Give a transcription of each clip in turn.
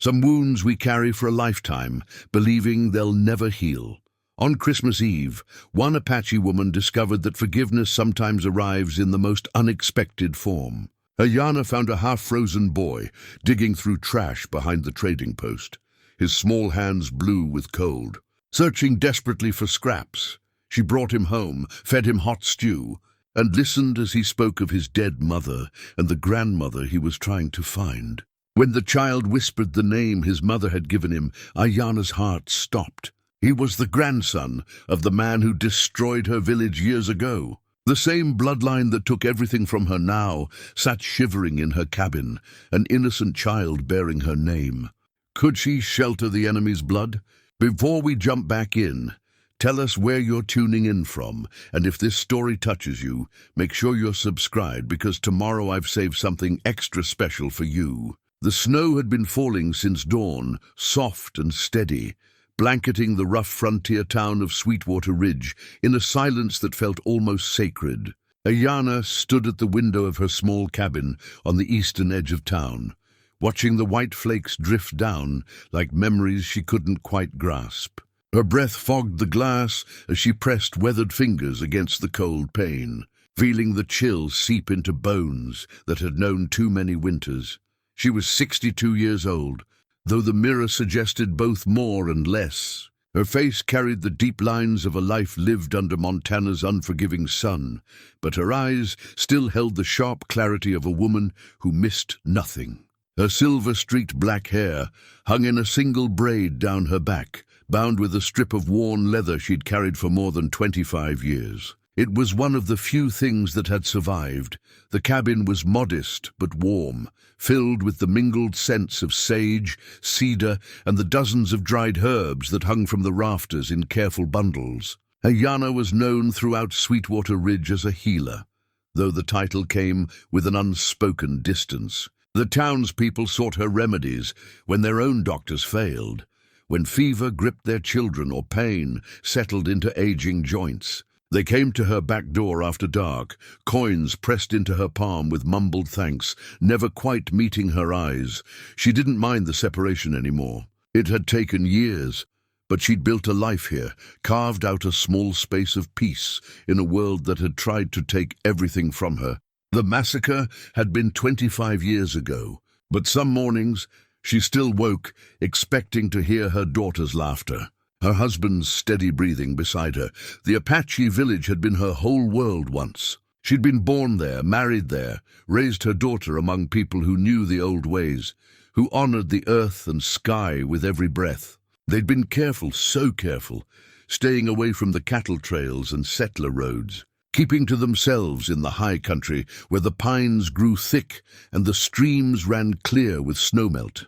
Some wounds we carry for a lifetime, believing they'll never heal. On Christmas Eve, one Apache woman discovered that forgiveness sometimes arrives in the most unexpected form. Aiyana found a half-frozen boy digging through trash behind the trading post, his small hands blue with cold. Searching desperately for scraps, she brought him home, fed him hot stew, and listened as he spoke of his dead mother and the grandmother he was trying to find. When the child whispered the name his mother had given him, Aiyana's heart stopped. He was the grandson of the man who destroyed her village years ago. The same bloodline that took everything from her now sat shivering in her cabin, an innocent child bearing her name. Could she shelter the enemy's blood? Before we jump back in, tell us where you're tuning in from, and if this story touches you, make sure you're subscribed because tomorrow I've saved something extra special for you. The snow had been falling since dawn, soft and steady, blanketing the rough frontier town of Sweetwater Ridge in a silence that felt almost sacred. Aiyana stood at the window of her small cabin on the eastern edge of town, watching the white flakes drift down like memories she couldn't quite grasp. Her breath fogged the glass as she pressed weathered fingers against the cold pane, feeling the chill seep into bones that had known too many winters. She was 62 years old, though the mirror suggested both more and less. Her face carried the deep lines of a life lived under Montana's unforgiving sun, but her eyes still held the sharp clarity of a woman who missed nothing. Her silver-streaked black hair hung in a single braid down her back, bound with a strip of worn leather she'd carried for more than 25 years. It was one of the few things that had survived. The cabin was modest but warm, filled with the mingled scents of sage, cedar, and the dozens of dried herbs that hung from the rafters in careful bundles. Aiyana was known throughout Sweetwater Ridge as a healer, though the title came with an unspoken distance. The townspeople sought her remedies when their own doctors failed, when fever gripped their children or pain settled into aging joints. They came to her back door after dark, coins pressed into her palm with mumbled thanks, never quite meeting her eyes. She didn't mind the separation anymore. It had taken years, but she'd built a life here, carved out a small space of peace in a world that had tried to take everything from her. The massacre had been 25 years ago, but some mornings she still woke, expecting to hear her daughter's laughter, her husband's steady breathing beside her. The Apache village had been her whole world once. She'd been born there, married there, raised her daughter among people who knew the old ways, who honored the earth and sky with every breath. They'd been careful, so careful, staying away from the cattle trails and settler roads, keeping to themselves in the high country where the pines grew thick and the streams ran clear with snowmelt.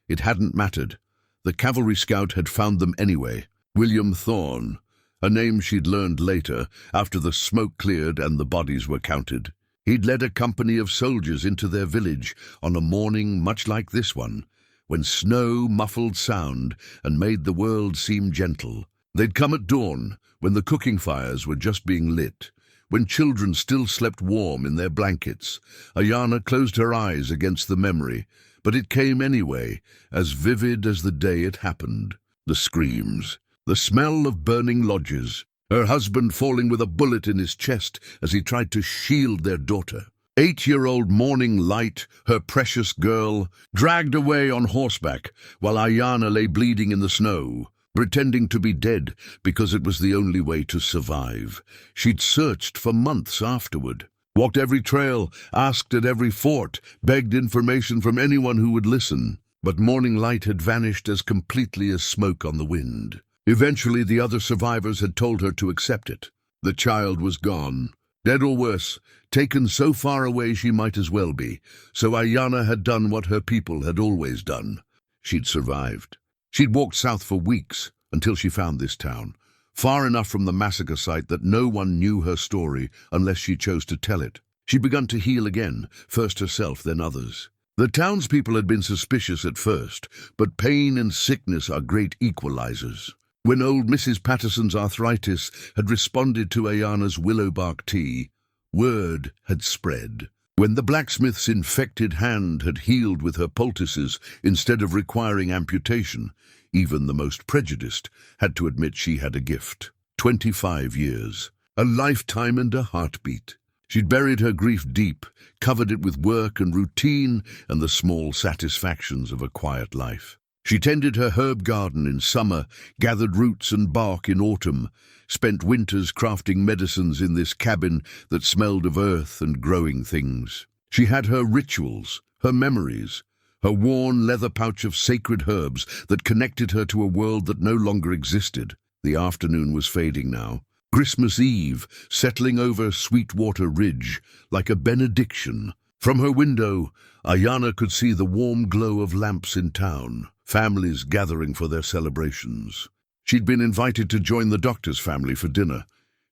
It hadn't mattered. The cavalry scout had found them anyway. William Thorne, a name she'd learned later, after the smoke cleared and the bodies were counted. He'd led a company of soldiers into their village on a morning much like this one, when snow muffled sound and made the world seem gentle. They'd come at dawn, when the cooking fires were just being lit, when children still slept warm in their blankets. Aiyana closed her eyes against the memory, but it came anyway, as vivid as the day it happened. The screams, the smell of burning lodges, her husband falling with a bullet in his chest as he tried to shield their daughter. 8-year-old Morning Light, her precious girl, dragged away on horseback, while Aiyana lay bleeding in the snow, pretending to be dead because it was the only way to survive. She'd searched for months afterward, walked every trail, asked at every fort, begged information from anyone who would listen. But Morning Light had vanished as completely as smoke on the wind. Eventually, the other survivors had told her to accept it. The child was gone, dead or worse, taken so far away she might as well be. So Aiyana had done what her people had always done. She'd survived. She'd walked south for weeks until she found this town, far enough from the massacre site that no one knew her story unless she chose to tell it. She'd begun to heal again, first herself, then others. The townspeople had been suspicious at first, but pain and sickness are great equalizers. When old Mrs. Patterson's arthritis had responded to Aiyana's willow bark tea, word had spread. When the blacksmith's infected hand had healed with her poultices instead of requiring amputation, even the most prejudiced had to admit she had a gift. 25 years. A lifetime and a heartbeat. She'd buried her grief deep, covered it with work and routine and the small satisfactions of a quiet life. She tended her herb garden in summer, gathered roots and bark in autumn, spent winters crafting medicines in this cabin that smelled of earth and growing things. She had her rituals, her memories, her worn leather pouch of sacred herbs that connected her to a world that no longer existed. The afternoon was fading now. Christmas Eve, settling over Sweetwater Ridge like a benediction. From her window, Aiyana could see the warm glow of lamps in town, families gathering for their celebrations. She'd been invited to join the doctor's family for dinner.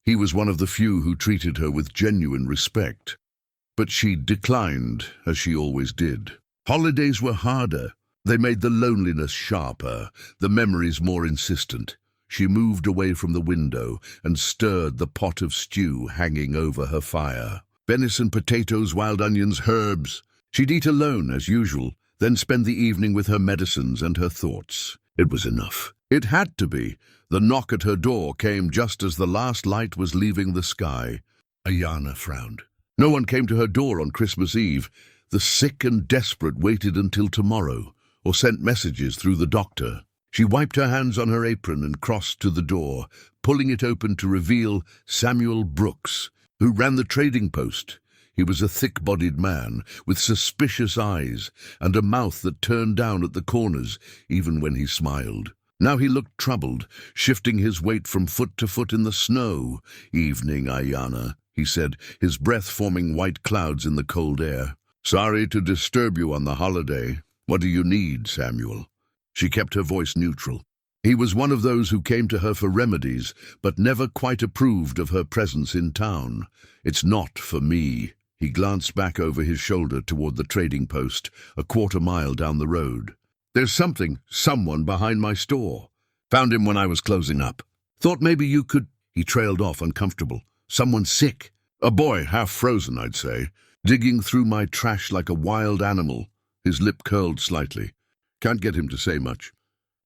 He was one of the few who treated her with genuine respect. But she declined, as she always did. Holidays were harder. They made the loneliness sharper, the memories more insistent. She moved away from the window and stirred the pot of stew hanging over her fire. Venison, potatoes, wild onions, herbs. She'd eat alone, as usual, then spend the evening with her medicines and her thoughts. It was enough. It had to be. The knock at her door came just as the last light was leaving the sky. Aiyana frowned. No one came to her door on Christmas Eve. The sick and desperate waited until tomorrow, or sent messages through the doctor. She wiped her hands on her apron and crossed to the door, pulling it open to reveal Samuel Brooks, who ran the trading post. He was a thick-bodied man with suspicious eyes and a mouth that turned down at the corners, even when he smiled. Now he looked troubled, shifting his weight from foot to foot in the snow. "Evening, Aiyana," he said, his breath forming white clouds in the cold air. "Sorry to disturb you on the holiday. What do you need, Samuel?" She kept her voice neutral. He was one of those who came to her for remedies, but never quite approved of her presence in town. "It's not for me." He glanced back over his shoulder toward the trading post, a quarter-mile down the road. "There's someone behind my store. Found him when I was closing up. Thought maybe you could—" He trailed off, uncomfortable. "Someone sick. A boy, half frozen, I'd say, digging through my trash like a wild animal." His lip curled slightly. "Can't get him to say much.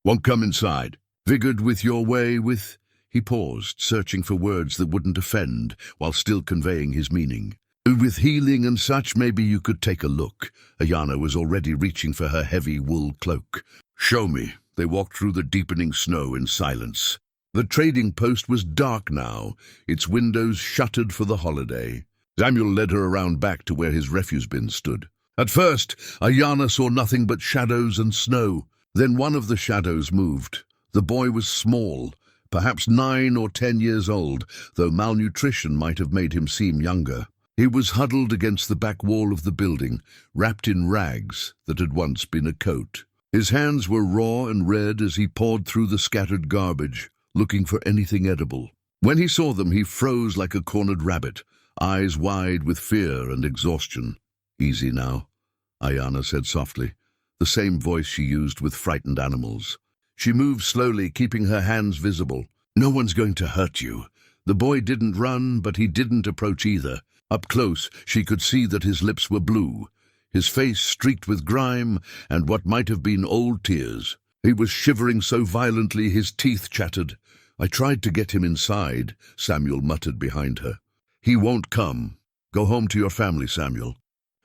Won't come inside. Vigored with your way with—" He paused, searching for words that wouldn't offend, while still conveying his meaning. "With healing and such, maybe you could take a look." Aiyana was already reaching for her heavy wool cloak. "Show me." They walked through the deepening snow in silence. The trading post was dark now, its windows shuttered for the holiday. Samuel led her around back to where his refuse bin stood. At first, Aiyana saw nothing but shadows and snow. Then one of the shadows moved. The boy was small, perhaps 9 or 10 years old, though malnutrition might have made him seem younger. He was huddled against the back wall of the building, wrapped in rags that had once been a coat. His hands were raw and red as he pawed through the scattered garbage, looking for anything edible. When he saw them, he froze like a cornered rabbit, eyes wide with fear and exhaustion. "Easy now," Aiyana said softly, the same voice she used with frightened animals. She moved slowly, keeping her hands visible. "No one's going to hurt you." The boy didn't run, but he didn't approach either. Up close, she could see that his lips were blue, his face streaked with grime and what might have been old tears. He was shivering so violently his teeth chattered. "I tried to get him inside," Samuel muttered behind her. "He won't come. Go home to your family, Samuel."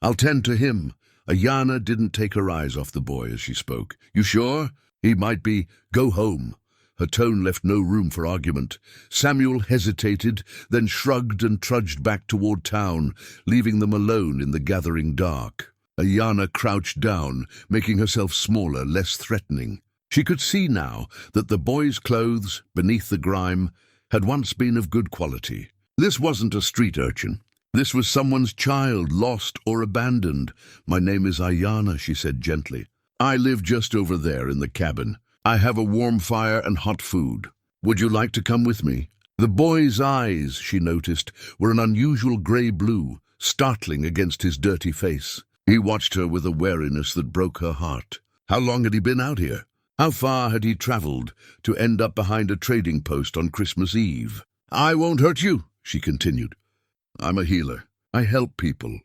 "I'll tend to him." Aiyana didn't take her eyes off the boy as she spoke. "You sure? He might be—" "Go home." Her tone left no room for argument. Samuel hesitated, then shrugged and trudged back toward town, leaving them alone in the gathering dark. Aiyana crouched down, making herself smaller, less threatening. She could see now that the boy's clothes, beneath the grime, had once been of good quality. This wasn't a street urchin. This was someone's child, lost or abandoned. "My name is Aiyana," she said gently. "I live just over there in the cabin. I have a warm fire and hot food. Would you like to come with me?" The boy's eyes, she noticed, were an unusual grey-blue, startling against his dirty face. He watched her with a wariness that broke her heart. How long had he been out here? How far had he traveled to end up behind a trading post on Christmas Eve? "I won't hurt you," she continued. "I'm a healer. I help people."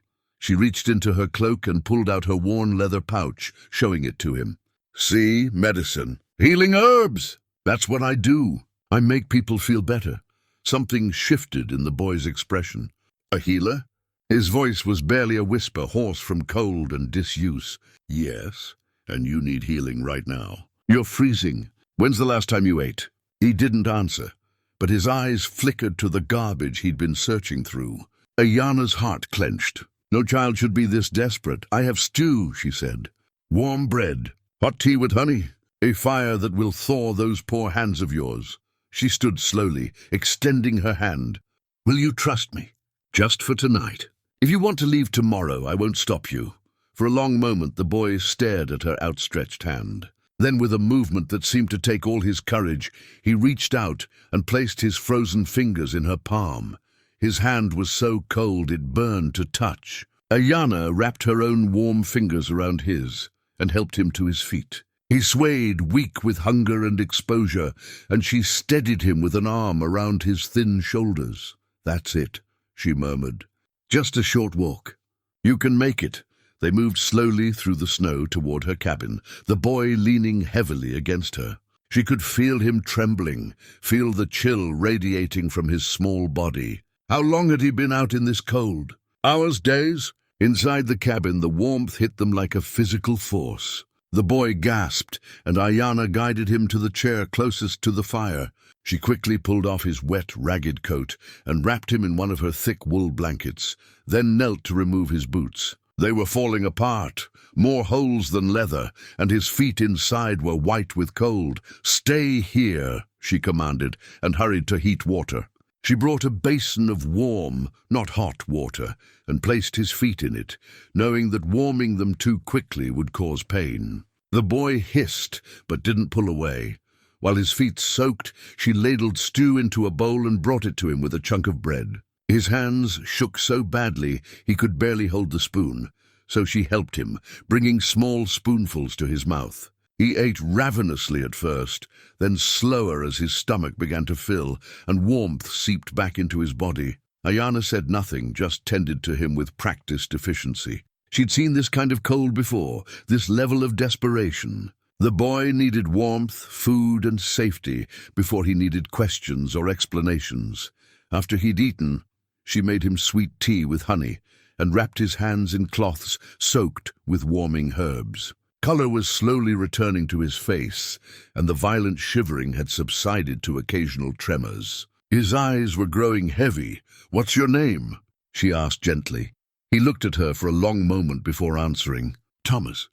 She reached into her cloak and pulled out her worn leather pouch, showing it to him. "See, medicine. Healing herbs! That's what I do. I make people feel better." Something shifted in the boy's expression. "A healer?" His voice was barely a whisper, hoarse from cold and disuse. "Yes, and you need healing right now. You're freezing. When's the last time you ate?" He didn't answer, but his eyes flickered to the garbage he'd been searching through. Aiyana's heart clenched. "No child should be this desperate. I have stew," she said. "Warm bread, hot tea with honey, a fire that will thaw those poor hands of yours." She stood slowly, extending her hand. "Will you trust me? Just for tonight. If you want to leave tomorrow, I won't stop you." For a long moment the boy stared at her outstretched hand. Then, with a movement that seemed to take all his courage, he reached out and placed his frozen fingers in her palm. His hand was so cold it burned to touch. Aiyana wrapped her own warm fingers around his and helped him to his feet. He swayed, weak with hunger and exposure, and she steadied him with an arm around his thin shoulders. "That's it," she murmured. "Just a short walk. You can make it." They moved slowly through the snow toward her cabin, the boy leaning heavily against her. She could feel him trembling, feel the chill radiating from his small body. How long had he been out in this cold? Hours, days? Inside the cabin, the warmth hit them like a physical force. The boy gasped, and Aiyana guided him to the chair closest to the fire. She quickly pulled off his wet, ragged coat and wrapped him in one of her thick wool blankets, then knelt to remove his boots. They were falling apart, more holes than leather, and his feet inside were white with cold. "Stay here," she commanded, and hurried to heat water. She brought a basin of warm, not hot water, and placed his feet in it, knowing that warming them too quickly would cause pain. The boy hissed, but didn't pull away. While his feet soaked, she ladled stew into a bowl and brought it to him with a chunk of bread. His hands shook so badly he could barely hold the spoon, so she helped him, bringing small spoonfuls to his mouth. He ate ravenously at first, then slower as his stomach began to fill, and warmth seeped back into his body. Aiyana said nothing, just tended to him with practiced efficiency. She'd seen this kind of cold before, this level of desperation. The boy needed warmth, food, and safety before he needed questions or explanations. After he'd eaten, she made him sweet tea with honey and wrapped his hands in cloths soaked with warming herbs. Color was slowly returning to his face, and the violent shivering had subsided to occasional tremors. His eyes were growing heavy. "What's your name?" she asked gently. He looked at her for a long moment before answering. Thomas.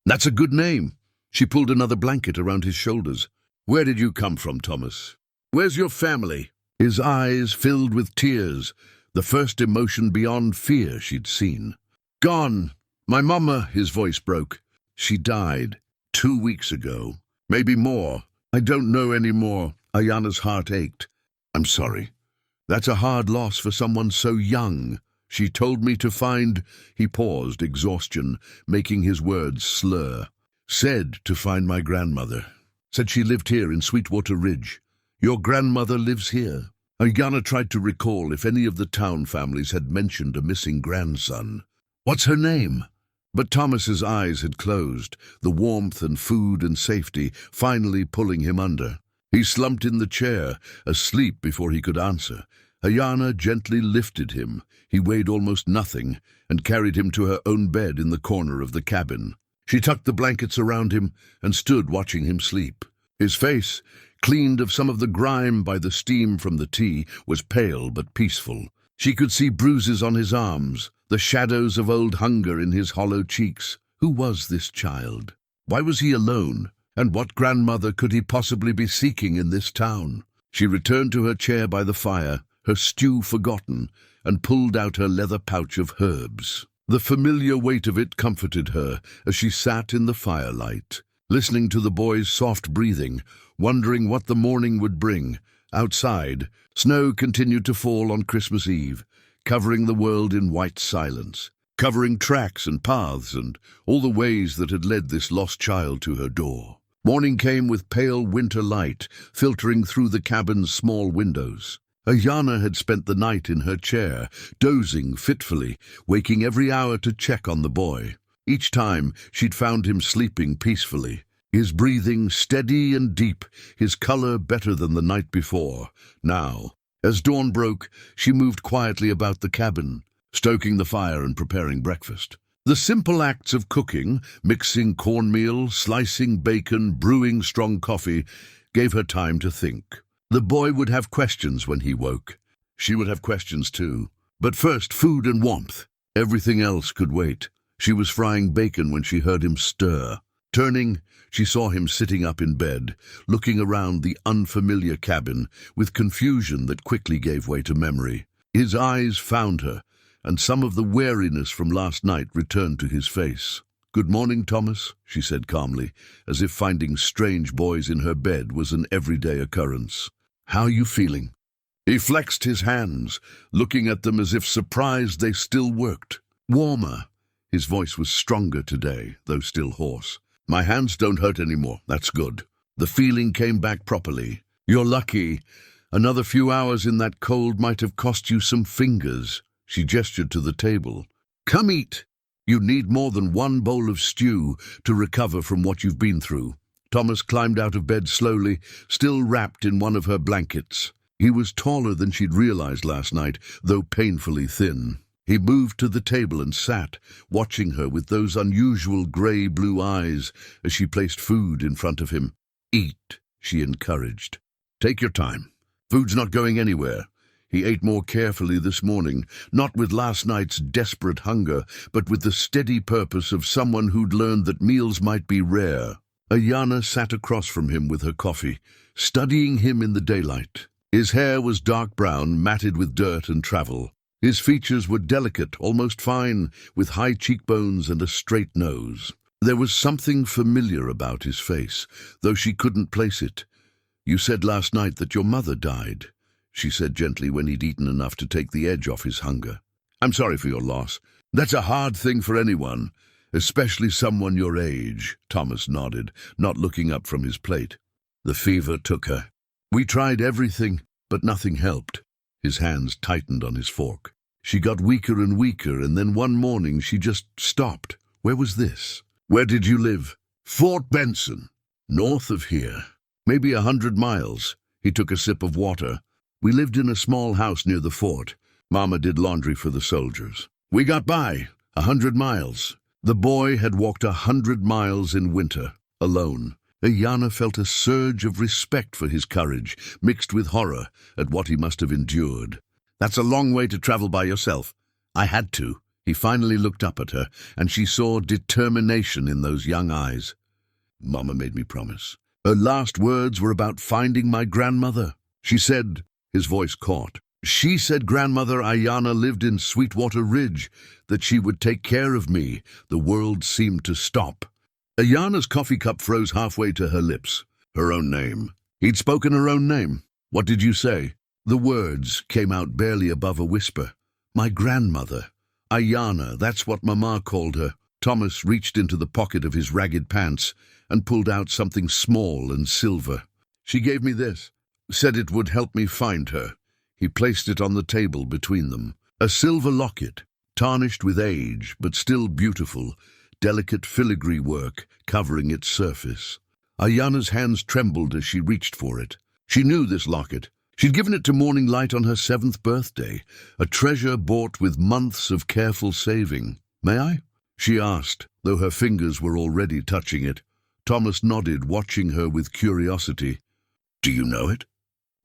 "That's a good name." She pulled another blanket around his shoulders. "Where did you come from, Thomas? Where's your family?" His eyes filled with tears, the first emotion beyond fear she'd seen. "Gone. My mama," his voice broke. "She died 2 weeks ago. Maybe more. I don't know any more." Aiyana's heart ached. "I'm sorry. That's a hard loss for someone so young. She told me to find—" He paused, exhaustion making his words slur. "Said to find my grandmother. Said she lived here in Sweetwater Ridge. Your grandmother lives here." Aiyana tried to recall if any of the town families had mentioned a missing grandson. "What's her name?" But Thomas's eyes had closed, the warmth and food and safety finally pulling him under. He slumped in the chair, asleep before he could answer. Aiyana gently lifted him. He weighed almost nothing, and carried him to her own bed in the corner of the cabin. She tucked the blankets around him and stood watching him sleep. His face, cleaned of some of the grime by the steam from the tea, was pale but peaceful. She could see bruises on his arms, the shadows of old hunger in his hollow cheeks. Who was this child? Why was he alone? And what grandmother could he possibly be seeking in this town? She returned to her chair by the fire, her stew forgotten, and pulled out her leather pouch of herbs. The familiar weight of it comforted her as she sat in the firelight, listening to the boy's soft breathing, wondering what the morning would bring. Outside, snow continued to fall on Christmas Eve, covering the world in white silence, covering tracks and paths and all the ways that had led this lost child to her door. Morning came with pale winter light filtering through the cabin's small windows. Aiyana had spent the night in her chair, dozing fitfully, waking every hour to check on the boy. Each time, she'd found him sleeping peacefully, his breathing steady and deep, his color better than the night before. Now, as dawn broke, she moved quietly about the cabin, stoking the fire and preparing breakfast. The simple acts of cooking, mixing cornmeal, slicing bacon, brewing strong coffee, gave her time to think. The boy would have questions when he woke. She would have questions too. But first, food and warmth. Everything else could wait. She was frying bacon when she heard him stir. Turning, she saw him sitting up in bed, looking around the unfamiliar cabin with confusion that quickly gave way to memory. His eyes found her, and some of the wariness from last night returned to his face. "Good morning, Thomas," she said calmly, as if finding strange boys in her bed was an everyday occurrence. "How are you feeling?" He flexed his hands, looking at them as if surprised they still worked. "Warmer." His voice was stronger today, though still hoarse. "My hands don't hurt anymore. That's good." The feeling came back properly. "You're lucky. Another few hours in that cold might have cost you some fingers." She gestured to the table. "Come eat. You need more than one bowl of stew to recover from what you've been through." Thomas climbed out of bed slowly, still wrapped in one of her blankets. He was taller than she'd realized last night, though painfully thin. He moved to the table and sat, watching her with those unusual grey-blue eyes as she placed food in front of him. "Eat," she encouraged. "Take your time. Food's not going anywhere." He ate more carefully this morning, not with last night's desperate hunger, but with the steady purpose of someone who'd learned that meals might be rare. Aiyana sat across from him with her coffee, studying him in the daylight. His hair was dark brown, matted with dirt and travel. His features were delicate, almost fine, with high cheekbones and a straight nose. There was something familiar about his face, though she couldn't place it. "You said last night that your mother died," she said gently when he'd eaten enough to take the edge off his hunger. "I'm sorry for your loss. That's a hard thing for anyone, especially someone your age," Thomas nodded, not looking up from his plate. "The fever took her. We tried everything, but nothing helped." His hands tightened on his fork. "She got weaker and weaker, and then one morning she just stopped." "Where was this?" "Where did you live?" "Fort Benson. North of here. Maybe 100 miles. He took a sip of water. "We lived in a small house near the fort. Mama did laundry for the soldiers. We got by. 100 miles. The boy had walked 100 miles in winter, alone. Aiyana felt a surge of respect for his courage, mixed with horror at what he must have endured. "That's a long way to travel by yourself." "I had to." He finally looked up at her, and she saw determination in those young eyes. "Mama made me promise. Her last words were about finding my grandmother. She said," his voice caught, "she said grandmother Aiyana lived in Sweetwater Ridge, that she would take care of me." The world seemed to stop. Aiyana's coffee cup froze halfway to her lips. Her own name. He'd spoken her own name. "What did you say?" The words came out barely above a whisper. "My grandmother. Aiyana, that's what Mama called her." Thomas reached into the pocket of his ragged pants and pulled out something small and silver. "She gave me this. Said it would help me find her." He placed it on the table between them. A silver locket, tarnished with age, but still beautiful, delicate filigree work covering its surface. Aiyana's hands trembled as she reached for it. She knew this locket. She'd given it to Morning Light on her 7th birthday, a treasure bought with months of careful saving. "May I?" she asked, though her fingers were already touching it. Thomas nodded, watching her with curiosity. "Do you know it?"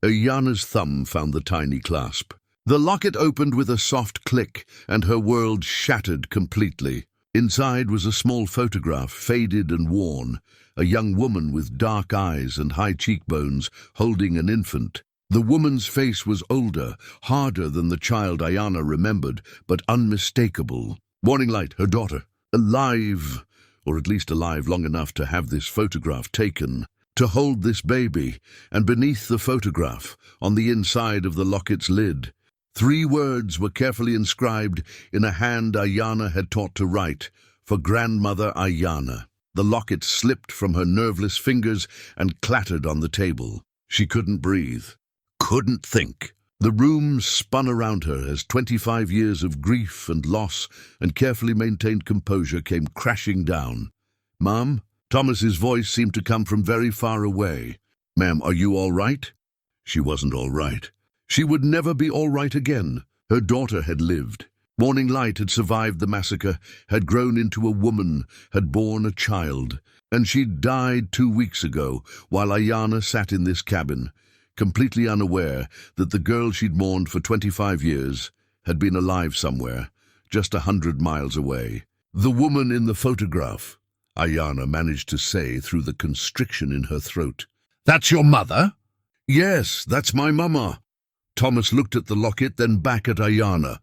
Aiyana's thumb found the tiny clasp. The locket opened with a soft click, and her world shattered completely. Inside was a small photograph, faded and worn, a young woman with dark eyes and high cheekbones, holding an infant. The woman's face was older, harder than the child Aiyana remembered, but unmistakable. Morning Light, her daughter, alive, or at least alive long enough to have this photograph taken, to hold this baby, and beneath the photograph, on the inside of the locket's lid, 3 words were carefully inscribed in a hand Aiyana had taught to write, "For Grandmother Aiyana." The locket slipped from her nerveless fingers and clattered on the table. She couldn't breathe, couldn't think. The room spun around her as 25 years of grief and loss and carefully maintained composure came crashing down. "Ma'am?" Thomas's voice seemed to come from very far away. "Ma'am, are you all right?" She wasn't all right. She would never be all right again. Her daughter had lived. Morning Light had survived the massacre, had grown into a woman, had borne a child, and she'd died 2 weeks ago while Aiyana sat in this cabin, completely unaware that the girl she'd mourned for 25 years had been alive somewhere, just 100 miles away. "The woman in the photograph," Aiyana managed to say through the constriction in her throat. "That's your mother?" "Yes, that's my mama." Thomas looked at the locket, then back at Aiyana.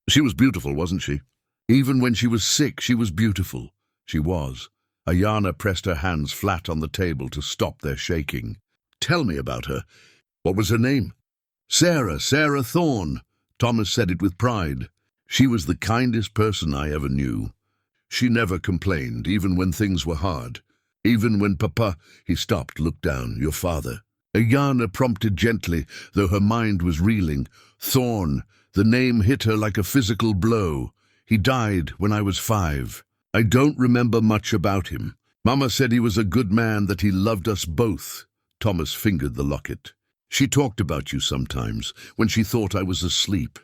She was beautiful, wasn't she? Even when she was sick, she was beautiful. She was. Aiyana pressed her hands flat on the table to stop their shaking. "Tell me about her. What was her name?" "Sarah Thorne." Thomas said it with pride. "She was the kindest person I ever knew. She never complained, even when things were hard. Even when Papa—" He stopped, looked down. "Your father." Aiyana prompted gently, though her mind was reeling. "Thorne." The name hit her like a physical blow. "He died when I was 5. I don't remember much about him. Mama said he was a good man, that he loved us both." Thomas fingered the locket. "She talked about you sometimes, when she thought I was asleep.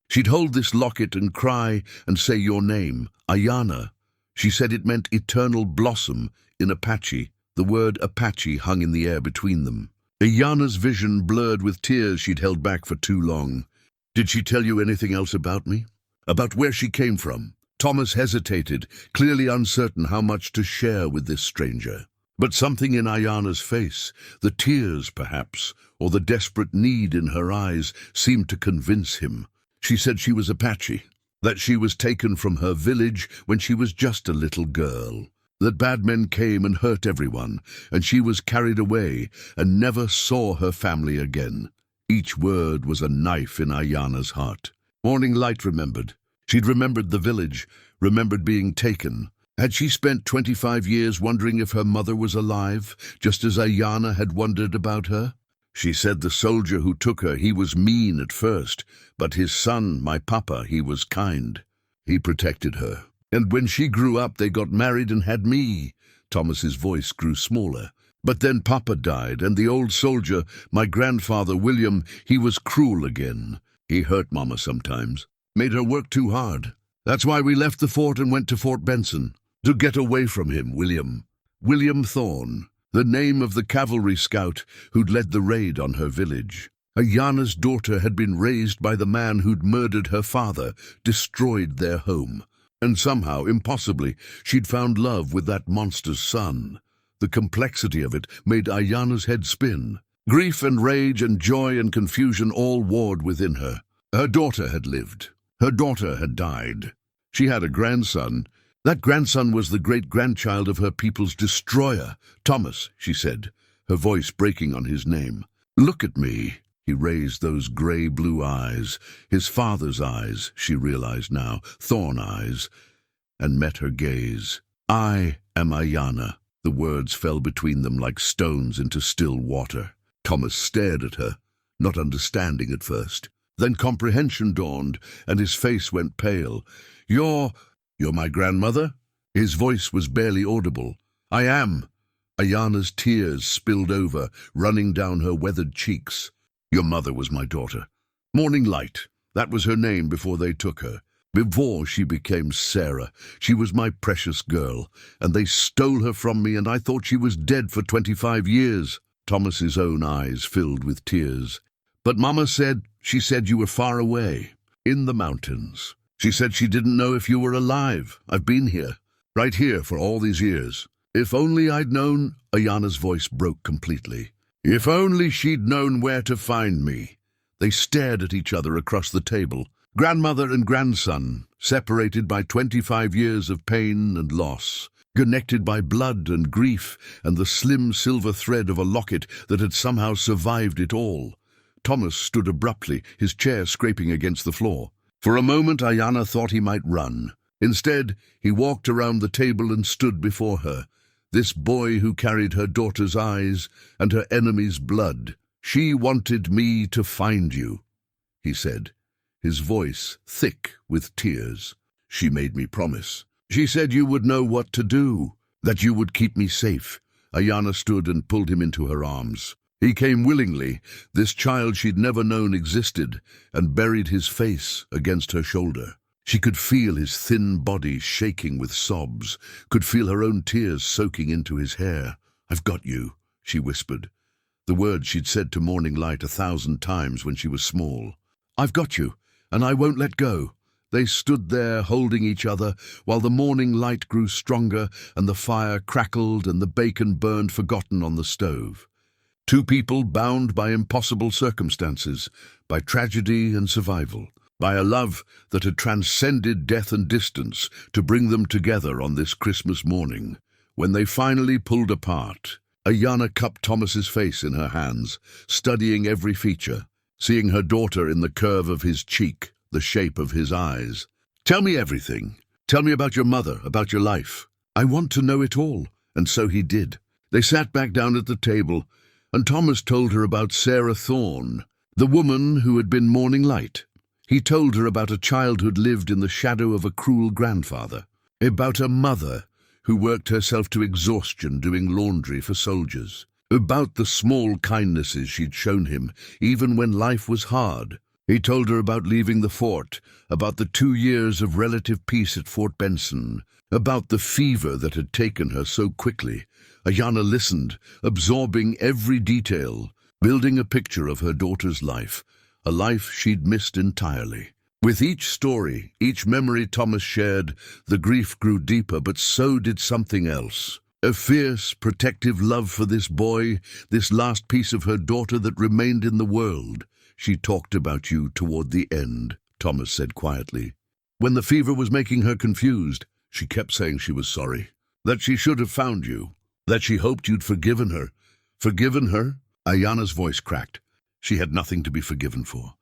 She'd hold this locket and cry and say your name, Aiyana. She said it meant eternal blossom in Apache. The word Apache hung in the air between them. Aiyana's vision blurred with tears she'd held back for too long. "Did she tell you anything else about me? About where she came from?" Thomas hesitated, clearly uncertain how much to share with this stranger. But something in Aiyana's face, the tears perhaps, or the desperate need in her eyes, seemed to convince him. She said she was Apache, that she was taken from her village when she was just a little girl, that bad men came and hurt everyone, and she was carried away and never saw her family again. Each word was a knife in Aiyana's heart. Morning Light remembered. She'd remembered the village, remembered being taken. Had she spent 25 years wondering if her mother was alive, just as Aiyana had wondered about her? She said the soldier who took her, he was mean at first, but his son, my papa, he was kind. He protected her. And when she grew up, they got married and had me. Thomas's voice grew smaller. But then Papa died, and the old soldier, my grandfather William, he was cruel again. He hurt Mama sometimes, made her work too hard. That's why we left the fort and went to Fort Benson, to get away from him, William. William Thorne, the name of the cavalry scout who'd led the raid on her village. Aiyana's daughter had been raised by the man who'd murdered her father, destroyed their home. And somehow, impossibly, she'd found love with that monster's son. The complexity of it made Aiyana's head spin. Grief and rage and joy and confusion all warred within her. Her daughter had lived. Her daughter had died. She had a grandson. That grandson was the great-grandchild of her people's destroyer. "Thomas," she said, her voice breaking on his name. "Look at me." He raised those gray-blue eyes, his father's eyes, she realized now, Thorn eyes, and met her gaze. "I am Aiyana." The words fell between them like stones into still water. Thomas stared at her, not understanding at first. Then comprehension dawned, and his face went pale. You're my grandmother?" His voice was barely audible. "I am." Aiyana's tears spilled over, running down her weathered cheeks. "Your mother was my daughter. Morning Light. That was her name before they took her. Before she became Sarah, she was my precious girl, and they stole her from me, and I thought she was dead for 25 years. Thomas's own eyes filled with tears. "But Mama said, she said you were far away, in the mountains. She said she didn't know if you were alive. I've been here, right here for all these years. If only I'd known." Aiyana's voice broke completely. "If only she'd known where to find me." They stared at each other across the table. Grandmother and grandson, separated by 25 years of pain and loss, connected by blood and grief and the slim silver thread of a locket that had somehow survived it all. Thomas stood abruptly, his chair scraping against the floor. For a moment Aiyana thought he might run. Instead, he walked around the table and stood before her. This boy who carried her daughter's eyes and her enemy's blood. "She wanted me to find you." he said, his voice thick with tears. She made me promise. She said you would know what to do, that you would keep me safe. Aiyana stood and pulled him into her arms. He came willingly, this child she'd never known existed, and buried his face against her shoulder. She could feel his thin body shaking with sobs, could feel her own tears soaking into his hair. "I've got you," she whispered, the words she'd said to Morning Light 1,000 times when she was small. "I've got you, and I won't let go." They stood there holding each other while the morning light grew stronger and the fire crackled and the bacon burned forgotten on the stove. Two people bound by impossible circumstances, by tragedy and survival, by a love that had transcended death and distance to bring them together on this Christmas morning. When they finally pulled apart, Aiyana cupped Thomas's face in her hands, studying every feature, seeing her daughter in the curve of his cheek, the shape of his eyes. "Tell me everything. Tell me about your mother, about your life. I want to know it all." And so he did. They sat back down at the table, and Thomas told her about Sarah Thorne, the woman who had been Morning Light. He told her about a childhood lived in the shadow of a cruel grandfather, about a mother who worked herself to exhaustion doing laundry for soldiers, about the small kindnesses she'd shown him, even when life was hard. He told her about leaving the fort, about the 2 years of relative peace at Fort Benson, about the fever that had taken her so quickly. Aiyana listened, absorbing every detail, building a picture of her daughter's life, a life she'd missed entirely. With each story, each memory Thomas shared, the grief grew deeper, but so did something else. A fierce, protective love for this boy, this last piece of her daughter that remained in the world. "She talked about you toward the end," Thomas said quietly. "When the fever was making her confused, she kept saying she was sorry, that she should have found you, that she hoped you'd forgiven her." "Forgiven her?" Aiyana's voice cracked. She had nothing to be forgiven for.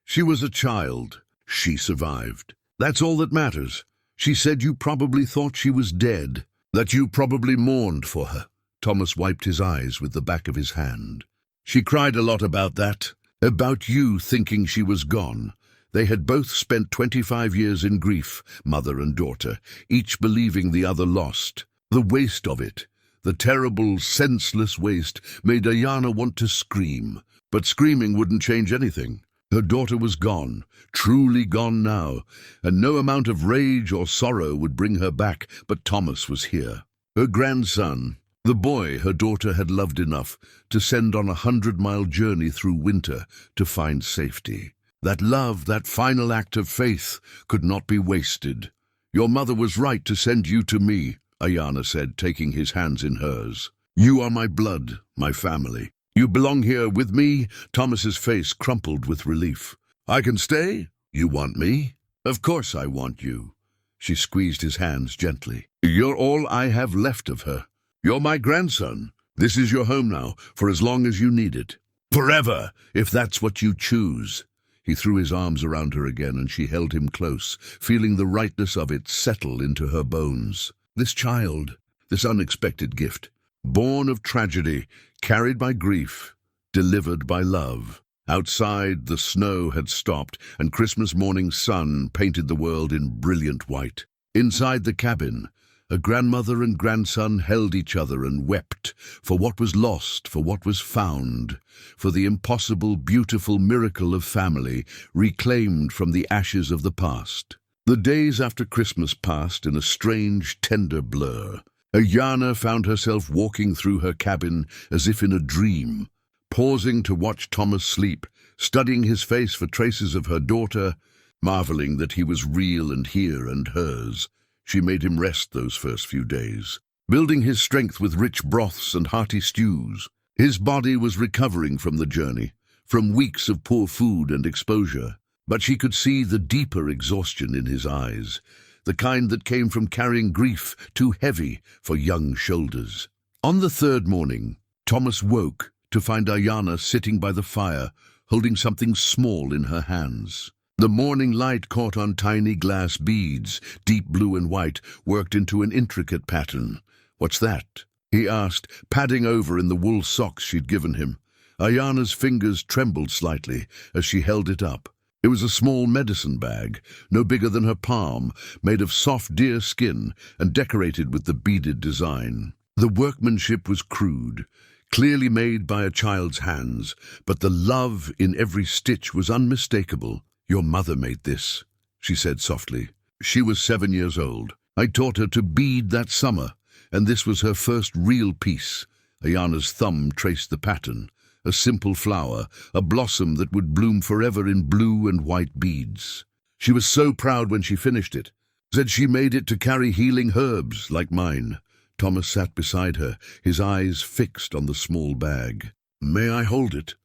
She was a child. She survived. That's all that matters. She said you probably thought she was dead, that you probably mourned for her. Thomas wiped his eyes with the back of his hand. "She cried a lot about that. About you thinking she was gone." They had both spent 25 years in grief, mother and daughter, each believing the other lost. The waste of it, the terrible, senseless waste, made Aiyana want to scream. But screaming wouldn't change anything. Her daughter was gone, truly gone now, and no amount of rage or sorrow would bring her back, but Thomas was here. Her grandson, the boy her daughter had loved enough to send on a 100-mile journey through winter to find safety. That love, that final act of faith, could not be wasted. "Your mother was right to send you to me," Aiyana said, taking his hands in hers. "You are my blood, my family. You belong here with me." Thomas's face crumpled with relief. "I can stay? You want me?" "Of course I want you." She squeezed his hands gently. "You're all I have left of her. You're my grandson. This is your home now, for as long as you need it. Forever, if that's what you choose." He threw his arms around her again, and she held him close, feeling the rightness of it settle into her bones. This child, this unexpected gift, born of tragedy, carried by grief, delivered by love. Outside, the snow had stopped, and Christmas morning sun painted the world in brilliant white. Inside the cabin, a grandmother and grandson held each other and wept for what was lost, for what was found, for the impossible, beautiful miracle of family reclaimed from the ashes of the past. The days after Christmas passed in a strange, tender blur. Aiyana found herself walking through her cabin as if in a dream, pausing to watch Thomas sleep, studying his face for traces of her daughter, marveling that he was real and here and hers. She made him rest those first few days, building his strength with rich broths and hearty stews. His body was recovering from the journey, from weeks of poor food and exposure, but she could see the deeper exhaustion in his eyes, the kind that came from carrying grief too heavy for young shoulders. On the third morning, Thomas woke to find Aiyana sitting by the fire, holding something small in her hands. The morning light caught on tiny glass beads, deep blue and white, worked into an intricate pattern. "What's that?" he asked, padding over in the wool socks she'd given him. Aiyana's fingers trembled slightly as she held it up. It was a small medicine bag, no bigger than her palm, made of soft deer skin and decorated with the beaded design. The workmanship was crude, clearly made by a child's hands, but the love in every stitch was unmistakable. "Your mother made this," she said softly. "She was 7 years old. I taught her to bead that summer, and this was her first real piece." Aiyana's thumb traced the pattern. A simple flower, a blossom that would bloom forever in blue and white beads. She was so proud when she finished it. Said she made it to carry healing herbs like mine. Thomas sat beside her, his eyes fixed on the small bag. "May I hold it?"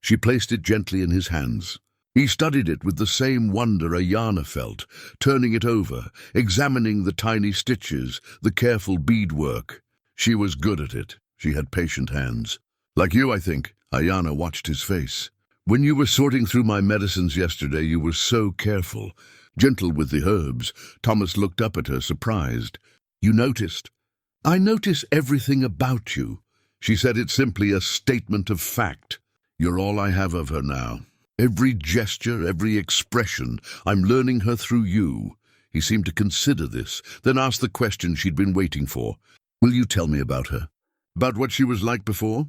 She placed it gently in his hands. He studied it with the same wonder Aiyana felt, turning it over, examining the tiny stitches, the careful beadwork. She was good at it. She had patient hands. "Like you, I think." Aiyana watched his face. "When you were sorting through my medicines yesterday, you were so careful, gentle with the herbs." Thomas looked up at her, surprised. "You noticed?" "I notice everything about you." She said it simply, a statement of fact. "You're all I have of her now. Every gesture, every expression, I'm learning her through you." He seemed to consider this, then asked the question she'd been waiting for. "Will you tell me about her? About what she was like before?"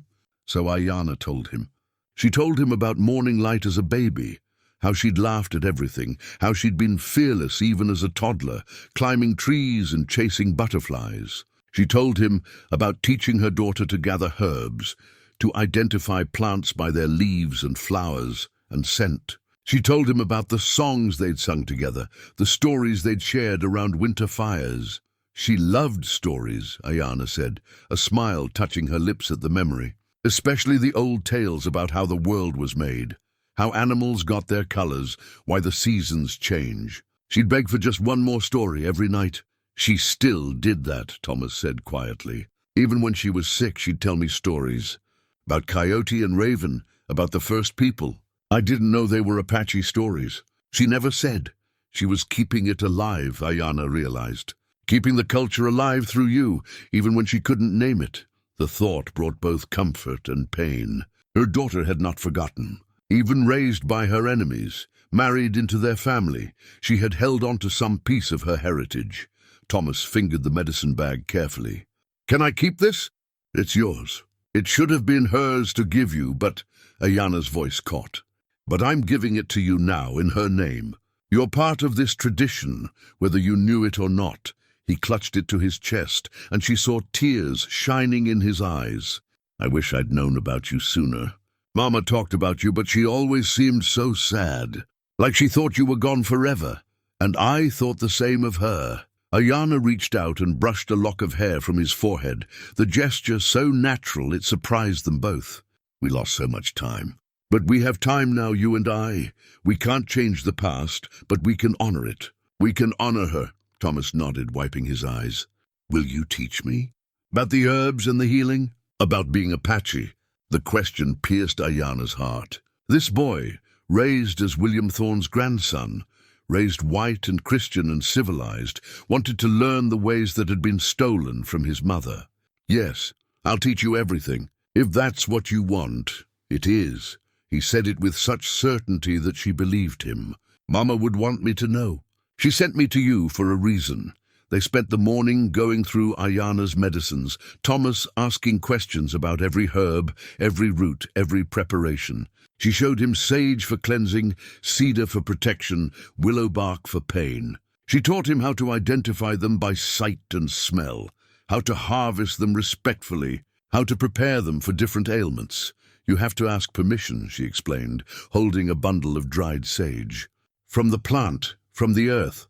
So Aiyana told him. She told him about morning light as a baby, how she'd laughed at everything, how she'd been fearless even as a toddler, climbing trees and chasing butterflies. She told him about teaching her daughter to gather herbs, to identify plants by their leaves and flowers and scent. She told him about the songs they'd sung together, the stories they'd shared around winter fires. She loved stories, Aiyana said, a smile touching her lips at the memory. Especially the old tales about how the world was made, how animals got their colors, why the seasons change. She'd beg for just one more story every night. "She still did that," Thomas said quietly. "Even when she was sick, she'd tell me stories. About Coyote and Raven, about the first people. I didn't know they were Apache stories. She never said. She was keeping it alive," Aiyana realized. "Keeping the culture alive through you, even when she couldn't name it." The thought brought both comfort and pain. Her daughter had not forgotten. Even raised by her enemies, married into their family, she had held on to some piece of her heritage. Thomas fingered the medicine bag carefully. "Can I keep this?" "It's yours. It should have been hers to give you, but—" Aiyana's voice caught. "But I'm giving it to you now in her name. You're part of this tradition, whether you knew it or not." He clutched it to his chest, and she saw tears shining in his eyes. "I wish I'd known about you sooner. Mama talked about you, but she always seemed so sad, like she thought you were gone forever. And I thought the same of her." Aiyana reached out and brushed a lock of hair from his forehead, the gesture so natural it surprised them both. "We lost so much time. But we have time now, you and I. We can't change the past, but we can honor it. We can honor her." Thomas nodded, wiping his eyes. "Will you teach me? About the herbs and the healing? About being Apache?" The question pierced Aiyana's heart. This boy, raised as William Thorne's grandson, raised white and Christian and civilized, wanted to learn the ways that had been stolen from his mother. "Yes, I'll teach you everything. If that's what you want, it is." He said it with such certainty that she believed him. "Mama would want me to know. She sent me to you for a reason." They spent the morning going through Aiyana's medicines, Thomas asking questions about every herb, every root, every preparation. She showed him sage for cleansing, cedar for protection, willow bark for pain. She taught him how to identify them by sight and smell, how to harvest them respectfully, how to prepare them for different ailments. "You have to ask permission," she explained, holding a bundle of dried sage. "From the plant, from the earth.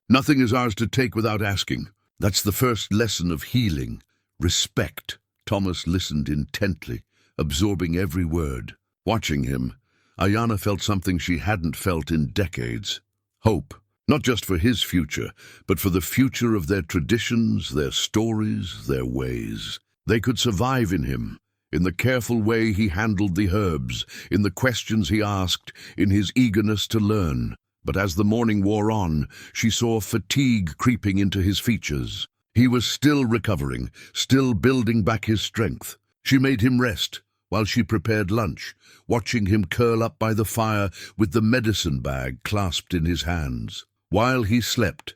Nothing is ours to take without asking. That's the first lesson of healing. Respect." Thomas listened intently, absorbing every word. Watching him, Aiyana felt something she hadn't felt in decades. Hope, not just for his future, but for the future of their traditions, their stories, their ways. They could survive in him, in the careful way he handled the herbs, in the questions he asked, in his eagerness to learn. But as the morning wore on, she saw fatigue creeping into his features. He was still recovering, still building back his strength. She made him rest, while she prepared lunch, watching him curl up by the fire with the medicine bag clasped in his hands. While he slept,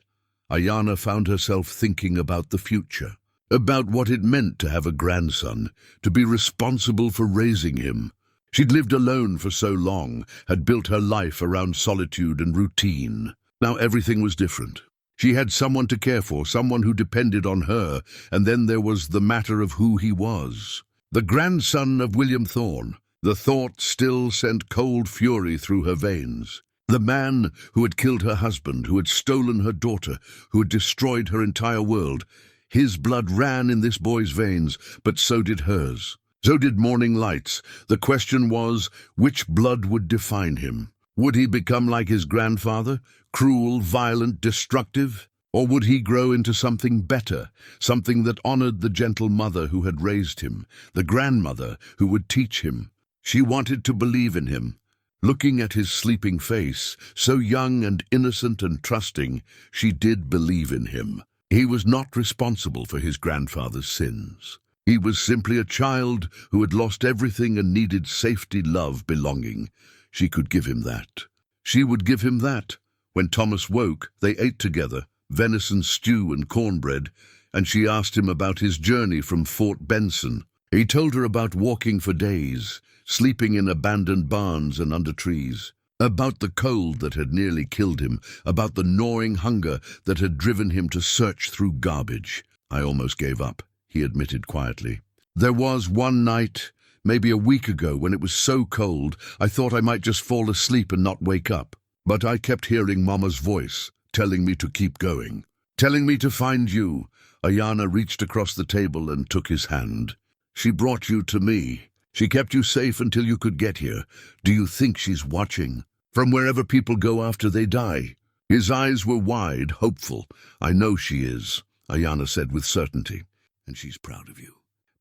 Aiyana found herself thinking about the future, about what it meant to have a grandson, to be responsible for raising him. She'd lived alone for so long, had built her life around solitude and routine. Now everything was different. She had someone to care for, someone who depended on her, and then there was the matter of who he was. The grandson of William Thorne. The thought still sent cold fury through her veins. The man who had killed her husband, who had stolen her daughter, who had destroyed her entire world. His blood ran in this boy's veins, but so did hers. So did Morning Light's. The question was, which blood would define him? Would he become like his grandfather, cruel, violent, destructive? Or would he grow into something better, something that honored the gentle mother who had raised him, the grandmother who would teach him? She wanted to believe in him. Looking at his sleeping face, so young and innocent and trusting, she did believe in him. He was not responsible for his grandfather's sins. He was simply a child who had lost everything and needed safety, love, belonging. She could give him that. She would give him that. When Thomas woke, they ate together, venison stew and cornbread, and she asked him about his journey from Fort Benson. He told her about walking for days, sleeping in abandoned barns and under trees, about the cold that had nearly killed him, about the gnawing hunger that had driven him to search through garbage. I almost gave up, he admitted quietly. There was one night, maybe a week ago, when it was so cold, I thought I might just fall asleep and not wake up. But I kept hearing Mama's voice, telling me to keep going, telling me to find you. Aiyana reached across the table and took his hand. She brought you to me. She kept you safe until you could get here. Do you think she's watching? From wherever people go after they die? His eyes were wide, hopeful. I know she is, Aiyana said with certainty. And she's proud of you.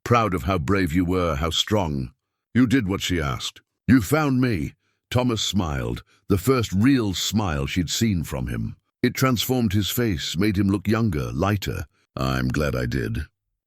Proud of how brave you were, how strong. You did what she asked. You found me. Thomas smiled, the first real smile she'd seen from him. It transformed his face, made him look younger, lighter. I'm glad I did.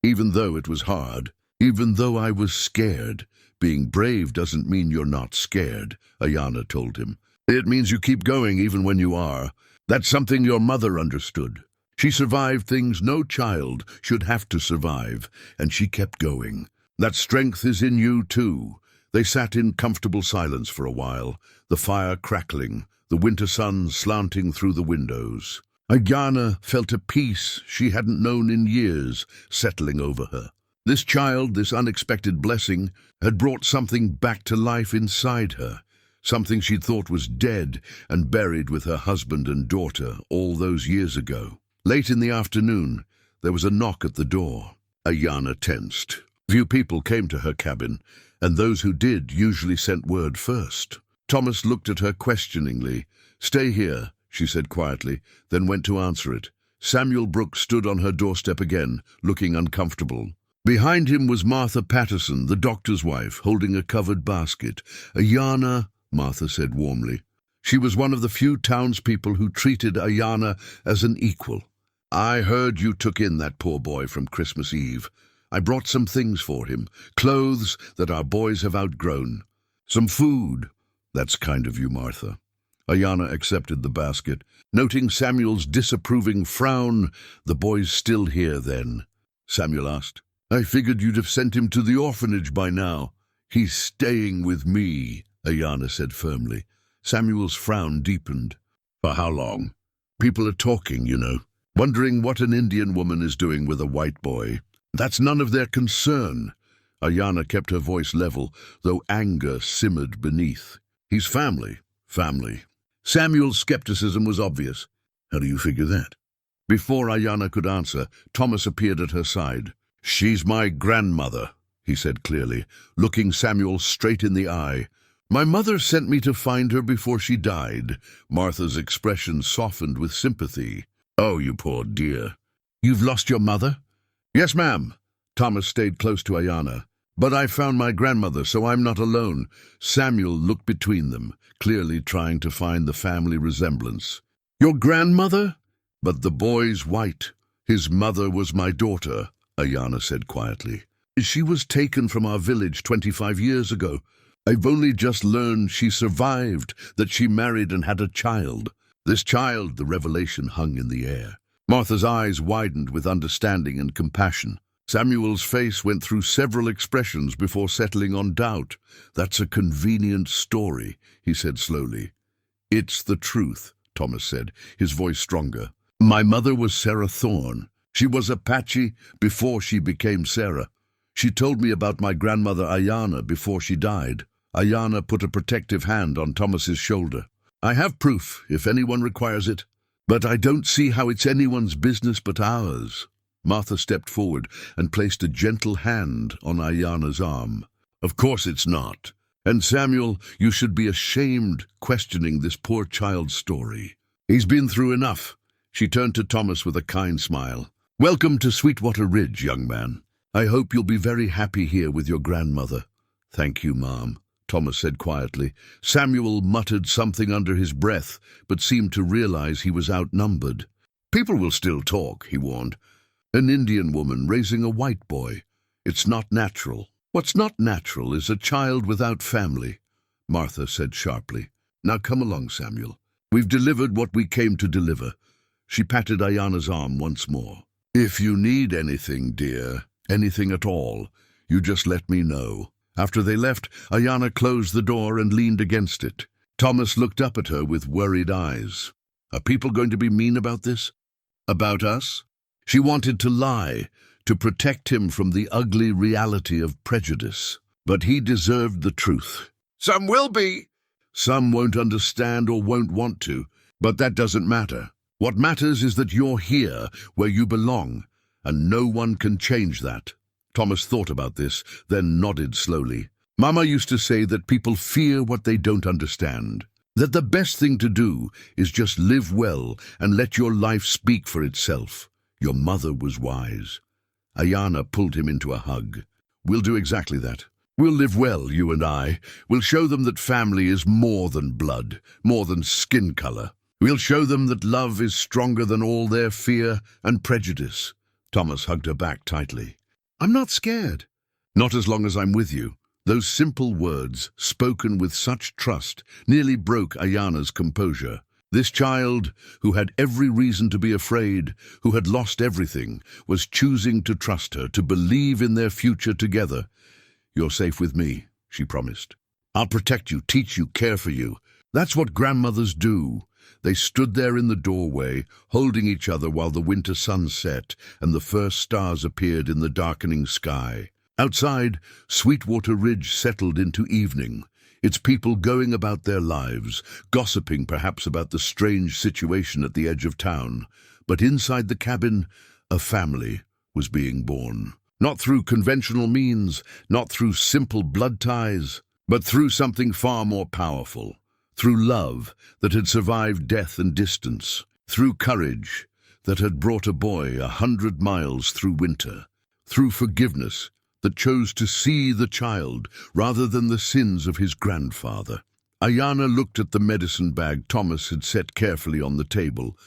Even though it was hard, even though I was scared. Being brave doesn't mean you're not scared, Aiyana told him. It means you keep going even when you are. That's something your mother understood. She survived things no child should have to survive, and she kept going. That strength is in you too. They sat in comfortable silence for a while, the fire crackling, the winter sun slanting through the windows. Aiyana felt a peace she hadn't known in years settling over her. This child, this unexpected blessing, had brought something back to life inside her, something she'd thought was dead and buried with her husband and daughter all those years ago. Late in the afternoon, there was a knock at the door. Aiyana tensed. Few people came to her cabin, and those who did usually sent word first. Thomas looked at her questioningly. "Stay here," she said quietly, then went to answer it. Samuel Brooks stood on her doorstep again, looking uncomfortable. Behind him was Martha Patterson, the doctor's wife, holding a covered basket. "Aiyana," Martha said warmly. She was one of the few townspeople who treated Aiyana as an equal. "I heard you took in that poor boy from Christmas Eve. I brought some things for him, clothes that our boys have outgrown. Some food." "That's kind of you, Martha." Aiyana accepted the basket. Noting Samuel's disapproving frown, "The boy's still here, then?" Samuel asked. "I figured you'd have sent him to the orphanage by now." "He's staying with me," Aiyana said firmly. Samuel's frown deepened. "For how long?" "People are talking, you know, wondering what an Indian woman is doing with a white boy. That's none of their concern." Aiyana kept her voice level, though anger simmered beneath. "He's family." "Family." Samuel's skepticism was obvious. "How do you figure that?" Before Aiyana could answer, Thomas appeared at her side. "She's my grandmother," he said clearly, looking Samuel straight in the eye. "My mother sent me to find her before she died." Martha's expression softened with sympathy. "Oh, you poor dear. You've lost your mother?" "Yes, ma'am." Thomas stayed close to Aiyana. "But I found my grandmother, so I'm not alone." Samuel looked between them, clearly trying to find the family resemblance. "Your grandmother?" "But the boy's white. His mother was my daughter," Aiyana said quietly. She was taken from our village 25 years ago. I've only just learned she survived, that she married and had a child. This child," the revelation hung in the air. Martha's eyes widened with understanding and compassion. Samuel's face went through several expressions before settling on doubt. "That's a convenient story," he said slowly. "It's the truth," Thomas said, his voice stronger. "My mother was Sarah Thorne. She was Apache before she became Sarah. She told me about my grandmother Aiyana before she died." Aiyana put a protective hand on Thomas's shoulder. "I have proof, if anyone requires it. But I don't see how it's anyone's business but ours." Martha stepped forward and placed a gentle hand on Aiyana's arm. "Of course it's not. And Samuel, you should be ashamed questioning this poor child's story. He's been through enough." She turned to Thomas with a kind smile. "Welcome to Sweetwater Ridge, young man. I hope you'll be very happy here with your grandmother." "Thank you, Mom," Thomas said quietly. Samuel muttered something under his breath, but seemed to realize he was outnumbered. "People will still talk," he warned. "An Indian woman raising a white boy. It's not natural." "What's not natural is a child without family," Martha said sharply. "Now come along, Samuel. We've delivered what we came to deliver." She patted Aiyana's arm once more. "If you need anything, dear, anything at all, you just let me know." After they left, Aiyana closed the door and leaned against it. Thomas looked up at her with worried eyes. "Are people going to be mean about this? About us?" She wanted to lie, to protect him from the ugly reality of prejudice. But he deserved the truth. "Some will be. Some won't understand or won't want to, but that doesn't matter. What matters is that you're here, where you belong, and no one can change that." Thomas thought about this, then nodded slowly. "Mama used to say that people fear what they don't understand, that the best thing to do is just live well and let your life speak for itself. Your mother was wise." Aiyana pulled him into a hug. "We'll do exactly that. We'll live well, you and I. We'll show them that family is more than blood, more than skin color. We'll show them that love is stronger than all their fear and prejudice." Thomas hugged her back tightly. "I'm not scared." "Not as long as I'm with you." Those simple words, spoken with such trust, nearly broke Aiyana's composure. This child, who had every reason to be afraid, who had lost everything, was choosing to trust her, to believe in their future together. "You're safe with me," she promised. "I'll protect you, teach you, care for you. That's what grandmothers do." They stood there in the doorway, holding each other while the winter sun set and the first stars appeared in the darkening sky. Outside, Sweetwater Ridge settled into evening, its people going about their lives, gossiping perhaps about the strange situation at the edge of town. But inside the cabin, a family was being born. Not through conventional means, not through simple blood ties, but through something far more powerful. Through love that had survived death and distance. Through courage that had brought a boy 100 miles through winter. Through forgiveness that chose to see the child rather than the sins of his grandfather. Aiyana looked at the medicine bag Thomas had set carefully on the table,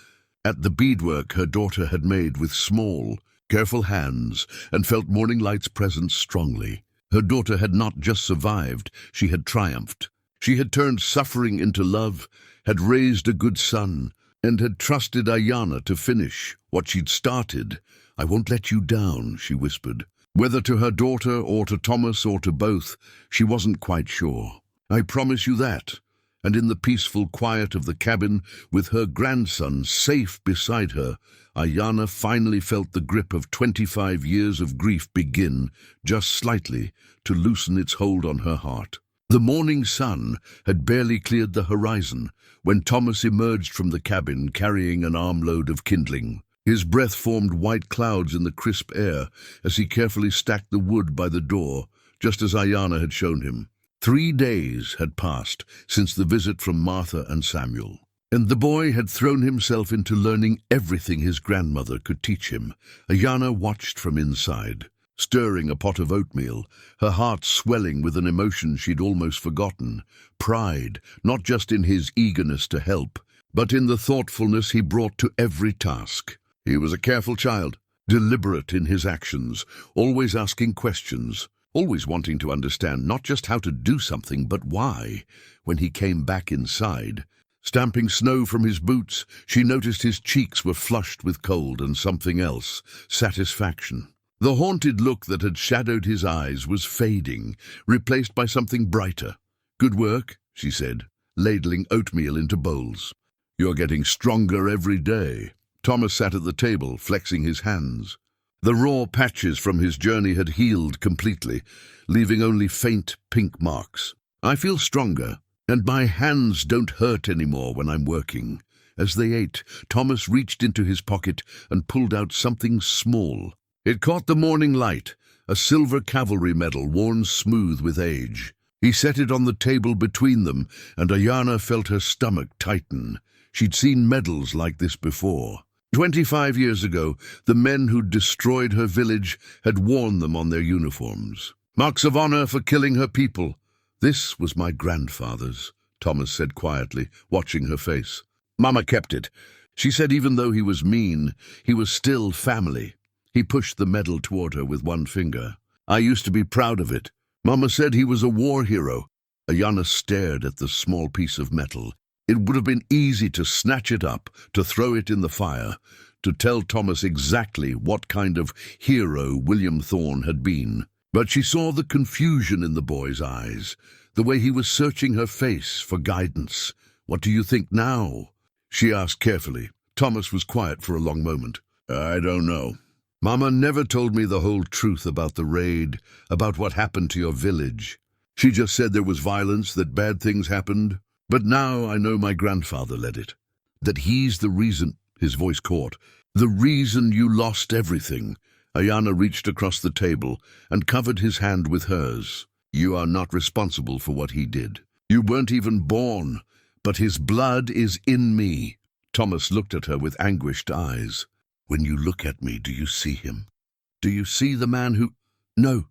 at the beadwork her daughter had made with small, careful hands, and felt Morning Light's presence strongly. Her daughter had not just survived, she had triumphed. She had turned suffering into love, had raised a good son, and had trusted Aiyana to finish what she'd started. "I won't let you down," she whispered. Whether to her daughter or to Thomas or to both, she wasn't quite sure. "I promise you that." And in the peaceful quiet of the cabin, with her grandson safe beside her, Aiyana finally felt the grip of 25 years of grief begin, just slightly, to loosen its hold on her heart. The morning sun had barely cleared the horizon when Thomas emerged from the cabin carrying an armload of kindling. His breath formed white clouds in the crisp air as he carefully stacked the wood by the door, just as Aiyana had shown him. 3 days had passed since the visit from Martha and Samuel, and the boy had thrown himself into learning everything his grandmother could teach him. Aiyana watched from inside, stirring a pot of oatmeal, her heart swelling with an emotion she'd almost forgotten. Pride, not just in his eagerness to help, but in the thoughtfulness he brought to every task. He was a careful child, deliberate in his actions, always asking questions, always wanting to understand not just how to do something, but why. When he came back inside, stamping snow from his boots, she noticed his cheeks were flushed with cold and something else, satisfaction. The haunted look that had shadowed his eyes was fading, replaced by something brighter. "Good work," she said, ladling oatmeal into bowls. "You're getting stronger every day." Thomas sat at the table, flexing his hands. The raw patches from his journey had healed completely, leaving only faint pink marks. "I feel stronger, and my hands don't hurt anymore when I'm working." As they ate, Thomas reached into his pocket and pulled out something small. It caught the morning light, a silver cavalry medal worn smooth with age. He set it on the table between them, and Aiyana felt her stomach tighten. She'd seen medals like this before. 25 years ago, the men who'd destroyed her village had worn them on their uniforms. Marks of honor for killing her people. "This was my grandfather's," Thomas said quietly, watching her face. "Mama kept it. She said even though he was mean, he was still family." He pushed the medal toward her with one finger. "I used to be proud of it. Mama said he was a war hero." Aiyana stared at the small piece of metal. It would have been easy to snatch it up, to throw it in the fire, to tell Thomas exactly what kind of hero William Thorne had been. But she saw the confusion in the boy's eyes, the way he was searching her face for guidance. "What do you think now?" she asked carefully. Thomas was quiet for a long moment. "I don't know. Mama never told me the whole truth about the raid, about what happened to your village. She just said there was violence, that bad things happened. But now I know my grandfather led it. That he's the reason," his voice caught, "the reason you lost everything." Aiyana reached across the table and covered his hand with hers. "You are not responsible for what he did. You weren't even born, but his blood is in me." Thomas looked at her with anguished eyes. "When you look at me, do you see him? Do you see the man who—" "No."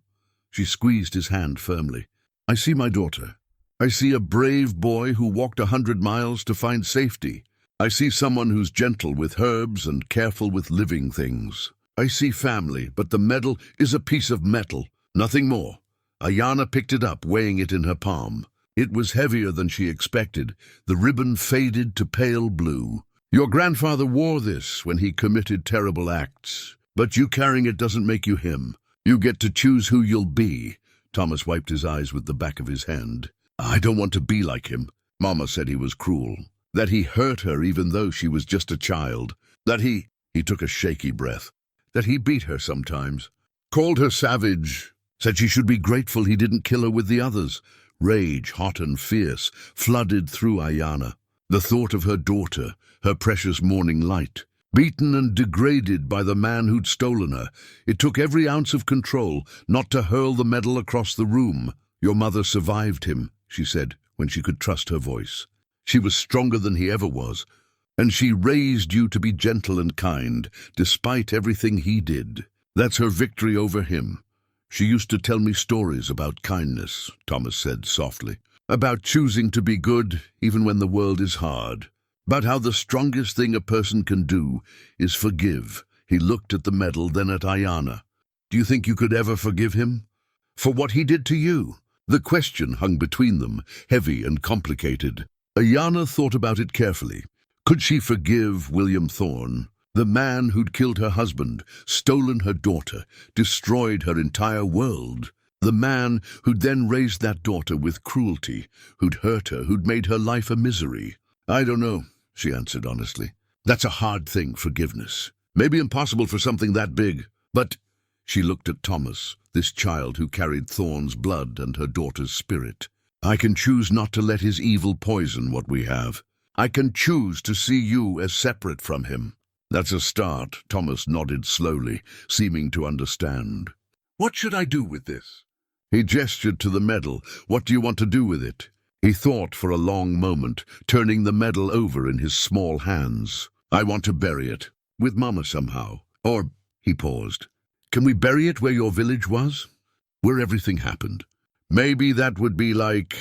She squeezed his hand firmly. "I see my daughter. I see a brave boy who walked 100 miles to find safety. I see someone who's gentle with herbs and careful with living things. I see family, but the medal is a piece of metal, nothing more." Aiyana picked it up, weighing it in her palm. It was heavier than she expected. The ribbon faded to pale blue. "Your grandfather wore this when he committed terrible acts, but you carrying it doesn't make you him. You get to choose who you'll be." Thomas wiped his eyes with the back of his hand. "I don't want to be like him. Mama said he was cruel, that he hurt her even though she was just a child, that he took a shaky breath, that he beat her sometimes, called her savage, said she should be grateful he didn't kill her with the others." Rage, hot and fierce, flooded through Aiyana. The thought of her daughter, her precious morning light, beaten and degraded by the man who'd stolen her. It took every ounce of control not to hurl the medal across the room. "Your mother survived him," she said, when she could trust her voice. "She was stronger than he ever was, and she raised you to be gentle and kind, despite everything he did. That's her victory over him. She used to tell me stories about kindness," Thomas said softly, "about choosing to be good even when the world is hard, about how the strongest thing a person can do is forgive." He looked at the medal, then at Aiyana. "Do you think you could ever forgive him? For what he did to you?" The question hung between them, heavy and complicated. Aiyana thought about it carefully. Could she forgive William Thorne, the man who'd killed her husband, stolen her daughter, destroyed her entire world? The man who'd then raised that daughter with cruelty, who'd hurt her, who'd made her life a misery? "I don't know," she answered honestly. "That's a hard thing, forgiveness. Maybe impossible for something that big. But—" she looked at Thomas, this child who carried Thorne's blood and her daughter's spirit. "I can choose not to let his evil poison what we have. I can choose to see you as separate from him." "That's a start," Thomas nodded slowly, seeming to understand. "What should I do with this?" He gestured to the medal. "What do you want to do with it?" He thought for a long moment, turning the medal over in his small hands. "I want to bury it. With Mama somehow. Or—" he paused. "Can we bury it where your village was? Where everything happened? Maybe that would be like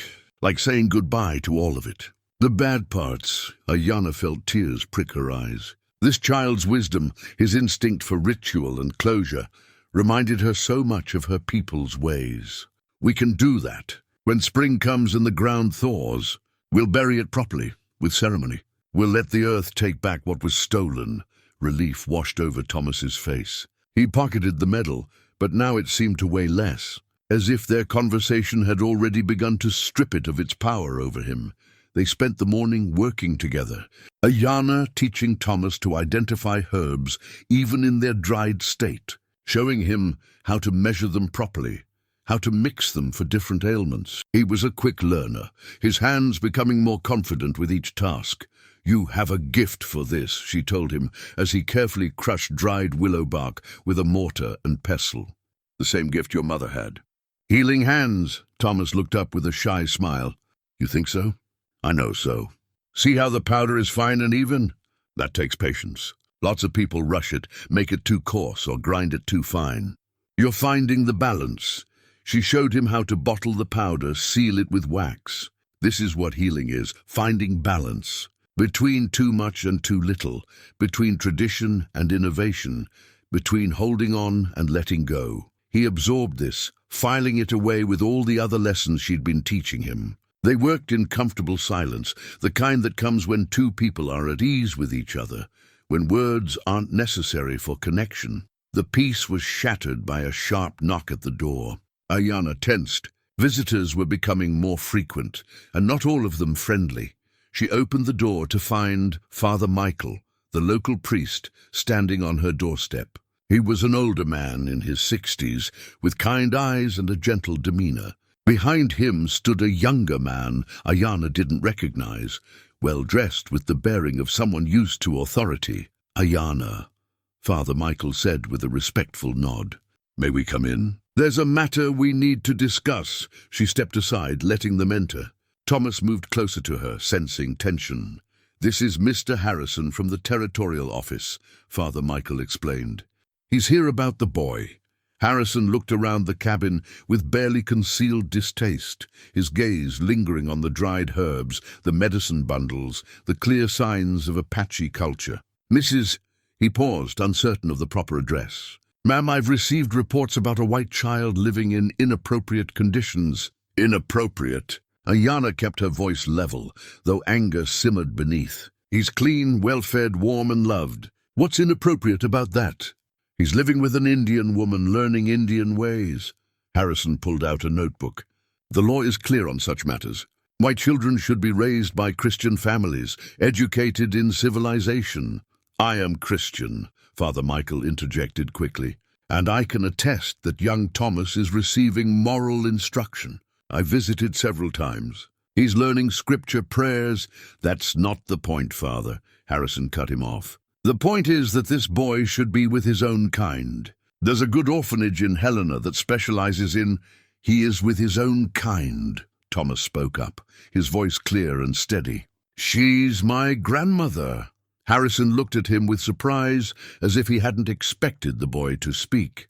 saying goodbye to all of it. The bad parts." Aiyana felt tears prick her eyes. This child's wisdom, his instinct for ritual and closure, reminded her so much of her people's ways. We can do that. When spring comes and the ground thaws, we'll bury it properly, with ceremony. We'll let the earth take back what was stolen. Relief washed over Thomas's face. He pocketed the medal, but now it seemed to weigh less, as if their conversation had already begun to strip it of its power over him. They spent the morning working together, Aiyana teaching Thomas to identify herbs even in their dried state, showing him how to measure them properly, how to mix them for different ailments. He was a quick learner, his hands becoming more confident with each task. "You have a gift for this," she told him, as he carefully crushed dried willow bark with a mortar and pestle. "The same gift your mother had." "Healing hands," Thomas looked up with a shy smile. "You think so?" "I know so. See how the powder is fine and even? That takes patience. Lots of people rush it, make it too coarse or grind it too fine. You're finding the balance." She showed him how to bottle the powder, seal it with wax. This is what healing is, finding balance. Between too much and too little, between tradition and innovation, between holding on and letting go. He absorbed this, filing it away with all the other lessons she'd been teaching him. They worked in comfortable silence, the kind that comes when two people are at ease with each other, when words aren't necessary for connection. The peace was shattered by a sharp knock at the door. Aiyana tensed. Visitors were becoming more frequent, and not all of them friendly. She opened the door to find Father Michael, the local priest, standing on her doorstep. He was an older man in his 60s, with kind eyes and a gentle demeanor. Behind him stood a younger man Aiyana didn't recognize, well-dressed with the bearing of someone used to authority. "Aiyana," Father Michael said with a respectful nod. "May we come in?" "There's a matter we need to discuss." She stepped aside, letting them enter. Thomas moved closer to her, sensing tension. "This is Mr. Harrison from the Territorial Office," Father Michael explained. "He's here about the boy." Harrison looked around the cabin with barely concealed distaste, his gaze lingering on the dried herbs, the medicine bundles, the clear signs of Apache culture. "Mrs." He paused, uncertain of the proper address. "Ma'am, I've received reports about a white child living in inappropriate conditions." "Inappropriate?" Aiyana kept her voice level, though anger simmered beneath. "He's clean, well-fed, warm and loved. What's inappropriate about that?" "He's living with an Indian woman, learning Indian ways." Harrison pulled out a notebook. "The law is clear on such matters. White children should be raised by Christian families, educated in civilization." "I am Christian," Father Michael interjected quickly, "and I can attest that young Thomas is receiving moral instruction. I visited several times. He's learning scripture prayers." "That's not the point, Father," Harrison cut him off. "The point is that this boy should be with his own kind. There's a good orphanage in Helena that specializes in—" "He is with his own kind," Thomas spoke up, his voice clear and steady. "She's my grandmother." Harrison looked at him with surprise, as if he hadn't expected the boy to speak.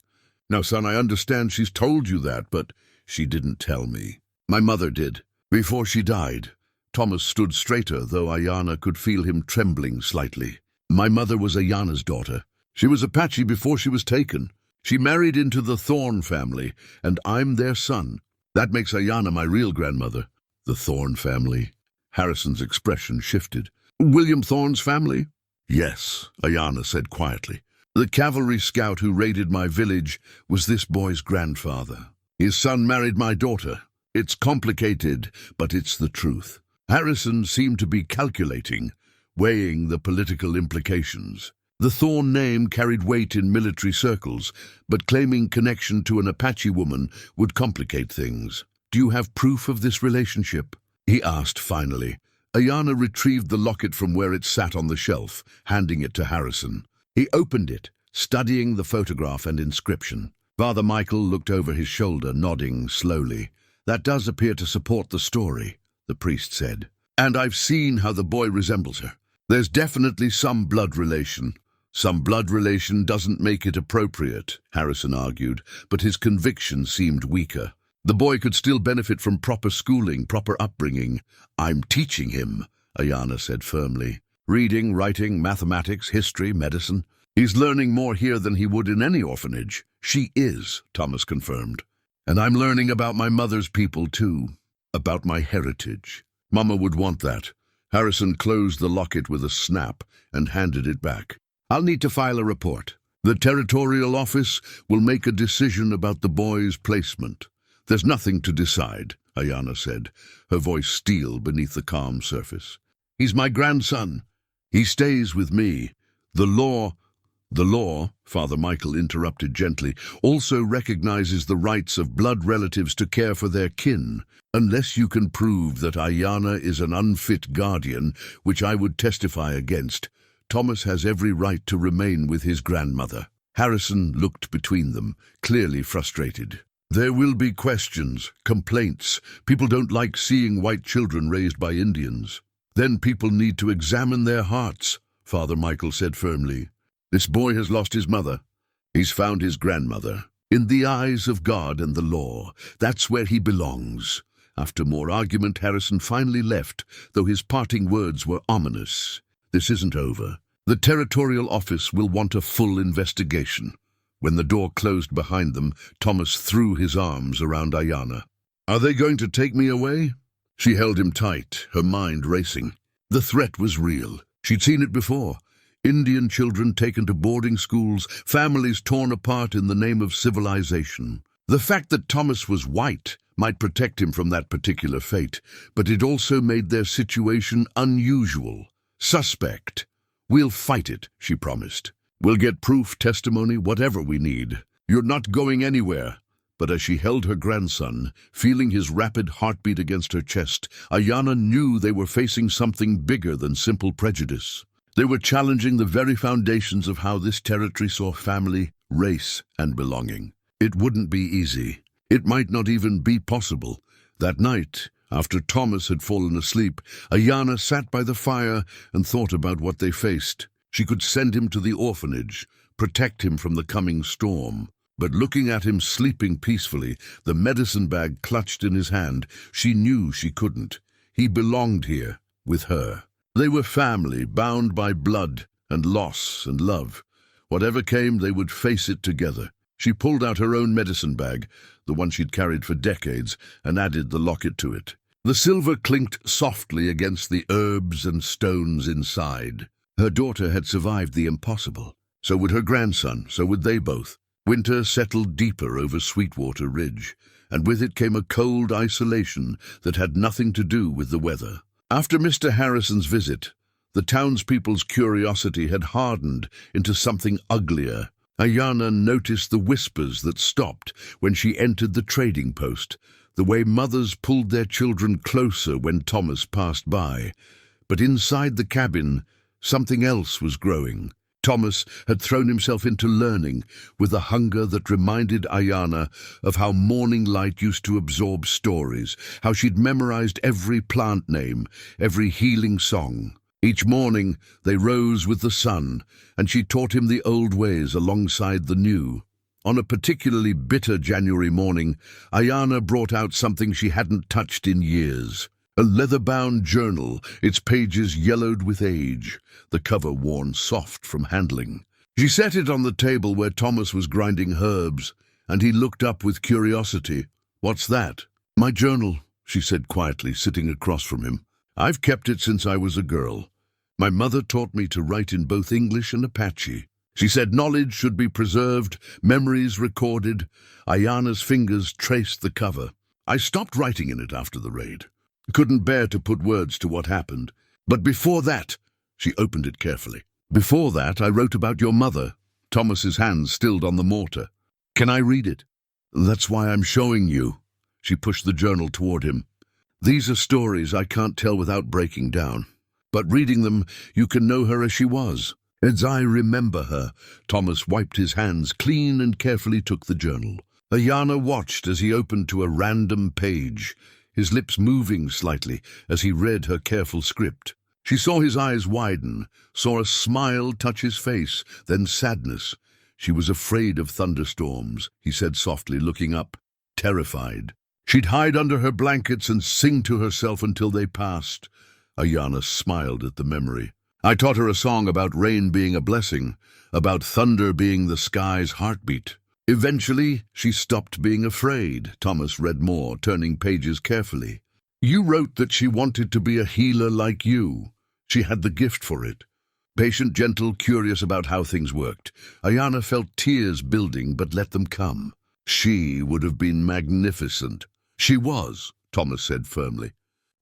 "Now, son, I understand she's told you that, but—" "She didn't tell me. My mother did. Before she died." Thomas stood straighter, though Aiyana could feel him trembling slightly. "My mother was Aiyana's daughter. She was Apache before she was taken. She married into the Thorn family, and I'm their son. That makes Aiyana my real grandmother." "The Thorn family?" Harrison's expression shifted. "William Thorn's family?" "Yes," Aiyana said quietly. "The cavalry scout who raided my village was this boy's grandfather. His son married my daughter. It's complicated, but it's the truth." Harrison seemed to be calculating, weighing the political implications. The Thorn name carried weight in military circles, but claiming connection to an Apache woman would complicate things. "Do you have proof of this relationship?" he asked finally. Aiyana retrieved the locket from where it sat on the shelf, handing it to Harrison. He opened it, studying the photograph and inscription. Father Michael looked over his shoulder, nodding slowly. "That does appear to support the story," the priest said. "And I've seen how the boy resembles her. There's definitely some blood relation." "Some blood relation doesn't make it appropriate," Harrison argued, but his conviction seemed weaker. "The boy could still benefit from proper schooling, proper upbringing." "I'm teaching him," Aiyana said firmly. Reading, writing, mathematics, history, medicine. He's learning more here than he would in any orphanage. She is, Thomas confirmed. And I'm learning about my mother's people too, about my heritage. Mama would want that. Harrison closed the locket with a snap and handed it back. I'll need to file a report. The territorial office will make a decision about the boy's placement. There's nothing to decide, Aiyana said, her voice steel beneath the calm surface. He's my grandson. He stays with me. The law, Father Michael interrupted gently, also recognizes the rights of blood relatives to care for their kin, unless you can prove that Aiyana is an unfit guardian, which I would testify against. Thomas has every right to remain with his grandmother. Harrison looked between them, clearly frustrated. There will be questions, complaints. People don't like seeing white children raised by Indians. Then people need to examine their hearts, Father Michael said firmly. This boy has lost his mother. He's found his grandmother. In the eyes of God and the law, that's where he belongs. After more argument, Harrison finally left, though his parting words were ominous. This isn't over. The territorial office will want a full investigation. When the door closed behind them, Thomas threw his arms around Aiyana. Are they going to take me away? She held him tight, her mind racing. The threat was real. She'd seen it before. Indian children taken to boarding schools, families torn apart in the name of civilization. The fact that Thomas was white might protect him from that particular fate, but it also made their situation unusual. Suspect. We'll fight it, she promised. We'll get proof, testimony, whatever we need. You're not going anywhere. But as she held her grandson, feeling his rapid heartbeat against her chest, Aiyana knew they were facing something bigger than simple prejudice. They were challenging the very foundations of how this territory saw family, race, and belonging. It wouldn't be easy. It might not even be possible. That night, after Thomas had fallen asleep, Aiyana sat by the fire and thought about what they faced. She could send him to the orphanage, protect him from the coming storm. But looking at him sleeping peacefully, the medicine bag clutched in his hand, she knew she couldn't. He belonged here, with her. They were family, bound by blood and loss and love. Whatever came, they would face it together. She pulled out her own medicine bag, the one she'd carried for decades, and added the locket to it. The silver clinked softly against the herbs and stones inside. Her daughter had survived the impossible. So would her grandson, so would they both. Winter settled deeper over Sweetwater Ridge, and with it came a cold isolation that had nothing to do with the weather. After Mr. Harrison's visit, the townspeople's curiosity had hardened into something uglier. Aiyana noticed the whispers that stopped when she entered the trading post, the way mothers pulled their children closer when Thomas passed by. But inside the cabin, something else was growing. Thomas had thrown himself into learning with a hunger that reminded Aiyana of how morning light used to absorb stories, how she'd memorized every plant name, every healing song. Each morning they rose with the sun, and she taught him the old ways alongside the new. On a particularly bitter January morning, Aiyana brought out something she hadn't touched in years. A leather-bound journal, its pages yellowed with age, the cover worn soft from handling. She set it on the table where Thomas was grinding herbs, and he looked up with curiosity. "What's that?" "My journal," she said quietly, sitting across from him. "I've kept it since I was a girl. My mother taught me to write in both English and Apache. She said knowledge should be preserved, memories recorded." Aiyana's fingers traced the cover. "I stopped writing in it after the raid. Couldn't bear to put words to what happened. But before that," she opened it carefully. "Before that, I wrote about your mother." Thomas's hands stilled on the mortar. "Can I read it?" "That's why I'm showing you." She pushed the journal toward him. "These are stories I can't tell without breaking down. But reading them, you can know her as she was. As I remember her." Thomas wiped his hands clean and carefully took the journal. Aiyana watched as he opened to a random page, his lips moving slightly as he read her careful script. She saw his eyes widen, saw a smile touch his face, then sadness. She was afraid of thunderstorms, he said softly, looking up, terrified. She'd hide under her blankets and sing to herself until they passed. Aiyana smiled at the memory. I taught her a song about rain being a blessing, about thunder being the sky's heartbeat. Eventually, she stopped being afraid. Thomas read more, turning pages carefully. You wrote that she wanted to be a healer like you. She had the gift for it. Patient, gentle, curious about how things worked. Aiyana felt tears building, but let them come. She would have been magnificent. She was, Thomas said firmly.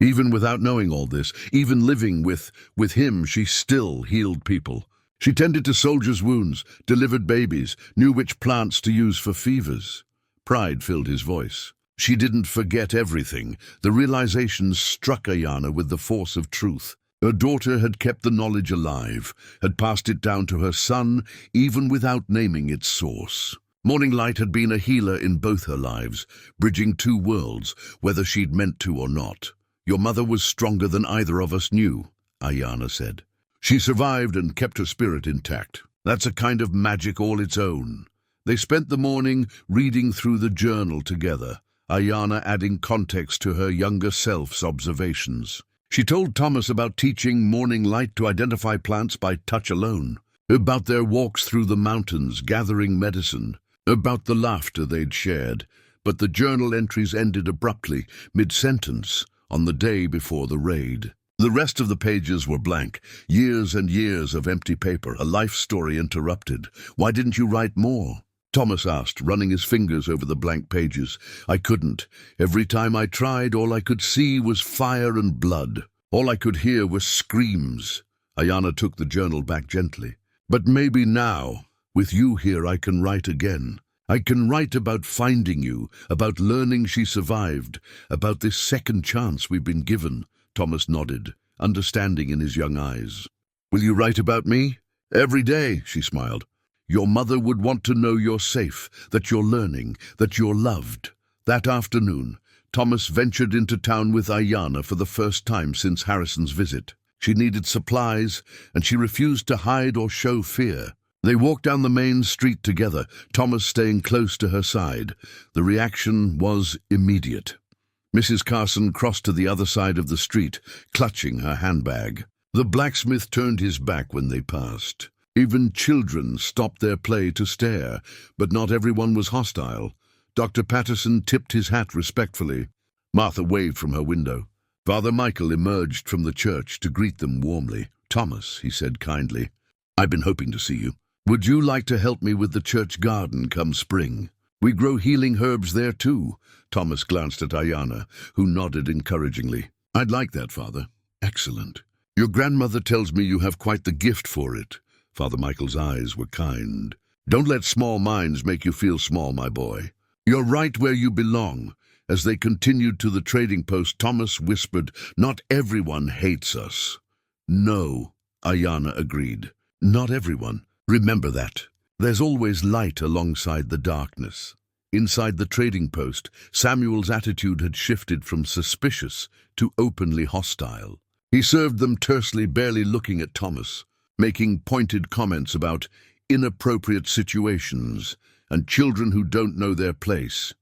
Even without knowing all this, even living with him, she still healed people. She tended to soldiers' wounds, delivered babies, knew which plants to use for fevers. Pride filled his voice. She didn't forget everything. The realization struck Aiyana with the force of truth. Her daughter had kept the knowledge alive, had passed it down to her son, even without naming its source. Morning Light had been a healer in both her lives, bridging two worlds, whether she'd meant to or not. Your mother was stronger than either of us knew, Aiyana said. She survived and kept her spirit intact. That's a kind of magic all its own. They spent the morning reading through the journal together, Aiyana adding context to her younger self's observations. She told Thomas about teaching Morning Light to identify plants by touch alone, about their walks through the mountains gathering medicine, about the laughter they'd shared, but the journal entries ended abruptly, mid-sentence, on the day before the raid. The rest of the pages were blank, years and years of empty paper, a life story interrupted. Why didn't you write more? Thomas asked, running his fingers over the blank pages. I couldn't. Every time I tried, all I could see was fire and blood. All I could hear were screams. Aiyana took the journal back gently. But maybe now, with you here, I can write again. I can write about finding you, about learning she survived, about this second chance we've been given. Thomas nodded, understanding in his young eyes. Will you write about me? Every day, she smiled. Your mother would want to know you're safe, that you're learning, that you're loved. That afternoon, Thomas ventured into town with Aiyana for the first time since Harrison's visit. She needed supplies, and she refused to hide or show fear. They walked down the main street together, Thomas staying close to her side. The reaction was immediate. Mrs. Carson crossed to the other side of the street, clutching her handbag. The blacksmith turned his back when they passed. Even children stopped their play to stare, but not everyone was hostile. Dr. Patterson tipped his hat respectfully. Martha waved from her window. Father Michael emerged from the church to greet them warmly. Thomas, he said kindly, I've been hoping to see you. Would you like to help me with the church garden come spring? We grow healing herbs there too. Thomas glanced at Aiyana, who nodded encouragingly. I'd like that, Father. Excellent. Your grandmother tells me you have quite the gift for it. Father Michael's eyes were kind. Don't let small minds make you feel small, my boy. You're right where you belong. As they continued to the trading post, Thomas whispered, Not everyone hates us. No, Aiyana agreed. Not everyone. Remember that. There's always light alongside the darkness. Inside the trading post, Samuel's attitude had shifted from suspicious to openly hostile. He served them tersely, barely looking at Thomas, making pointed comments about inappropriate situations and children who don't know their place.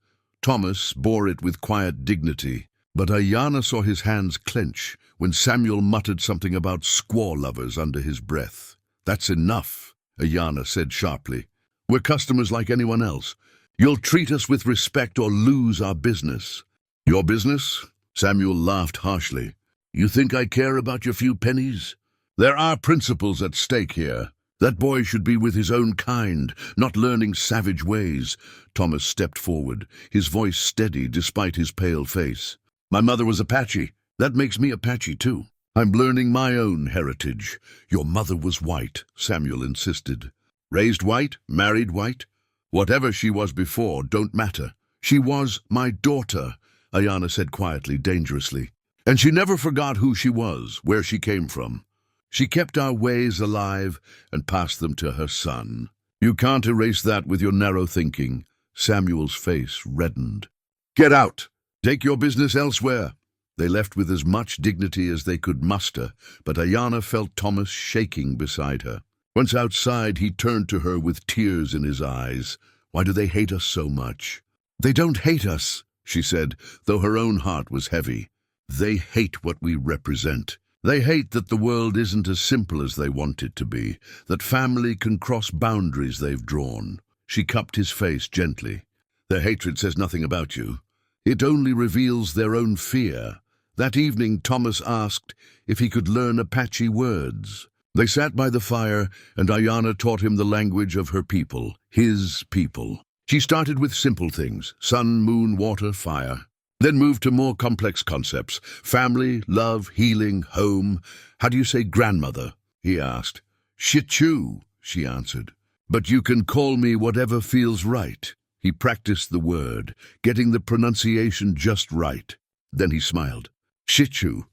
Thomas bore it with quiet dignity, but Aiyana saw his hands clench when Samuel muttered something about squaw lovers under his breath. That's enough, Aiyana said sharply. We're customers like anyone else. You'll treat us with respect or lose our business. Your business? Samuel laughed harshly. You think I care about your few pennies? There are principles at stake here. That boy should be with his own kind, not learning savage ways. Thomas stepped forward, his voice steady despite his pale face. My mother was Apache. That makes me Apache too. I'm learning my own heritage. Your mother was white, Samuel insisted. Raised white, married white? Whatever she was before, don't matter. She was my daughter, Aiyana said quietly, dangerously. And she never forgot who she was, where she came from. She kept our ways alive and passed them to her son. You can't erase that with your narrow thinking. Samuel's face reddened. Get out! Take your business elsewhere. They left with as much dignity as they could muster, but Aiyana felt Thomas shaking beside her. Once outside, he turned to her with tears in his eyes. Why do they hate us so much? They don't hate us, she said, though her own heart was heavy. They hate what we represent. They hate that the world isn't as simple as they want it to be, that family can cross boundaries they've drawn. She cupped his face gently. Their hatred says nothing about you. It only reveals their own fear. That evening, Thomas asked if he could learn Apache words. They sat by the fire, and Aiyana taught him the language of her people, his people. She started with simple things, sun, moon, water, fire, then moved to more complex concepts, family, love, healing, home. How do you say grandmother? He asked. Shichu, she answered. But you can call me whatever feels right. He practiced the word, getting the pronunciation just right. Then he smiled. Shichu.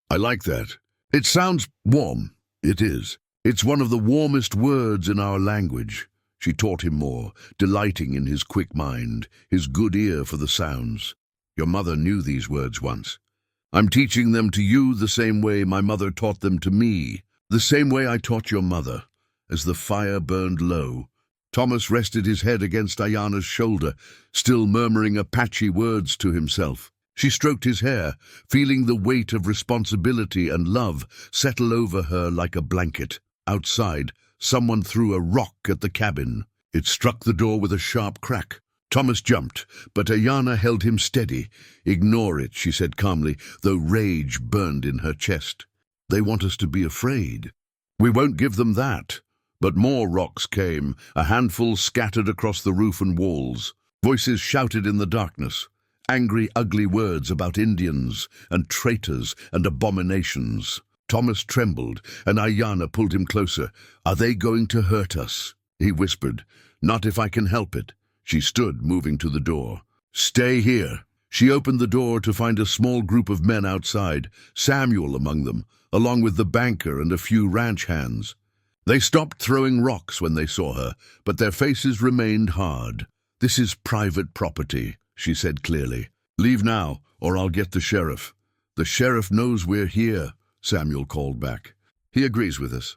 I like that. It sounds warm. It is. It's one of the warmest words in our language. She taught him more, delighting in his quick mind, his good ear for the sounds. Your mother knew these words once. I'm teaching them to you the same way my mother taught them to me, the same way I taught your mother. As the fire burned low, Thomas rested his head against Aiyana's shoulder, still murmuring Apache words to himself. She stroked his hair, feeling the weight of responsibility and love settle over her like a blanket. Outside, someone threw a rock at the cabin. It struck the door with a sharp crack. Thomas jumped, but Aiyana held him steady. Ignore it, she said calmly, though rage burned in her chest. They want us to be afraid. We won't give them that. But more rocks came, a handful scattered across the roof and walls. Voices shouted in the darkness. Angry, ugly words about Indians and traitors and abominations. Thomas trembled, and Aiyana pulled him closer. Are they going to hurt us? He whispered. Not if I can help it. She stood, moving to the door. Stay here. She opened the door to find a small group of men outside, Samuel among them, along with the banker and a few ranch hands. They stopped throwing rocks when they saw her, but their faces remained hard. This is private property, she said clearly. Leave now, or I'll get the sheriff. The sheriff knows we're here, Samuel called back. He agrees with us.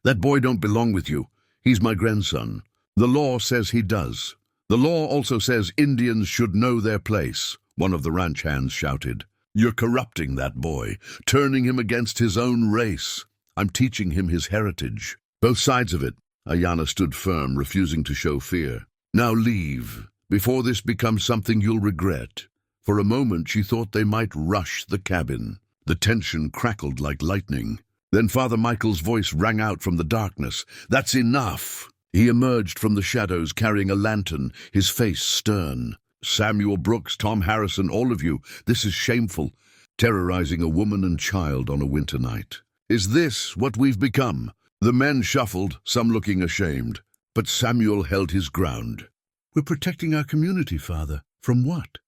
That boy don't belong with you. He's my grandson. The law says he does. The law also says Indians should know their place, one of the ranch hands shouted. You're corrupting that boy, turning him against his own race. I'm teaching him his heritage. Both sides of it. Aiyana stood firm, refusing to show fear. Now leave, before this becomes something you'll regret. For a moment she thought they might rush the cabin. The tension crackled like lightning. Then Father Michael's voice rang out from the darkness. That's enough! He emerged from the shadows carrying a lantern, his face stern. Samuel Brooks, Tom Harrison, all of you, this is shameful. Terrorizing a woman and child on a winter night. Is this what we've become? The men shuffled, some looking ashamed. But Samuel held his ground. We're protecting our community, Father. From what?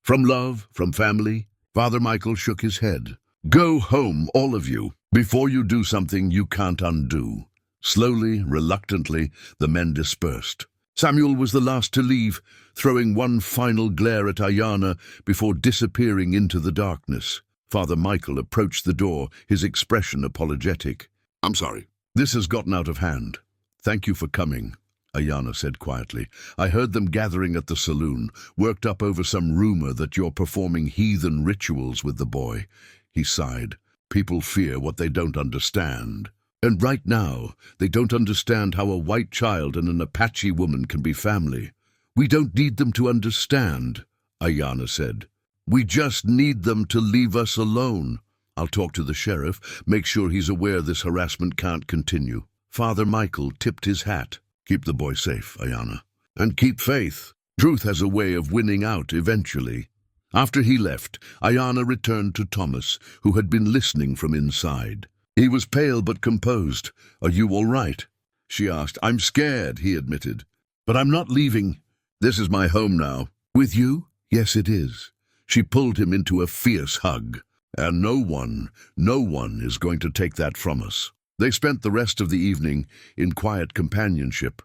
From love, from family. Father Michael shook his head. Go home, all of you, before you do something you can't undo. Slowly, reluctantly, the men dispersed. Samuel was the last to leave, throwing one final glare at Aiyana before disappearing into the darkness. Father Michael approached the door, his expression apologetic. I'm sorry. This has gotten out of hand. Thank you for coming, Aiyana said quietly. I heard them gathering at the saloon, worked up over some rumor that you're performing heathen rituals with the boy. He sighed. People fear what they don't understand. And right now, they don't understand how a white child and an Apache woman can be family. We don't need them to understand, Aiyana said. We just need them to leave us alone. I'll talk to the sheriff, make sure he's aware this harassment can't continue. Father Michael tipped his hat. Keep the boy safe, Aiyana. And keep faith. Truth has a way of winning out eventually. After he left, Aiyana returned to Thomas, who had been listening from inside. He was pale but composed. Are you all right? She asked. I'm scared, he admitted. But I'm not leaving. This is my home now. With you? Yes, it is. She pulled him into a fierce hug. And no one is going to take that from us. They spent the rest of the evening in quiet companionship.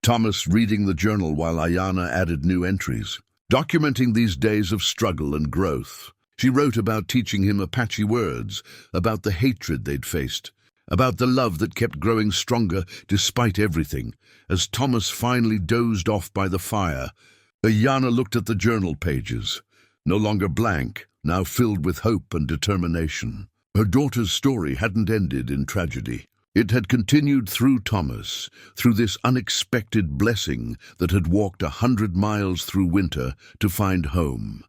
Thomas reading the journal while Aiyana added new entries, documenting these days of struggle and growth. She wrote about teaching him Apache words, about the hatred they'd faced, about the love that kept growing stronger despite everything. As Thomas finally dozed off by the fire, Aiyana looked at the journal pages, no longer blank, now filled with hope and determination. Her daughter's story hadn't ended in tragedy. It had continued through Thomas, through this unexpected blessing that had walked 100 miles through winter to find home.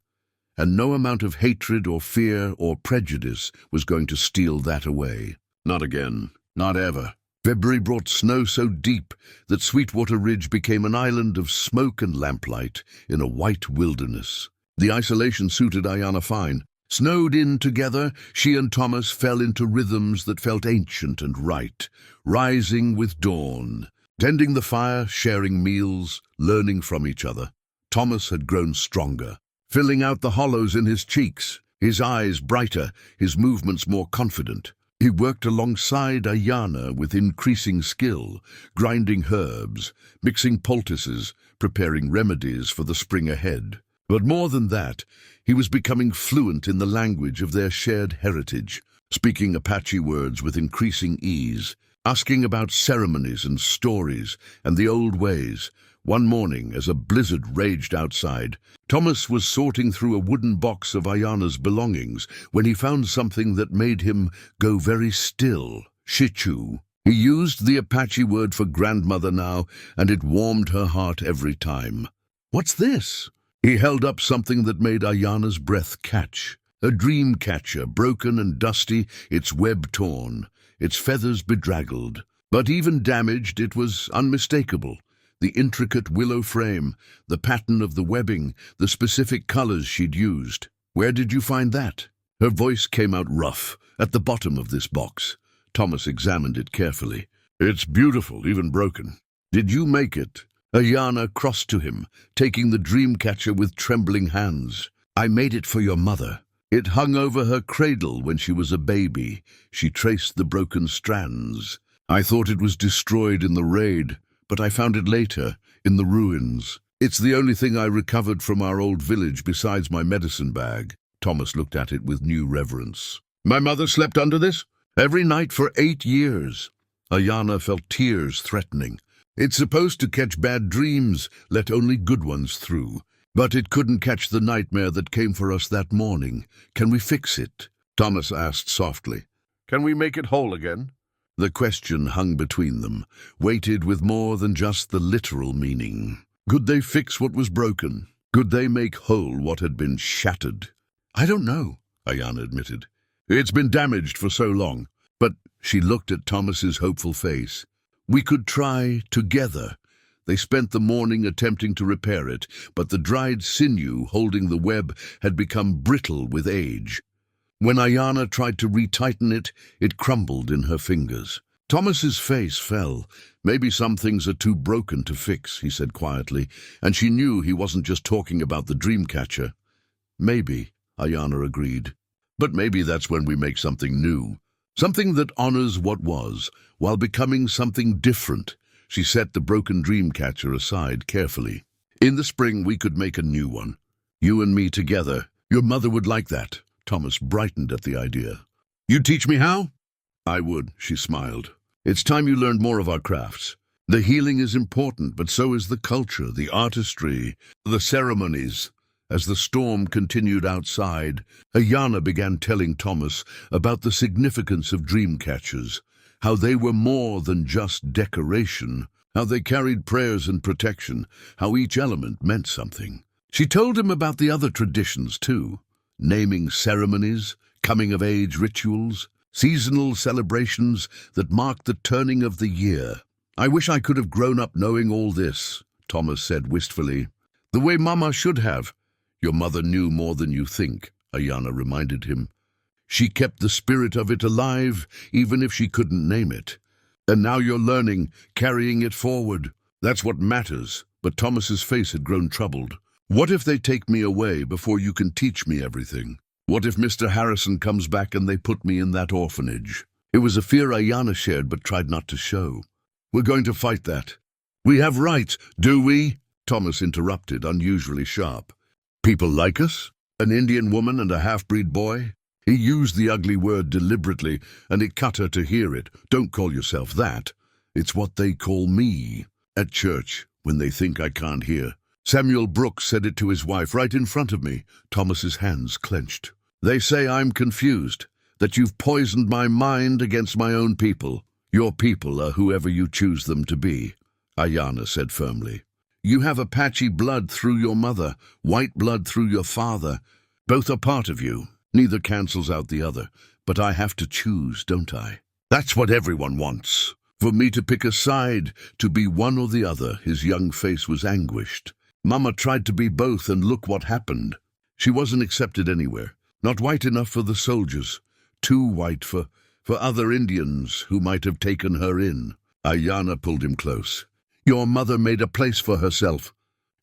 And no amount of hatred or fear or prejudice was going to steal that away. Not again. Not ever. February brought snow so deep that Sweetwater Ridge became an island of smoke and lamplight in a white wilderness. The isolation suited Aiyana fine. Snowed in together, she and Thomas fell into rhythms that felt ancient and right, rising with dawn, tending the fire, sharing meals, learning from each other. Thomas had grown stronger, filling out the hollows in his cheeks, his eyes brighter, his movements more confident. He worked alongside Aiyana with increasing skill, grinding herbs, mixing poultices, preparing remedies for the spring ahead. But more than that, he was becoming fluent in the language of their shared heritage, speaking Apache words with increasing ease, asking about ceremonies and stories and the old ways. One morning, as a blizzard raged outside, Thomas was sorting through a wooden box of Aiyana's belongings when he found something that made him go very still. Shichu. He used the Apache word for grandmother now, and it warmed her heart every time. "What's this?" He held up something that made Aiyana's breath catch. A dream catcher, broken and dusty, its web torn, its feathers bedraggled. But even damaged, it was unmistakable. The intricate willow frame, the pattern of the webbing, the specific colors she'd used. "Where did you find that?" Her voice came out rough. "At the bottom of this box." Thomas examined it carefully. "It's beautiful, even broken. Did you make it?" Aiyana crossed to him, taking the dream catcher with trembling hands. "I made it for your mother. It hung over her cradle when she was a baby." She traced the broken strands. "I thought it was destroyed in the raid, but I found it later, in the ruins. It's the only thing I recovered from our old village besides my medicine bag." Thomas looked at it with new reverence. "My mother slept under this? Every night for 8 years." Aiyana felt tears threatening. "It's supposed to catch bad dreams, let only good ones through. But it couldn't catch the nightmare that came for us that morning. Can we fix it?" Thomas asked softly. "Can we make it whole again?" The question hung between them, weighted with more than just the literal meaning. Could they fix what was broken? Could they make whole what had been shattered? "I don't know," Aiyana admitted. "It's been damaged for so long." But she looked at Thomas's hopeful face. "We could try together." They spent the morning attempting to repair it, but the dried sinew holding the web had become brittle with age. When Aiyana tried to retighten it, it crumbled in her fingers. Thomas's face fell. "Maybe some things are too broken to fix," he said quietly, and she knew he wasn't just talking about the dream catcher. "Maybe," Aiyana agreed. "But maybe that's when we make something new. Something that honors what was, while becoming something different." She set the broken dream catcher aside carefully. "In the spring we could make a new one. You and me together. Your mother would like that." Thomas brightened at the idea. "You'd teach me how?" "I would," she smiled. "It's time you learned more of our crafts. The healing is important, but so is the culture, the artistry, the ceremonies." As the storm continued outside, Aiyana began telling Thomas about the significance of dream catchers, how they were more than just decoration, how they carried prayers and protection, how each element meant something. She told him about the other traditions too, naming ceremonies, coming-of-age rituals, seasonal celebrations that marked the turning of the year. "I wish I could have grown up knowing all this," Thomas said wistfully. "The way Mama should have." "Your mother knew more than you think," Aiyana reminded him. "She kept the spirit of it alive, even if she couldn't name it. And now you're learning, carrying it forward. That's what matters." But Thomas's face had grown troubled. "What if they take me away before you can teach me everything? What if Mr. Harrison comes back and they put me in that orphanage?" It was a fear Aiyana shared but tried not to show. "We're going to fight that." "We have rights, do we?" Thomas interrupted, unusually sharp. "People like us? An Indian woman and a half-breed boy?" He used the ugly word deliberately, and it cut her to hear it. "Don't call yourself that. It's what they call me. At church, when they think I can't hear." Samuel Brooks said it to his wife right in front of me. Thomas's hands clenched. "They say I'm confused. that you've poisoned my mind against my own people. Your people are whoever you choose them to be," Aiyana said firmly. "You have Apache blood through your mother, white blood through your father. Both are part of you. Neither cancels out the other. But I have to choose, don't I? That's what everyone wants. For me to pick a side, to be one or the other." His young face was anguished. "Mama tried to be both, and look what happened. She wasn't accepted anywhere. Not white enough for the soldiers. Too white for other Indians who might have taken her in." Aiyana pulled him close. "Your mother made a place for herself.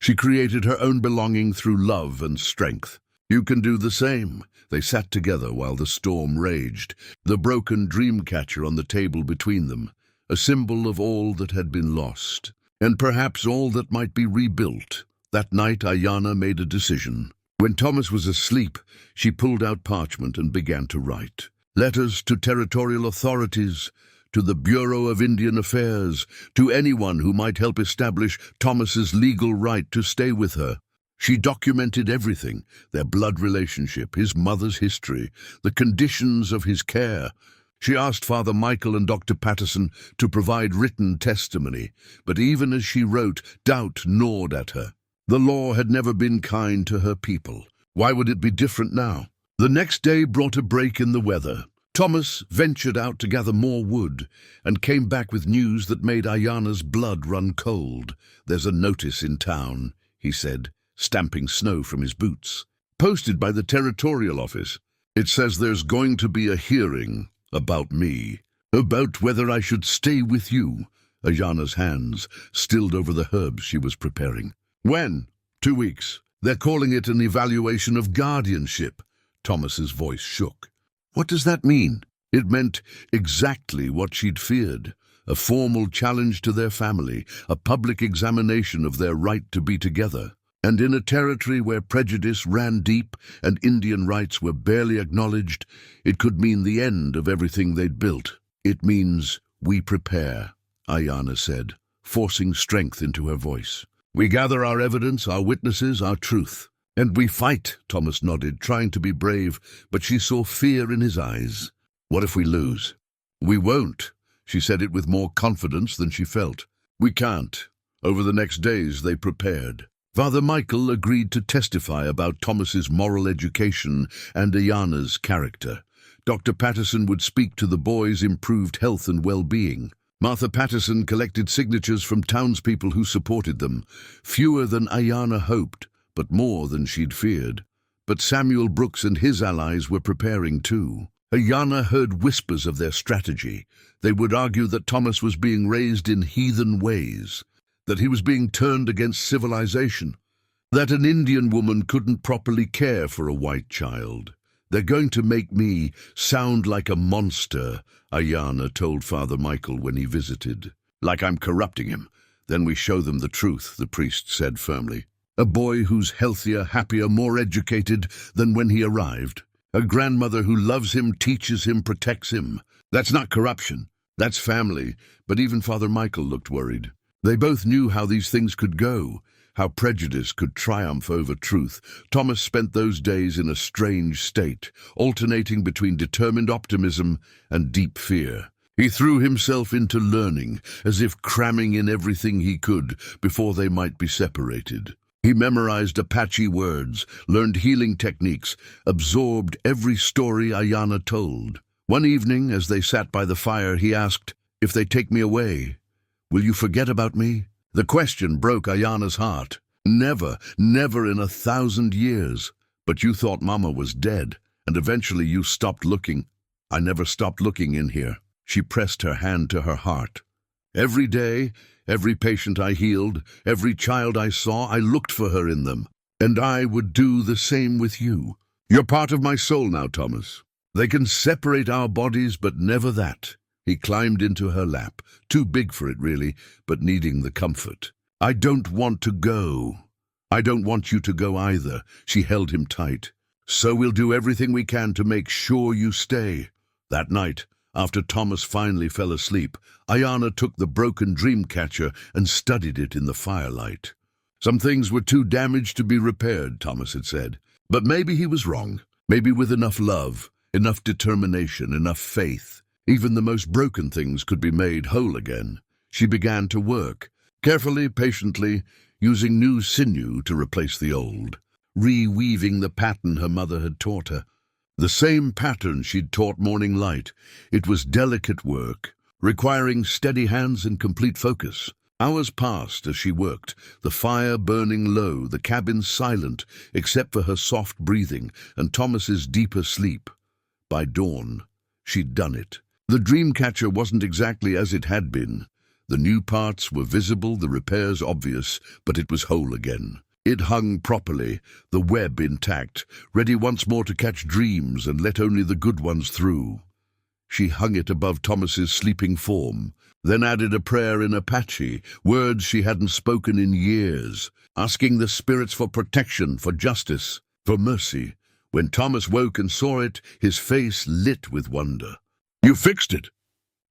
She created her own belonging through love and strength. You can do the same." They sat together while the storm raged, the broken dream catcher on the table between them, a symbol of all that had been lost, and perhaps all that might be rebuilt. That night Aiyana made a decision. When Thomas was asleep, she pulled out parchment and began to write. Letters to territorial authorities, to the Bureau of Indian Affairs, to anyone who might help establish Thomas's legal right to stay with her. She documented everything, their blood relationship, his mother's history, the conditions of his care. She asked Father Michael and Dr. Patterson to provide written testimony, but even as she wrote, doubt gnawed at her. The law had never been kind to her people. Why would it be different now? The next day brought a break in the weather. Thomas ventured out to gather more wood and came back with news that made Aiyana's blood run cold. "There's a notice in town," he said, stamping snow from his boots. "Posted by the territorial office. It says there's going to be a hearing about me, about whether I should stay with you." Aiyana's hands stilled over the herbs she was preparing. "When?" "2 weeks. They're calling it an evaluation of guardianship." Thomas's voice shook. What does that mean? It meant exactly what she'd feared. A formal challenge to their family, a public examination of their right to be together. And in a territory where prejudice ran deep and Indian rights were barely acknowledged, it could mean the end of everything they'd built. "It means we prepare," Aiyana said, forcing strength into her voice. "We gather our evidence, our witnesses, our truth. And we fight," Thomas nodded, trying to be brave, but she saw fear in his eyes. "What if we lose?" "We won't." She said it with more confidence than she felt. "We can't." Over the next days they prepared. Father Michael agreed to testify about Thomas's moral education and Aiyana's character. Dr. Patterson would speak to the boys' improved health and well-being. Martha Patterson collected signatures from townspeople who supported them, fewer than Aiyana hoped, but more than she'd feared. But Samuel Brooks and his allies were preparing too. Aiyana heard whispers of their strategy. They would argue that Thomas was being raised in heathen ways, that he was being turned against civilization, that an Indian woman couldn't properly care for a white child. "They're going to make me sound like a monster," Aiyana told Father Michael when he visited. "Like I'm corrupting him. Then we show them the truth," the priest said firmly. "A boy who's healthier, happier, more educated than when he arrived. A grandmother who loves him, teaches him, protects him. That's not corruption. That's family." But even Father Michael looked worried. They both knew how these things could go, how prejudice could triumph over truth. Thomas spent those days in a strange state, alternating between determined optimism and deep fear. He threw himself into learning, as if cramming in everything he could before they might be separated. He memorized Apache words, learned healing techniques, absorbed every story Aiyana told. One evening, as they sat by the fire, he asked, "If they take me away, will you forget about me?" The question broke Aiyana's heart. "Never, never in 1,000 years. But you thought Mama was dead, and eventually you stopped looking." "I never stopped looking in here." She pressed her hand to her heart. "Every day, every patient I healed, every child I saw, I looked for her in them. And I would do the same with you. You're part of my soul now, Thomas. They can separate our bodies, but never that." He climbed into her lap, too big for it really, but needing the comfort. "I don't want to go. I don't want you to go either." She held him tight. "So we'll do everything we can to make sure you stay." That night, after Thomas finally fell asleep, Aiyana took the broken dream catcher and studied it in the firelight. Some things were too damaged to be repaired, Thomas had said. But maybe he was wrong. Maybe with enough love enough determination, enough faith. Even the most broken things could be made whole again. She began to work, carefully, patiently, using new sinew to replace the old, reweaving the pattern her mother had taught her. The same pattern she'd taught Morning Light. It was delicate work, requiring steady hands and complete focus. Hours passed as she worked, the fire burning low, the cabin silent, except for her soft breathing and Thomas's deeper sleep. By dawn, she'd done it. The dream catcher wasn't exactly as it had been. The new parts were visible, the repairs obvious, but it was whole again. It hung properly, the web intact, ready once more to catch dreams and let only the good ones through. She hung it above Thomas's sleeping form, then added a prayer in Apache, words she hadn't spoken in years, asking the spirits for protection, for justice, for mercy. When Thomas woke and saw it, his face lit with wonder. "You fixed it."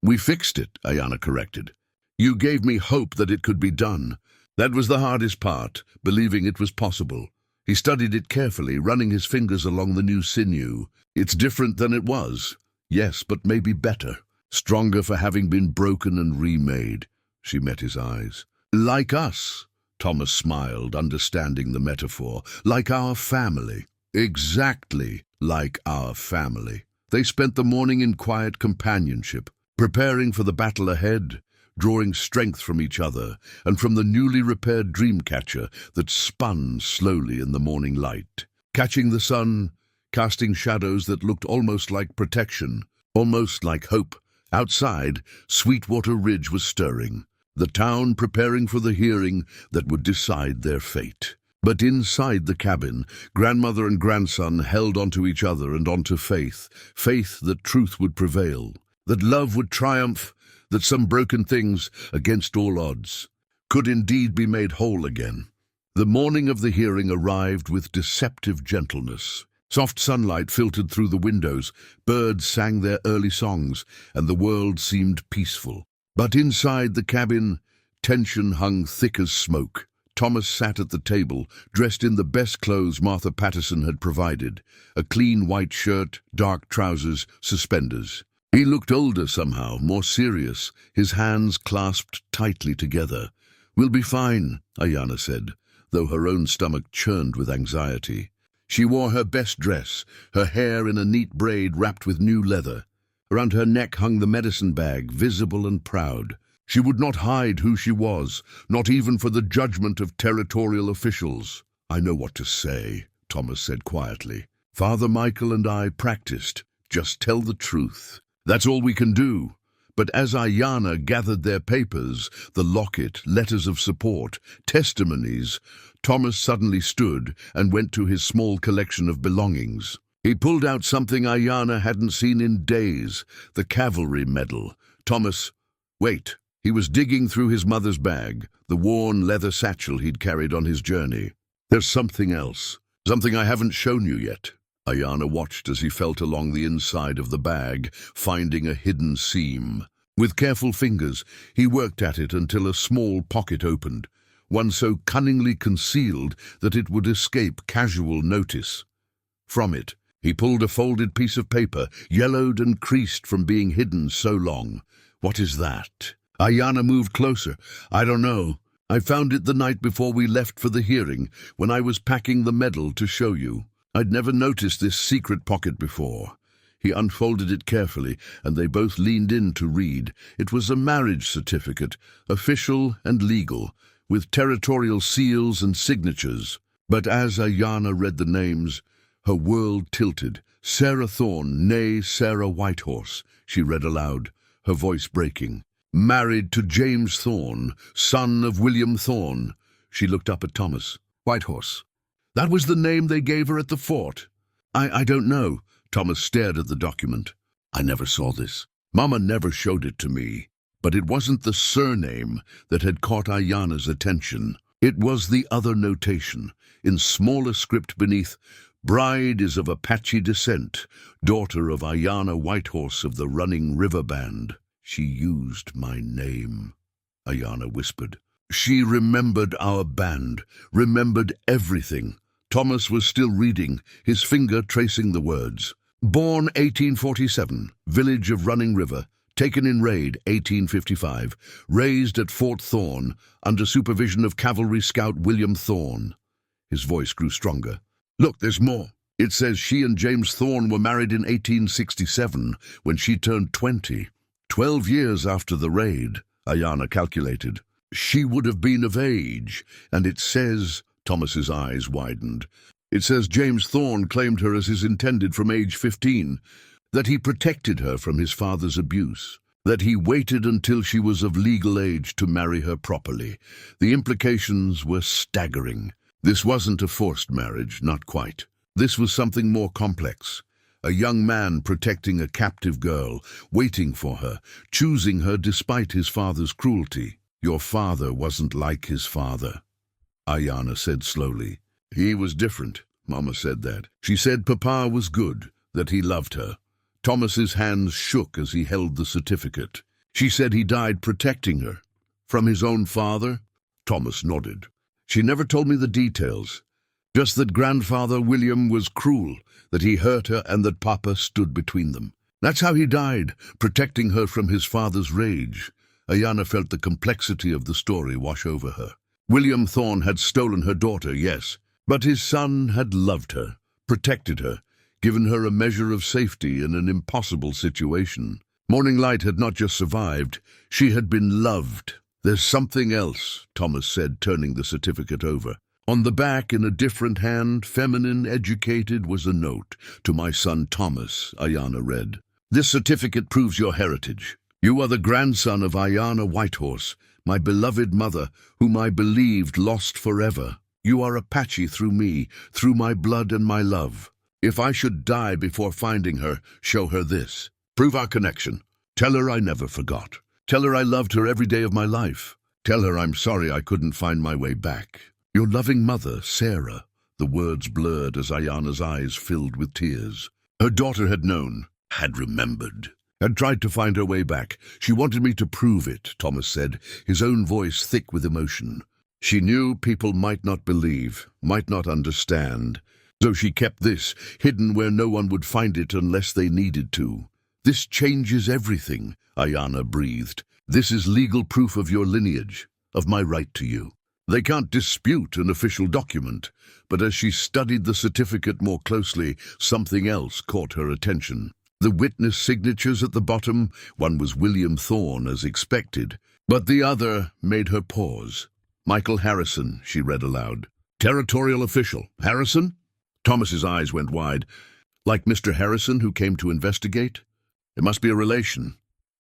"We fixed it," Aiyana corrected. "You gave me hope that it could be done. That was the hardest part, believing it was possible." He studied it carefully, running his fingers along the new sinew. "It's different than it was. Yes, but maybe better. Stronger for having been broken and remade." She met his eyes. "Like us," Thomas smiled, understanding the metaphor. "Like our family." "Exactly like our family." They spent the morning in quiet companionship, preparing for the battle ahead, drawing strength from each other and from the newly repaired dream catcher that spun slowly in the morning light, catching the sun, casting shadows that looked almost like protection, almost like hope. Outside, Sweetwater Ridge was stirring, the town preparing for the hearing that would decide their fate. But inside the cabin, grandmother and grandson held onto each other and onto faith, faith that truth would prevail, that love would triumph, that some broken things, against all odds, could indeed be made whole again. The morning of the hearing arrived with deceptive gentleness. Soft sunlight filtered through the windows, birds sang their early songs, and the world seemed peaceful. But inside the cabin, tension hung thick as smoke. Thomas sat at the table, dressed in the best clothes Martha Patterson had provided, a clean white shirt, dark trousers, suspenders. He looked older somehow, more serious, his hands clasped tightly together. "We'll be fine," Aiyana said, though her own stomach churned with anxiety. She wore her best dress, her hair in a neat braid wrapped with new leather. Around her neck hung the medicine bag, visible and proud. She would not hide who she was, not even for the judgment of territorial officials. "I know what to say," Thomas said quietly. "Father Michael and I practiced. Just tell the truth. That's all we can do." But as Aiyana gathered their papers, the locket, letters of support, testimonies, Thomas suddenly stood and went to his small collection of belongings. He pulled out something Aiyana hadn't seen in days, the cavalry medal. "Thomas, wait." He was digging through his mother's bag, the worn leather satchel he'd carried on his journey. "There's something else, something I haven't shown you yet." Aiyana watched as he felt along the inside of the bag, finding a hidden seam. With careful fingers, he worked at it until a small pocket opened, one so cunningly concealed that it would escape casual notice. From it, he pulled a folded piece of paper, yellowed and creased from being hidden so long. "What is that?" Aiyana moved closer. "I don't know. I found it the night before we left for the hearing, when I was packing the medal to show you. I'd never noticed this secret pocket before." He unfolded it carefully, and they both leaned in to read. It was a marriage certificate, official and legal, with territorial seals and signatures. But as Aiyana read the names, her world tilted. "Sarah Thorne, née Sarah Whitehorse," she read aloud, her voice breaking. "Married to James Thorne, son of William Thorne." She looked up at Thomas. "Whitehorse. That was the name they gave her at the fort." I don't know." Thomas stared at the document. "I never saw this. Mama never showed it to me." But it wasn't the surname that had caught Aiyana's attention. It was the other notation, in smaller script beneath, "Bride is of Apache descent, daughter of Aiyana Whitehorse of the Running River Band." "She used my name," Aiyana whispered. "She remembered our band, remembered everything." Thomas was still reading, his finger tracing the words. Born 1847, village of Running River, taken in raid 1855, raised at Fort Thorne under supervision of cavalry scout William Thorne. His voice grew stronger. Look, there's more. It says she and James Thorne were married in 1867 when she turned 20. 12 years after the raid, Aiyana calculated. She would have been of age, and it says, Thomas's eyes widened, it says James Thorne claimed her as his intended from age 15, that he protected her from his father's abuse, that he waited until she was of legal age to marry her properly. The implications were staggering. This wasn't a forced marriage, not quite. This was something more complex. A young man protecting a captive girl, waiting for her, choosing her despite his father's cruelty. Your father wasn't like his father, Aiyana said slowly. He was different. Mama said that. She said Papa was good, that he loved her. Thomas's hands shook as he held the certificate. She said he died protecting her. From his own father? Thomas nodded. She never told me the details. Just that grandfather William was cruel, that he hurt her and that Papa stood between them. That's how he died, protecting her from his father's rage. Aiyana felt the complexity of the story wash over her. William Thorne had stolen her daughter, yes, but his son had loved her, protected her, given her a measure of safety in an impossible situation. Morning Light had not just survived, she had been loved. There's something else, Thomas said, turning the certificate over. On the back, in a different hand, feminine, educated, was a note. To my son Thomas, Aiyana read. This certificate proves your heritage. You are the grandson of Aiyana Whitehorse, my beloved mother, whom I believed lost forever. You are Apache through me, through my blood and my love. If I should die before finding her, show her this. Prove our connection. Tell her I never forgot. Tell her I loved her every day of my life. Tell her I'm sorry I couldn't find my way back. Your loving mother, Sarah. The words blurred as Aiyana's eyes filled with tears. Her daughter had known, had remembered, had tried to find her way back. She wanted me to prove it, Thomas said, his own voice thick with emotion. She knew people might not believe, might not understand. So she kept this, hidden where no one would find it unless they needed to. This changes everything, Aiyana breathed. This is legal proof of your lineage, of my right to you. They can't dispute an official document, but as she studied the certificate more closely, something else caught her attention. The witness signatures at the bottom, one was William Thorne as expected, but the other made her pause. Michael Harrison, she read aloud. Territorial official. Harrison? Thomas's eyes went wide. Like Mr. Harrison who came to investigate? It must be a relation.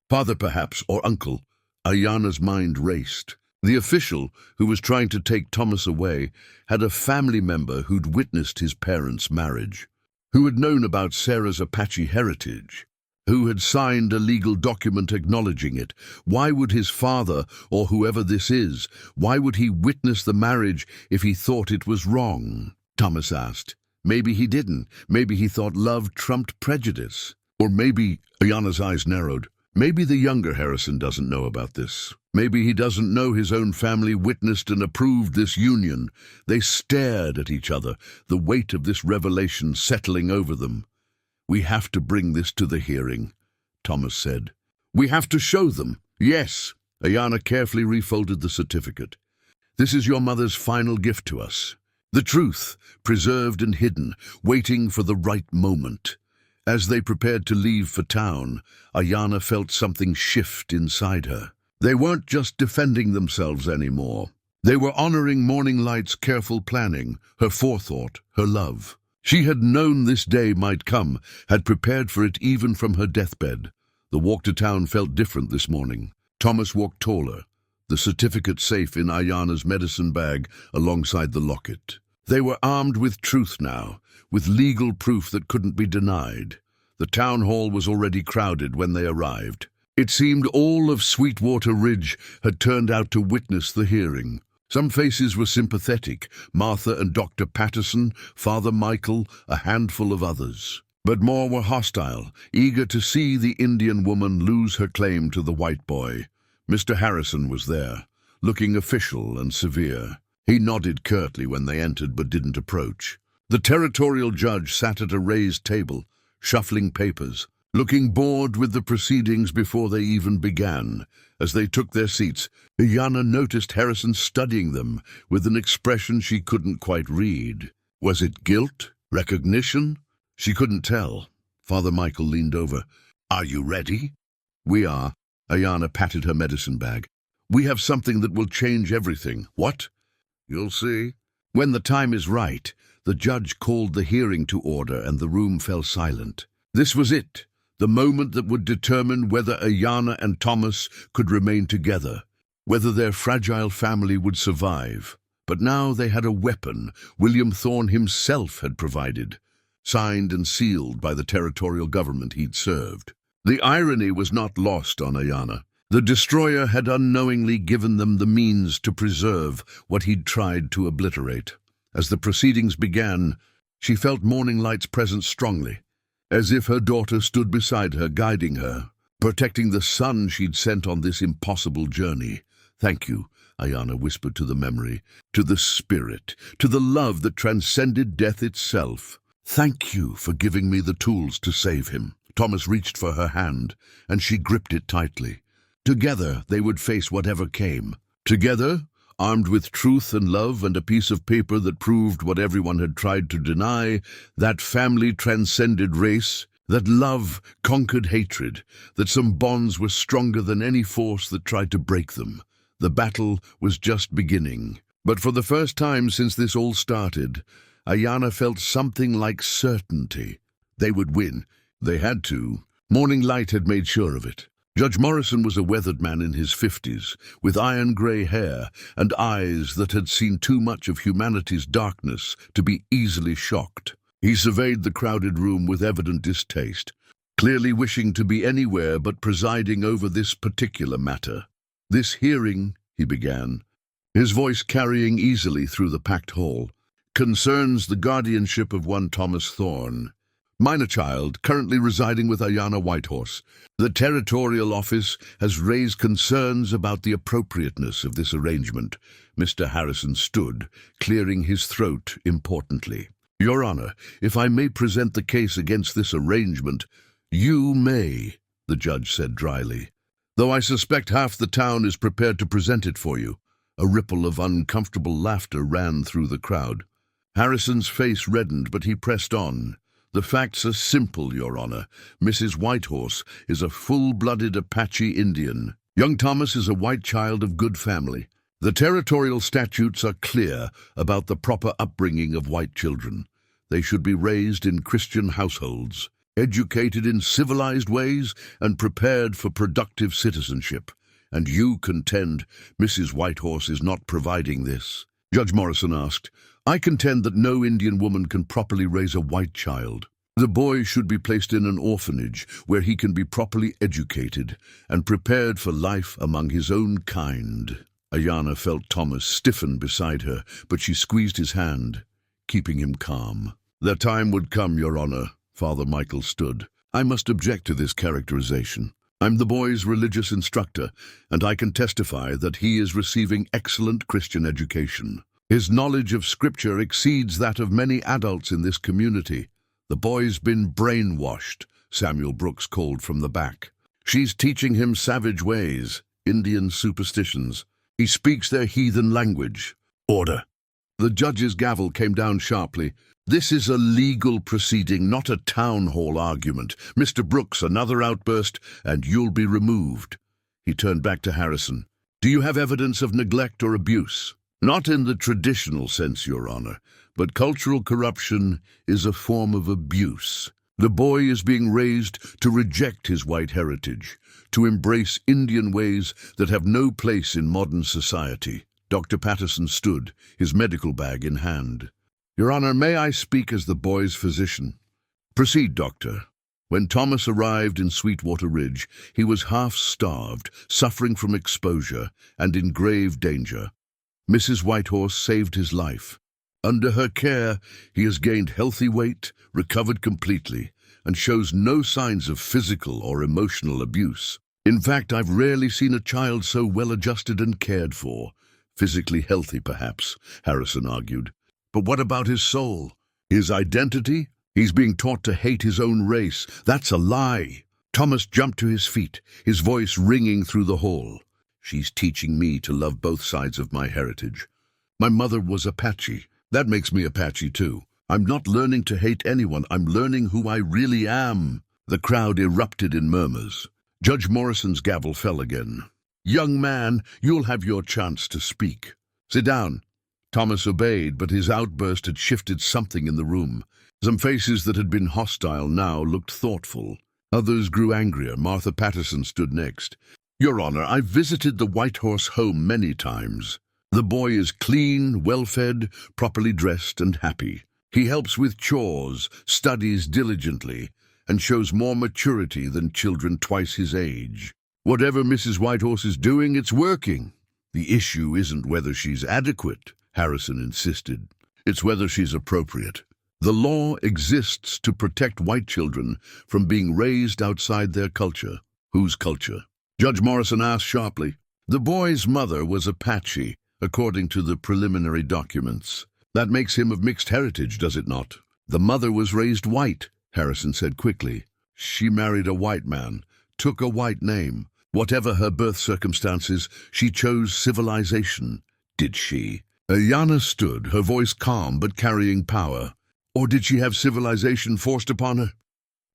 Father perhaps, or uncle. Aiyana's mind raced. The official, who was trying to take Thomas away, had a family member who'd witnessed his parents' marriage, who had known about Sarah's Apache heritage, who had signed a legal document acknowledging it. Why would his father, or whoever this is, why would he witness the marriage if he thought it was wrong? Thomas asked. Maybe he didn't. Maybe he thought love trumped prejudice. Or maybe, Aiyana's eyes narrowed, maybe the younger Harrison doesn't know about this. Maybe he doesn't know his own family witnessed and approved this union. They stared at each other, the weight of this revelation settling over them. We have to bring this to the hearing, Thomas said. We have to show them. Yes. Aiyana carefully refolded the certificate. This is your mother's final gift to us. The truth, preserved and hidden, waiting for the right moment. As they prepared to leave for town, Aiyana felt something shift inside her. They weren't just defending themselves anymore. They were honoring Morning Light's careful planning, her forethought, her love. She had known this day might come, had prepared for it even from her deathbed. The walk to town felt different this morning. Thomas walked taller, the certificate safe in Aiyana's medicine bag alongside the locket. They were armed with truth now, with legal proof that couldn't be denied. The town hall was already crowded when they arrived. It seemed all of Sweetwater Ridge had turned out to witness the hearing. Some faces were sympathetic, Martha and Dr. Patterson, Father Michael, a handful of others. But more were hostile, eager to see the Indian woman lose her claim to the white boy. Mr. Harrison was there, looking official and severe. He nodded curtly when they entered but didn't approach. The territorial judge sat at a raised table, shuffling papers, looking bored with the proceedings before they even began. As they took their seats, Aiyana noticed Harrison studying them with an expression she couldn't quite read. Was it guilt? Recognition? She couldn't tell. Father Michael leaned over. "Are you ready?" "We are." Aiyana patted her medicine bag. "We have something that will change everything." "What?" "You'll see." When the time is right, the judge called the hearing to order and the room fell silent. This was it, the moment that would determine whether Aiyana and Thomas could remain together, whether their fragile family would survive. But now they had a weapon William Thorne himself had provided, signed and sealed by the territorial government he'd served. The irony was not lost on Aiyana. The destroyer had unknowingly given them the means to preserve what he'd tried to obliterate. As the proceedings began, she felt Morning Light's presence strongly, as if her daughter stood beside her, guiding her, protecting the son she'd sent on this impossible journey. "Thank you," Aiyana whispered to the memory, to the spirit, to the love that transcended death itself. "Thank you for giving me the tools to save him." Thomas reached for her hand, and she gripped it tightly. Together they would face whatever came. Together, armed with truth and love and a piece of paper that proved what everyone had tried to deny, that family transcended race, that love conquered hatred, that some bonds were stronger than any force that tried to break them. The battle was just beginning. But for the first time since this all started, Aiyana felt something like certainty. They would win. They had to. Morning Light had made sure of it. Judge Morrison was a weathered man in his 50s, with iron-grey hair and eyes that had seen too much of humanity's darkness to be easily shocked. He surveyed the crowded room with evident distaste, clearly wishing to be anywhere but presiding over this particular matter. "This hearing," he began, his voice carrying easily through the packed hall, "concerns the guardianship of one Thomas Thorne, minor child currently residing with Aiyana Whitehorse. The territorial office has raised concerns about the appropriateness of this arrangement." Mr. Harrison stood, clearing his throat importantly. "Your Honor, if I may present the case against this arrangement." "You may," the judge said dryly, "though I suspect half the town is prepared to present it for you." A ripple of uncomfortable laughter ran through the crowd. Harrison's face reddened, but he pressed on. "The facts are simple, Your Honor. Mrs. Whitehorse is a full-blooded Apache Indian. Young Thomas is a white child of good family. The territorial statutes are clear about the proper upbringing of white children. They should be raised in Christian households, educated in civilized ways, and prepared for productive citizenship. And you contend Mrs. Whitehorse is not providing this?" Judge Morrison asked. "I contend that no Indian woman can properly raise a white child. The boy should be placed in an orphanage where he can be properly educated and prepared for life among his own kind." Aiyana felt Thomas stiffen beside her, but she squeezed his hand, keeping him calm. "The time would come, Your Honor." Father Michael stood. "I must object to this characterization. I'm the boy's religious instructor, and I can testify that he is receiving excellent Christian education. His knowledge of Scripture exceeds that of many adults in this community." "The boy's been brainwashed," Samuel Brooks called from the back. "She's teaching him savage ways, Indian superstitions. He speaks their heathen language." "Order." The judge's gavel came down sharply. "This is a legal proceeding, not a town hall argument. Mr. Brooks, another outburst, and you'll be removed." He turned back to Harrison. "Do you have evidence of neglect or abuse?" "Not in the traditional sense, Your Honor, but cultural corruption is a form of abuse. The boy is being raised to reject his white heritage, to embrace Indian ways that have no place in modern society." Dr. Patterson stood, his medical bag in hand. "Your Honor, may I speak as the boy's physician?" "Proceed, Doctor." When Thomas arrived in Sweetwater Ridge, he was half-starved, suffering from exposure, and in grave danger. Mrs. Whitehorse saved his life. Under her care, he has gained healthy weight, recovered completely, and shows no signs of physical or emotional abuse. In fact, I've rarely seen a child so well-adjusted and cared for. Physically healthy, perhaps, Harrison argued. But what about his soul? His identity? He's being taught to hate his own race. That's a lie. Thomas jumped to his feet, his voice ringing through the hall. She's teaching me to love both sides of my heritage. My mother was Apache. That makes me Apache too. I'm not learning to hate anyone. I'm learning who I really am. The crowd erupted in murmurs. Judge Morrison's gavel fell again. Young man, you'll have your chance to speak. Sit down. Thomas obeyed, but his outburst had shifted something in the room. Some faces that had been hostile now looked thoughtful. Others grew angrier. Martha Patterson stood next. Your Honor, I've visited the White Horse home many times. The boy is clean, well-fed, properly dressed, and happy. He helps with chores, studies diligently, and shows more maturity than children twice his age. Whatever Mrs. Whitehorse is doing, it's working. The issue isn't whether she's adequate, Harrison insisted. It's whether she's appropriate. The law exists to protect white children from being raised outside their culture. Whose culture? Judge Morrison asked sharply. The boy's mother was Apache, according to the preliminary documents. That makes him of mixed heritage, does it not? The mother was raised white, Harrison said quickly. She married a white man, took a white name. Whatever her birth circumstances, she chose civilization. Did she? Aiyana stood, her voice calm but carrying power. Or did she have civilization forced upon her?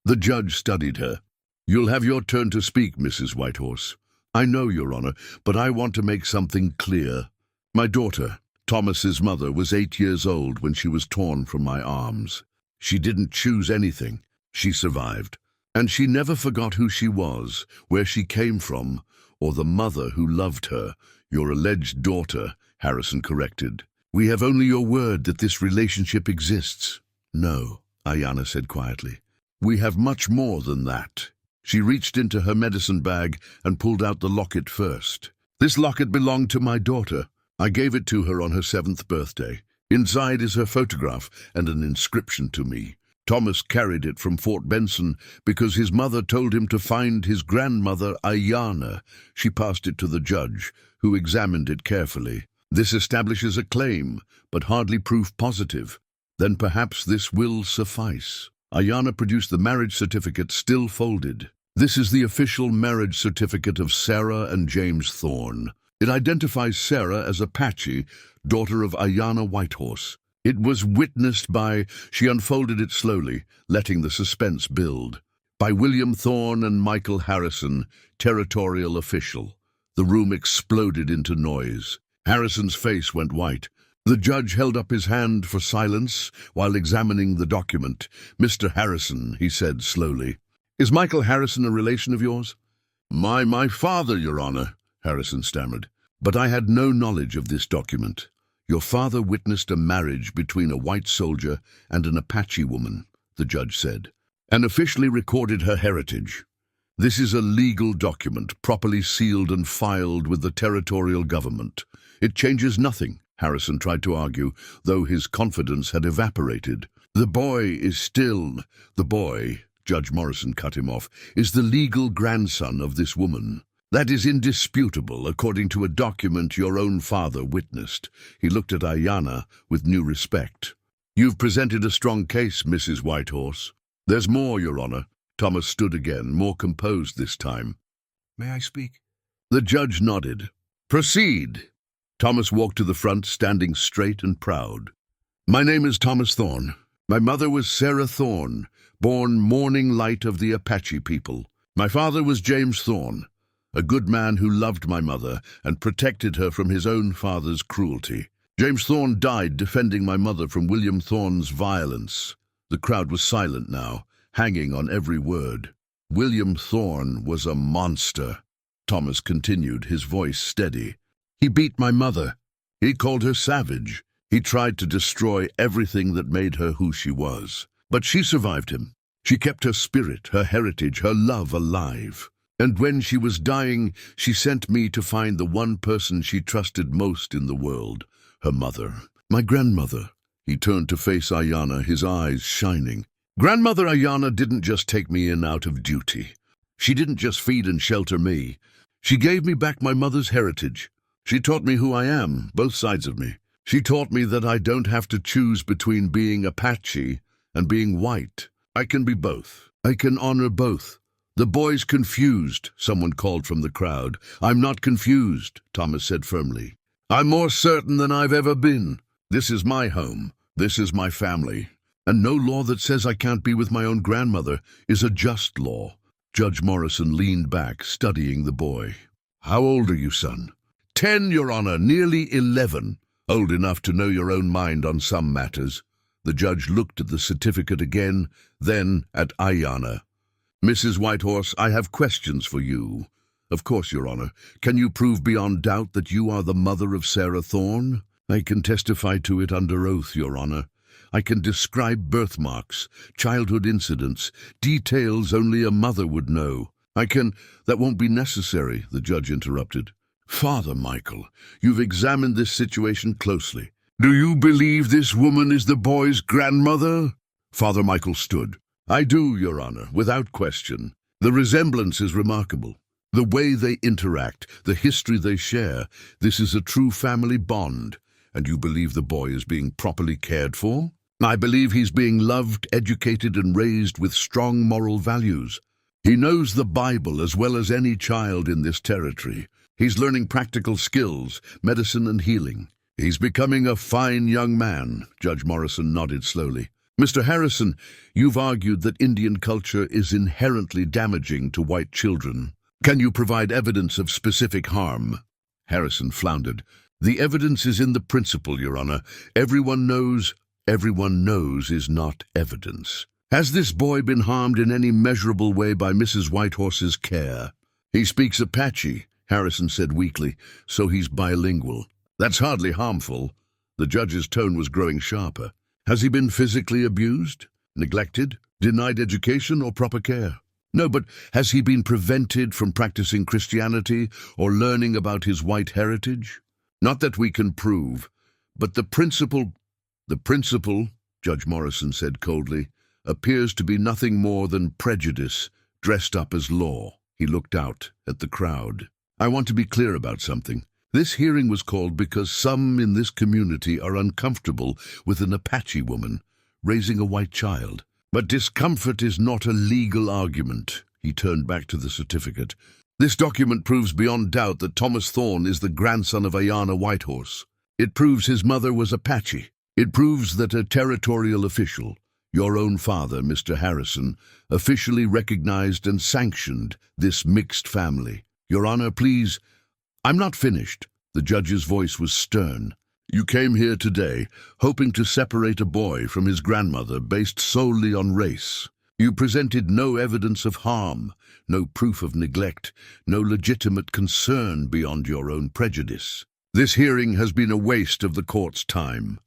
The judge studied her. You'll have your turn to speak, Mrs. Whitehorse. I know, Your Honor, but I want to make something clear. My daughter, Thomas's mother, was 8 years old when she was torn from my arms. She didn't choose anything. She survived. And she never forgot who she was, where she came from, or the mother who loved her. Your alleged daughter, Harrison corrected. We have only your word that this relationship exists. No, Aiyana said quietly. We have much more than that. She reached into her medicine bag and pulled out the locket first. This locket belonged to my daughter. I gave it to her on her 7th birthday. Inside is her photograph and an inscription to me. Thomas carried it from Fort Benson because his mother told him to find his grandmother, Aiyana. She passed it to the judge, who examined it carefully. This establishes a claim, but hardly proof positive. Then perhaps this will suffice. Aiyana produced the marriage certificate, still folded. This is the official marriage certificate of Sarah and James Thorne. It identifies Sarah as Apache, daughter of Aiyana Whitehorse. It was witnessed by, she unfolded it slowly, letting the suspense build, by William Thorne and Michael Harrison, territorial official. The room exploded into noise. Harrison's face went white. The judge held up his hand for silence while examining the document. Mr. Harrison, he said slowly. Is Michael Harrison a relation of yours? My father, Your Honor, Harrison stammered. But I had no knowledge of this document. Your father witnessed a marriage between a white soldier and an Apache woman, the judge said, and officially recorded her heritage. This is a legal document, properly sealed and filed with the territorial government. It changes nothing, Harrison tried to argue, though his confidence had evaporated. The boy is still... The boy, Judge Morrison cut him off, is the legal grandson of this woman. That is indisputable, according to a document your own father witnessed. He looked at Aiyana with new respect. You've presented a strong case, Mrs. Whitehorse. There's more, Your Honor. Thomas stood again, more composed this time. May I speak? The judge nodded. Proceed. Thomas walked to the front, standing straight and proud. My name is Thomas Thorne. My mother was Sarah Thorne, born Morning Light of the Apache people. My father was James Thorne, a good man who loved my mother and protected her from his own father's cruelty. James Thorne died defending my mother from William Thorne's violence. The crowd was silent now, hanging on every word. William Thorne was a monster. Thomas continued, his voice steady. He beat my mother. He called her savage. He tried to destroy everything that made her who she was. But she survived him. She kept her spirit, her heritage, her love alive. And when she was dying, she sent me to find the one person she trusted most in the world, her mother. My grandmother. He turned to face Aiyana, his eyes shining. Grandmother Aiyana didn't just take me in out of duty. She didn't just feed and shelter me. She gave me back my mother's heritage. She taught me who I am, both sides of me. She taught me that I don't have to choose between being Apache and being white. I can be both. I can honor both. The boy's confused, someone called from the crowd. I'm not confused, Thomas said firmly. I'm more certain than I've ever been. This is my home. This is my family. And no law that says I can't be with my own grandmother is a just law. Judge Morrison leaned back, studying the boy. How old are you, son? 10, Your Honor, nearly 11. Old enough to know your own mind on some matters. The judge looked at the certificate again, then at Aiyana. Mrs. Whitehorse, I have questions for you. Of course, Your Honor. Can you prove beyond doubt that you are the mother of Sarah Thorne? I can testify to it under oath, Your Honor. I can describe birthmarks, childhood incidents, details only a mother would know. That won't be necessary, the judge interrupted. Father Michael, you've examined this situation closely. Do you believe this woman is the boy's grandmother? Father Michael stood. I do, Your Honor, without question. The resemblance is remarkable. The way they interact, the history they share, this is a true family bond. And you believe the boy is being properly cared for? I believe he's being loved, educated, and raised with strong moral values. He knows the Bible as well as any child in this territory. He's learning practical skills, medicine and healing. He's becoming a fine young man, Judge Morrison nodded slowly. Mr. Harrison, you've argued that Indian culture is inherently damaging to white children. Can you provide evidence of specific harm? Harrison floundered. The evidence is in the principle, Your Honor. Everyone knows is not evidence. Has this boy been harmed in any measurable way by Mrs. Whitehorse's care? He speaks Apache, Harrison said weakly, so he's bilingual. That's hardly harmful. The judge's tone was growing sharper. Has he been physically abused, neglected, denied education or proper care? No, but has he been prevented from practicing Christianity or learning about his white heritage? Not that we can prove, but the principle, Judge Morrison said coldly, appears to be nothing more than prejudice dressed up as law. He looked out at the crowd. I want to be clear about something. This hearing was called because some in this community are uncomfortable with an Apache woman raising a white child. But discomfort is not a legal argument. He turned back to the certificate. This document proves beyond doubt that Thomas Thorne is the grandson of Aiyana Whitehorse. It proves his mother was Apache. It proves that a territorial official, your own father, Mr. Harrison, officially recognized and sanctioned this mixed family. Your Honor, please. I'm not finished. The judge's voice was stern. You came here today hoping to separate a boy from his grandmother based solely on race. You presented no evidence of harm, no proof of neglect, no legitimate concern beyond your own prejudice. This hearing has been a waste of the court's time,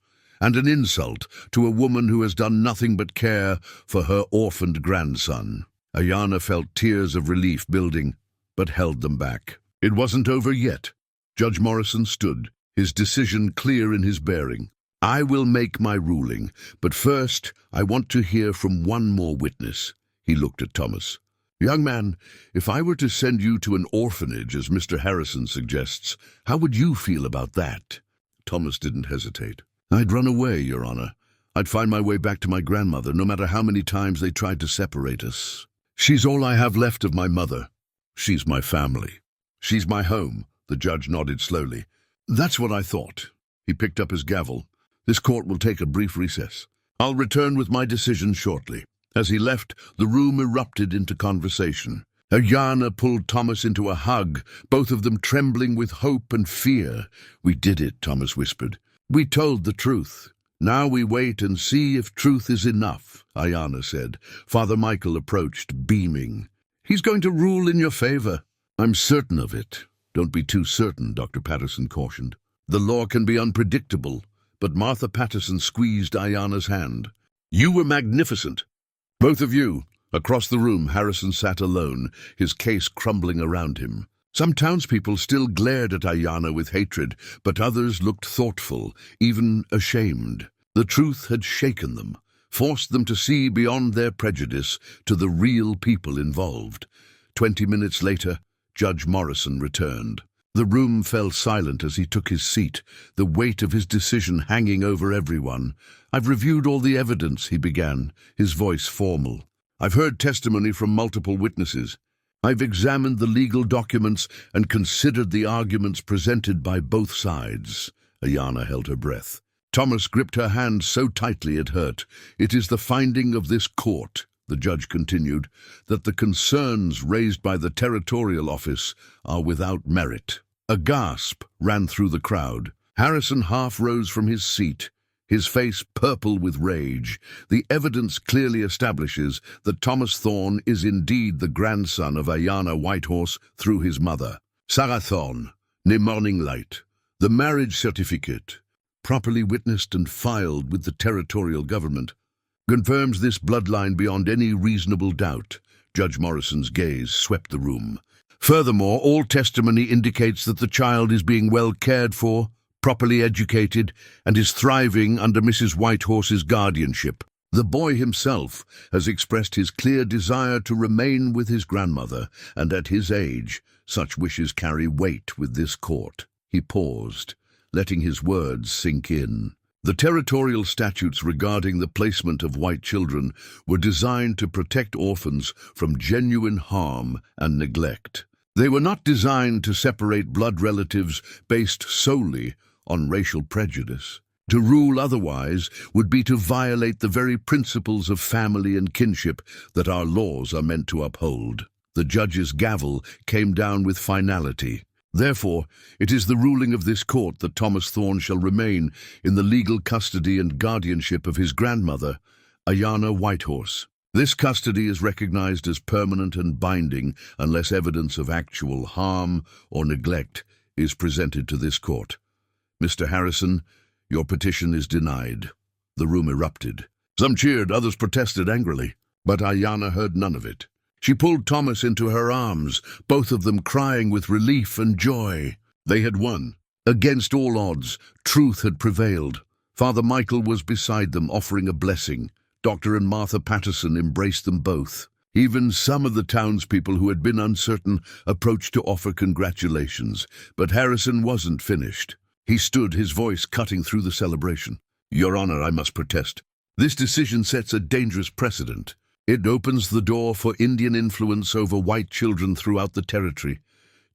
and an insult to a woman who has done nothing but care for her orphaned grandson. Aiyana felt tears of relief building, but held them back. It wasn't over yet. Judge Morrison stood, his decision clear in his bearing. I will make my ruling, but first I want to hear from one more witness. He looked at Thomas. Young man, if I were to send you to an orphanage, as Mr. Harrison suggests, how would you feel about that? Thomas didn't hesitate. I'd run away, Your Honor. I'd find my way back to my grandmother, no matter how many times they tried to separate us. She's all I have left of my mother. She's my family. She's my home, the judge nodded slowly. That's what I thought. He picked up his gavel. This court will take a brief recess. I'll return with my decision shortly. As he left, the room erupted into conversation. Aiyana pulled Thomas into a hug, both of them trembling with hope and fear. We did it, Thomas whispered. We told the truth. Now we wait and see if truth is enough, Aiyana said. Father Michael approached, beaming. He's going to rule in your favor. I'm certain of it. Don't be too certain, Dr. Patterson cautioned. The law can be unpredictable, but Martha Patterson squeezed Aiyana's hand. You were magnificent. Both of you. Across the room, Harrison sat alone, his case crumbling around him. Some townspeople still glared at Aiyana with hatred, but others looked thoughtful, even ashamed. The truth had shaken them, forced them to see beyond their prejudice to the real people involved. 20 minutes later, Judge Morrison returned. The room fell silent as he took his seat, the weight of his decision hanging over everyone. "I've reviewed all the evidence," he began, his voice formal. "I've heard testimony from multiple witnesses. I've examined the legal documents and considered the arguments presented by both sides." Aiyana held her breath. Thomas gripped her hand so tightly it hurt. "It is the finding of this court," the judge continued, "that the concerns raised by the territorial office are without merit." A gasp ran through the crowd. Harrison half rose from his seat, his face purple with rage. "The evidence clearly establishes that Thomas Thorne is indeed the grandson of Aiyana Whitehorse through his mother, Sarah Thorne, née Morning Light. The marriage certificate, properly witnessed and filed with the territorial government, confirms this bloodline beyond any reasonable doubt." Judge Morrison's gaze swept the room. "Furthermore, all testimony indicates that the child is being well cared for, properly educated, and is thriving under Mrs. Whitehorse's guardianship. The boy himself has expressed his clear desire to remain with his grandmother, and at his age, such wishes carry weight with this court." He paused, letting his words sink in. The territorial statutes regarding the placement of white children were designed to protect orphans from genuine harm and neglect. They were not designed to separate blood relatives based solely on racial prejudice. To rule otherwise would be to violate the very principles of family and kinship that our laws are meant to uphold. The judge's gavel came down with finality. "Therefore, it is the ruling of this court that Thomas Thorne shall remain in the legal custody and guardianship of his grandmother, Aiyana Whitehorse. This custody is recognized as permanent and binding unless evidence of actual harm or neglect is presented to this court. Mr. Harrison, your petition is denied." The room erupted. Some cheered, others protested angrily, but Aiyana heard none of it. She pulled Thomas into her arms, both of them crying with relief and joy. They had won. Against all odds, truth had prevailed. Father Michael was beside them, offering a blessing. Dr. and Martha Patterson embraced them both. Even some of the townspeople who had been uncertain approached to offer congratulations, but Harrison wasn't finished. He stood, his voice cutting through the celebration. "Your Honor, I must protest. This decision sets a dangerous precedent. It opens the door for Indian influence over white children throughout the territory."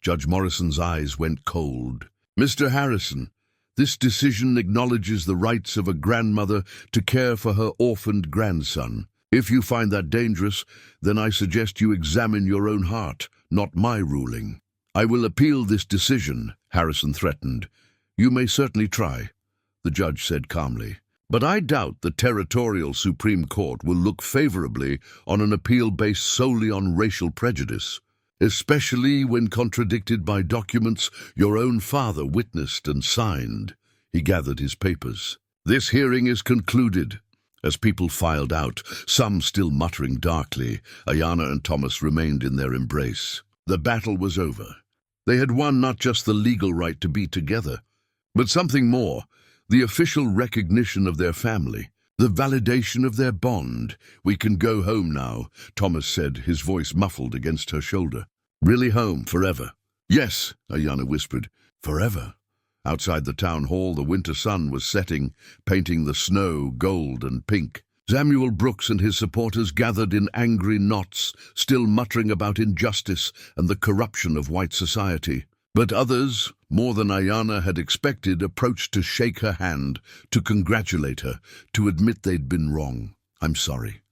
Judge Morrison's eyes went cold. "Mr. Harrison, this decision acknowledges the rights of a grandmother to care for her orphaned grandson. If you find that dangerous, then I suggest you examine your own heart, not my ruling." "I will appeal this decision," Harrison threatened. "You may certainly try," the judge said calmly. "But I doubt the territorial Supreme Court will look favorably on an appeal based solely on racial prejudice, especially when contradicted by documents your own father witnessed and signed." He gathered his papers. "This hearing is concluded." As people filed out, some still muttering darkly, Aiyana and Thomas remained in their embrace. The battle was over. They had won not just the legal right to be together, but something more. The official recognition of their family, the validation of their bond. "We can go home now," Thomas said, his voice muffled against her shoulder. "Really home, forever?" "Yes," Aiyana whispered. "Forever." Outside the town hall, the winter sun was setting, painting the snow gold and pink. Samuel Brooks and his supporters gathered in angry knots, still muttering about injustice and the corruption of white society. But others, more than Aiyana had expected, approached to shake her hand, to congratulate her, to admit they'd been wrong. "I'm sorry,"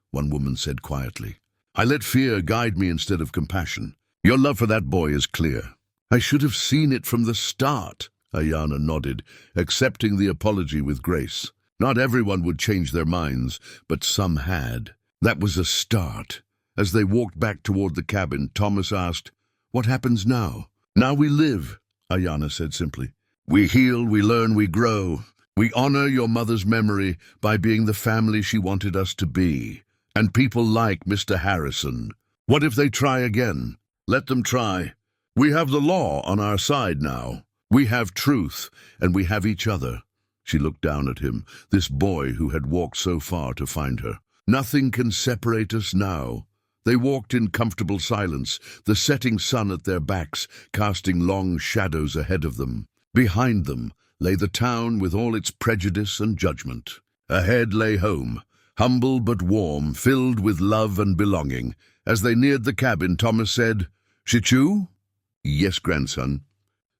one woman said quietly. "I let fear guide me instead of compassion. Your love for that boy is clear." "I should have seen it from the start," Aiyana nodded, accepting the apology with grace. Not everyone would change their minds, but some had. That was a start. As they walked back toward the cabin, Thomas asked, "What happens now?" "Now we live," Aiyana said simply. "We heal, we learn, we grow. We honor your mother's memory by being the family she wanted us to be. And people like Mr. Harrison. What if they try again? Let them try. We have the law on our side now. We have truth, and we have each other." She looked down at him, this boy who had walked so far to find her. "Nothing can separate us now. They walked in comfortable silence, the setting sun at their backs casting long shadows ahead of them. Behind them lay the town with all its prejudice and judgment. Ahead lay home, humble but warm, filled with love and belonging. As they neared the cabin, Thomas said, "Shichu?" "Yes, grandson."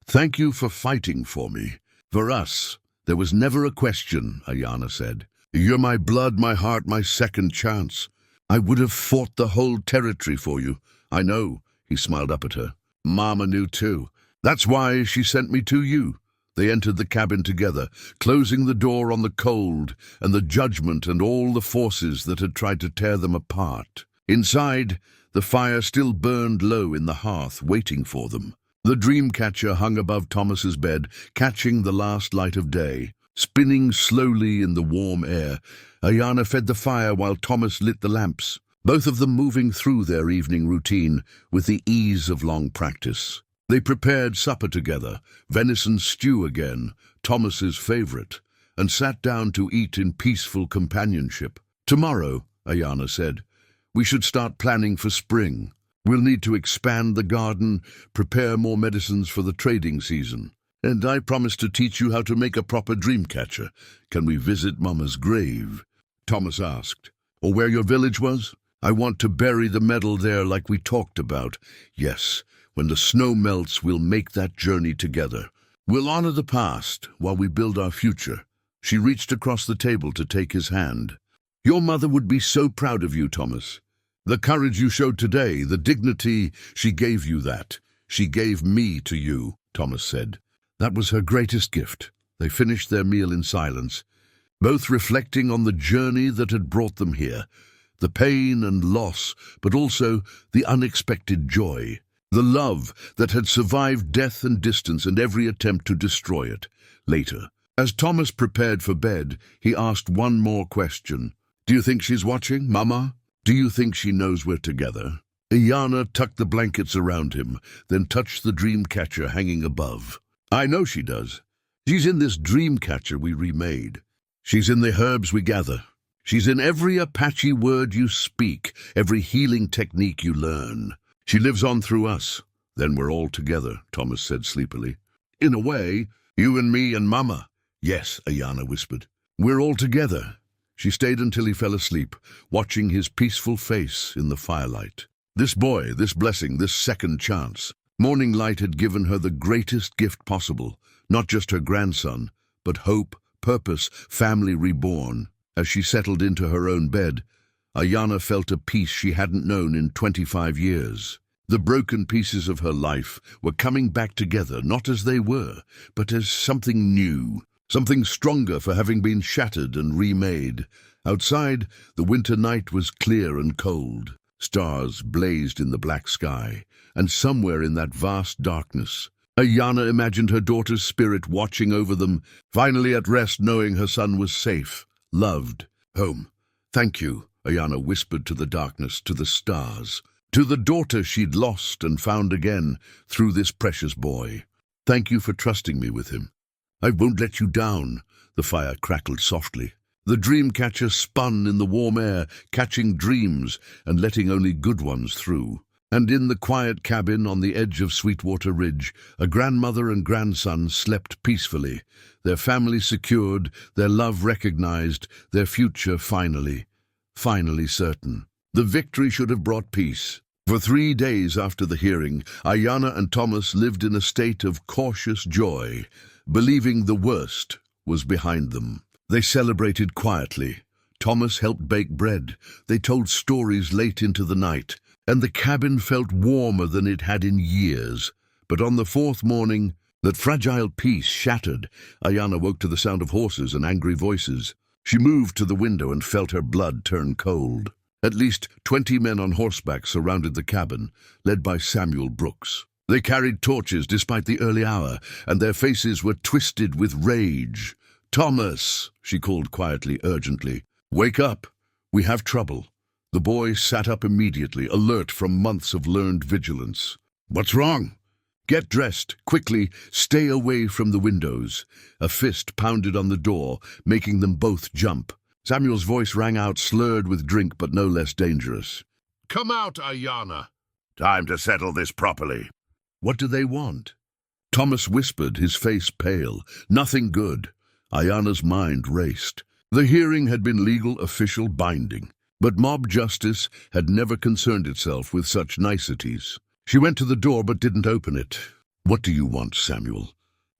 "Thank you for fighting for me. For us, there was never a question," Aiyana said. "You're my blood, my heart, my second chance. I would have fought the whole territory for you." "I know," he smiled up at her. "Mama knew too. That's why she sent me to you." They entered the cabin together, closing the door on the cold and the judgment and all the forces that had tried to tear them apart. Inside, the fire still burned low in the hearth, waiting for them. The dream catcher hung above Thomas's bed, catching the last light of day. Spinning slowly in the warm air, Aiyana fed the fire while Thomas lit the lamps, both of them moving through their evening routine with the ease of long practice. They prepared supper together, venison stew again, Thomas's favorite, and sat down to eat in peaceful companionship. "Tomorrow," Aiyana said, "we should start planning for spring. We'll need to expand the garden, prepare more medicines for the trading season. And I promise to teach you how to make a proper dream catcher. Can we visit Mama's grave?" Thomas asked. "Or where your village was? I want to bury the medal there like we talked about. Yes, when the snow melts, we'll make that journey together. We'll honor the past while we build our future." She reached across the table to take his hand. "Your mother would be so proud of you, Thomas. The courage you showed today, the dignity, she gave you that. She gave me to you," Thomas said. "That was her greatest gift." They finished their meal in silence, both reflecting on the journey that had brought them here, the pain and loss, but also the unexpected joy, the love that had survived death and distance and every attempt to destroy it. Later, as Thomas prepared for bed, he asked one more question. "Do you think she's watching, Mama? Do you think she knows we're together?" Aiyana tucked the blankets around him, then touched the dream catcher hanging above. "I know she does. She's in this dream catcher we remade. She's in the herbs we gather. She's in every Apache word you speak, every healing technique you learn. She lives on through us. Then we're all together," Thomas said sleepily. "In a way, you and me and Mama." "Yes," Aiyana whispered. "We're all together." She stayed until he fell asleep, watching his peaceful face in the firelight. This boy, this blessing, this second chance. Morning light had given her the greatest gift possible, not just her grandson, but hope, purpose, family reborn. As she settled into her own bed, Aiyana felt a peace she hadn't known in 25 years. The broken pieces of her life were coming back together, not as they were, but as something new, something stronger for having been shattered and remade. Outside, the winter night was clear and cold. Stars blazed in the black sky, and somewhere in that vast darkness, Aiyana imagined her daughter's spirit watching over them, finally at rest knowing her son was safe, loved, home. "Thank you," Aiyana whispered to the darkness, to the stars, to the daughter she'd lost and found again through this precious boy. "Thank you for trusting me with him. I won't let you down." The fire crackled softly. The dream catcher spun in the warm air, catching dreams and letting only good ones through. And in the quiet cabin on the edge of Sweetwater Ridge, a grandmother and grandson slept peacefully, their family secured, their love recognized, their future finally certain. The victory should have brought peace. For 3 days after the hearing, Aiyana and Thomas lived in a state of cautious joy, believing the worst was behind them. They celebrated quietly. Thomas helped bake bread. They told stories late into the night, and the cabin felt warmer than it had in years. But on the 4th morning, that fragile peace shattered. Aiyana woke to the sound of horses and angry voices. She moved to the window and felt her blood turn cold. At least 20 men on horseback surrounded the cabin, led by Samuel Brooks. They carried torches despite the early hour, and their faces were twisted with rage. "Thomas," she called quietly, urgently, "wake up. We have trouble." The boy sat up immediately, alert from months of learned vigilance. "What's wrong?" "Get dressed, quickly, stay away from the windows." A fist pounded on the door, making them both jump. Samuel's voice rang out, slurred with drink but no less dangerous. Come out, Aiyana. Time to settle this properly. What do they want? Thomas whispered, his face pale. Nothing good. Aiyana's mind raced. The hearing had been legal, official, binding. But mob justice had never concerned itself with such niceties. She went to the door but didn't open it. What do you want, Samuel?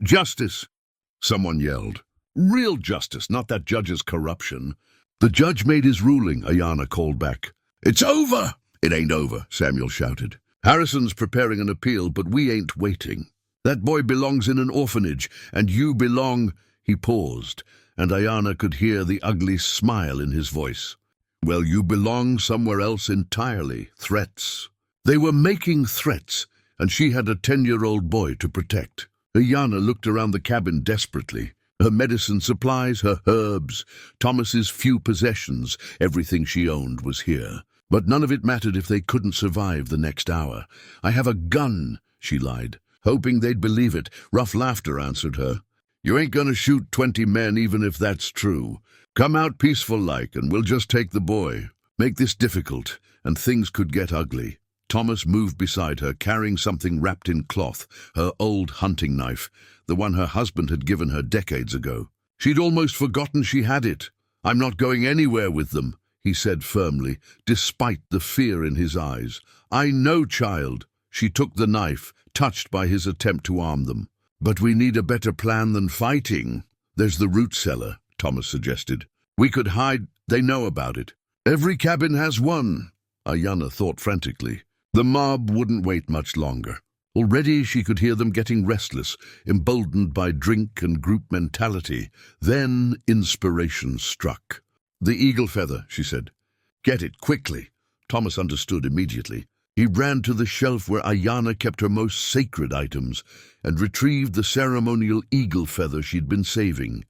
Justice, someone yelled. Real justice, not that judge's corruption. The judge made his ruling, Aiyana called back. It's over! It ain't over, Samuel shouted. Harrison's preparing an appeal, but we ain't waiting. That boy belongs in an orphanage, and you belong... He paused, and Aiyana could hear the ugly smile in his voice. Well, you belong somewhere else entirely. Threats. They were making threats, and she had a 10-year-old boy to protect. Aiyana looked around the cabin desperately. Her medicine supplies, her herbs, Thomas's few possessions, everything she owned was here. But none of it mattered if they couldn't survive the next hour. I have a gun, she lied, hoping they'd believe it. Rough laughter answered her. You ain't gonna shoot 20 men even if that's true. Come out peaceful-like, and we'll just take the boy. Make this difficult, and things could get ugly. Thomas moved beside her, carrying something wrapped in cloth, her old hunting knife, the one her husband had given her decades ago. She'd almost forgotten she had it. I'm not going anywhere with them, he said firmly, despite the fear in his eyes. I know, child. She took the knife, touched by his attempt to arm them. But we need a better plan than fighting. There's the root cellar, Thomas suggested. We could hide. They know about it. Every cabin has one, Aiyana thought frantically. The mob wouldn't wait much longer. Already she could hear them getting restless, emboldened by drink and group mentality. Then inspiration struck. The eagle feather, she said. Get it, quickly. Thomas understood immediately. He ran to the shelf where Aiyana kept her most sacred items and retrieved the ceremonial eagle feather she'd been saving,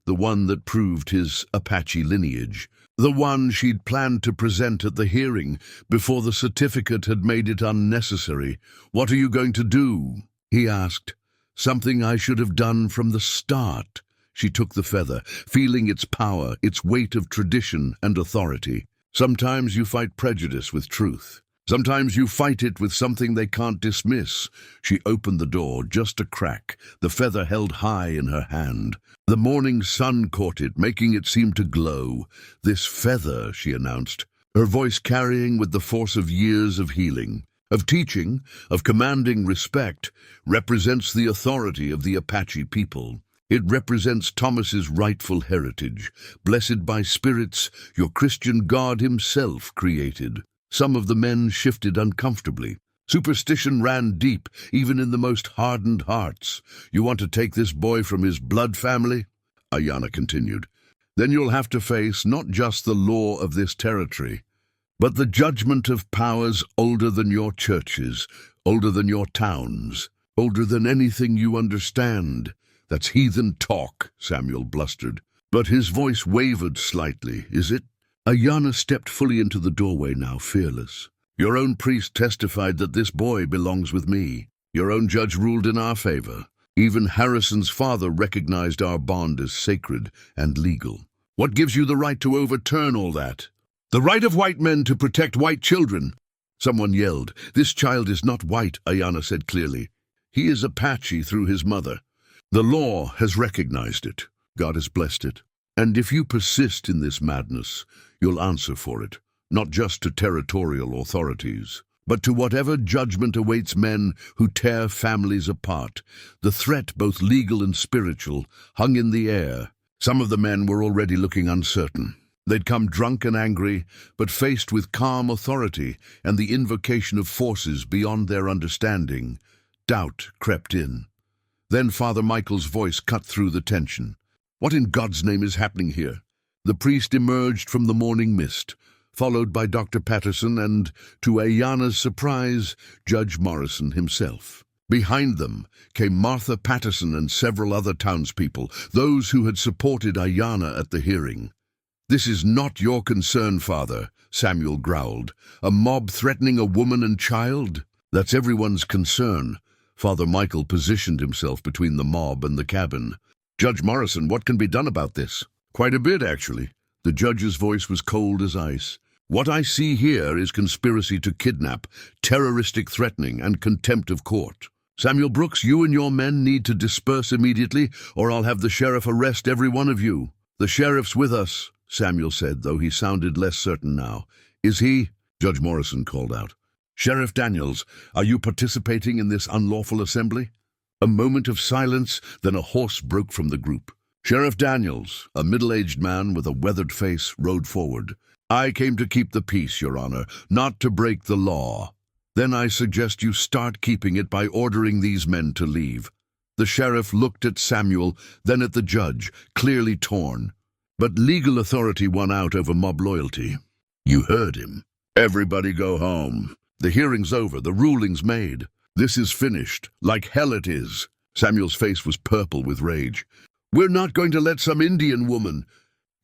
the one that proved his Apache lineage, the one she'd planned to present at the hearing before the certificate had made it unnecessary. What are you going to do? He asked. Something I should have done from the start. She took the feather, feeling its power, its weight of tradition and authority. Sometimes you fight prejudice with truth. Sometimes you fight it with something they can't dismiss. She opened the door, just a crack, the feather held high in her hand. The morning sun caught it, making it seem to glow. This feather, she announced, her voice carrying with the force of years of healing, of teaching, of commanding respect, represents the authority of the Apache people. It represents Thomas's rightful heritage, blessed by spirits your Christian God himself created. Some of the men shifted uncomfortably. Superstition ran deep, even in the most hardened hearts. You want to take this boy from his blood family? Aiyana continued. Then you'll have to face not just the law of this territory, but the judgment of powers older than your churches, older than your towns, older than anything you understand. That's heathen talk, Samuel blustered. But his voice wavered slightly. Is it? Aiyana stepped fully into the doorway now, fearless. Your own priest testified that this boy belongs with me. Your own judge ruled in our favor. Even Harrison's father recognized our bond as sacred and legal. What gives you the right to overturn all that? The right of white men to protect white children. Someone yelled. This child is not white, Aiyana said clearly. He is Apache through his mother. The law has recognized it. God has blessed it. And if you persist in this madness, you'll answer for it, not just to territorial authorities, but to whatever judgment awaits men who tear families apart. The threat, both legal and spiritual, hung in the air. Some of the men were already looking uncertain. They'd come drunk and angry, but faced with calm authority and the invocation of forces beyond their understanding. Doubt crept in. Then Father Michael's voice cut through the tension. What in God's name is happening here? The priest emerged from the morning mist, followed by Dr. Patterson and, to Aiyana's surprise, Judge Morrison himself. Behind them came Martha Patterson and several other townspeople, those who had supported Aiyana at the hearing. This is not your concern, Father, Samuel growled. A mob threatening a woman and child? That's everyone's concern. Father Michael positioned himself between the mob and the cabin. Judge Morrison, what can be done about this? Quite a bit, actually. The judge's voice was cold as ice. What I see here is conspiracy to kidnap, terroristic threatening, and contempt of court. Samuel Brooks, you and your men need to disperse immediately, or I'll have the sheriff arrest every one of you. The sheriff's with us, Samuel said, though he sounded less certain now. Is he? Judge Morrison called out. Sheriff Daniels, are you participating in this unlawful assembly? A moment of silence, then a horse broke from the group. Sheriff Daniels, a middle-aged man with a weathered face, rode forward. I came to keep the peace, Your Honor, not to break the law. Then I suggest you start keeping it by ordering these men to leave. The sheriff looked at Samuel, then at the judge, clearly torn. But legal authority won out over mob loyalty. You heard him. Everybody go home. The hearing's over, the ruling's made. This is finished, like hell it is. Samuel's face was purple with rage. We're not going to let some Indian woman.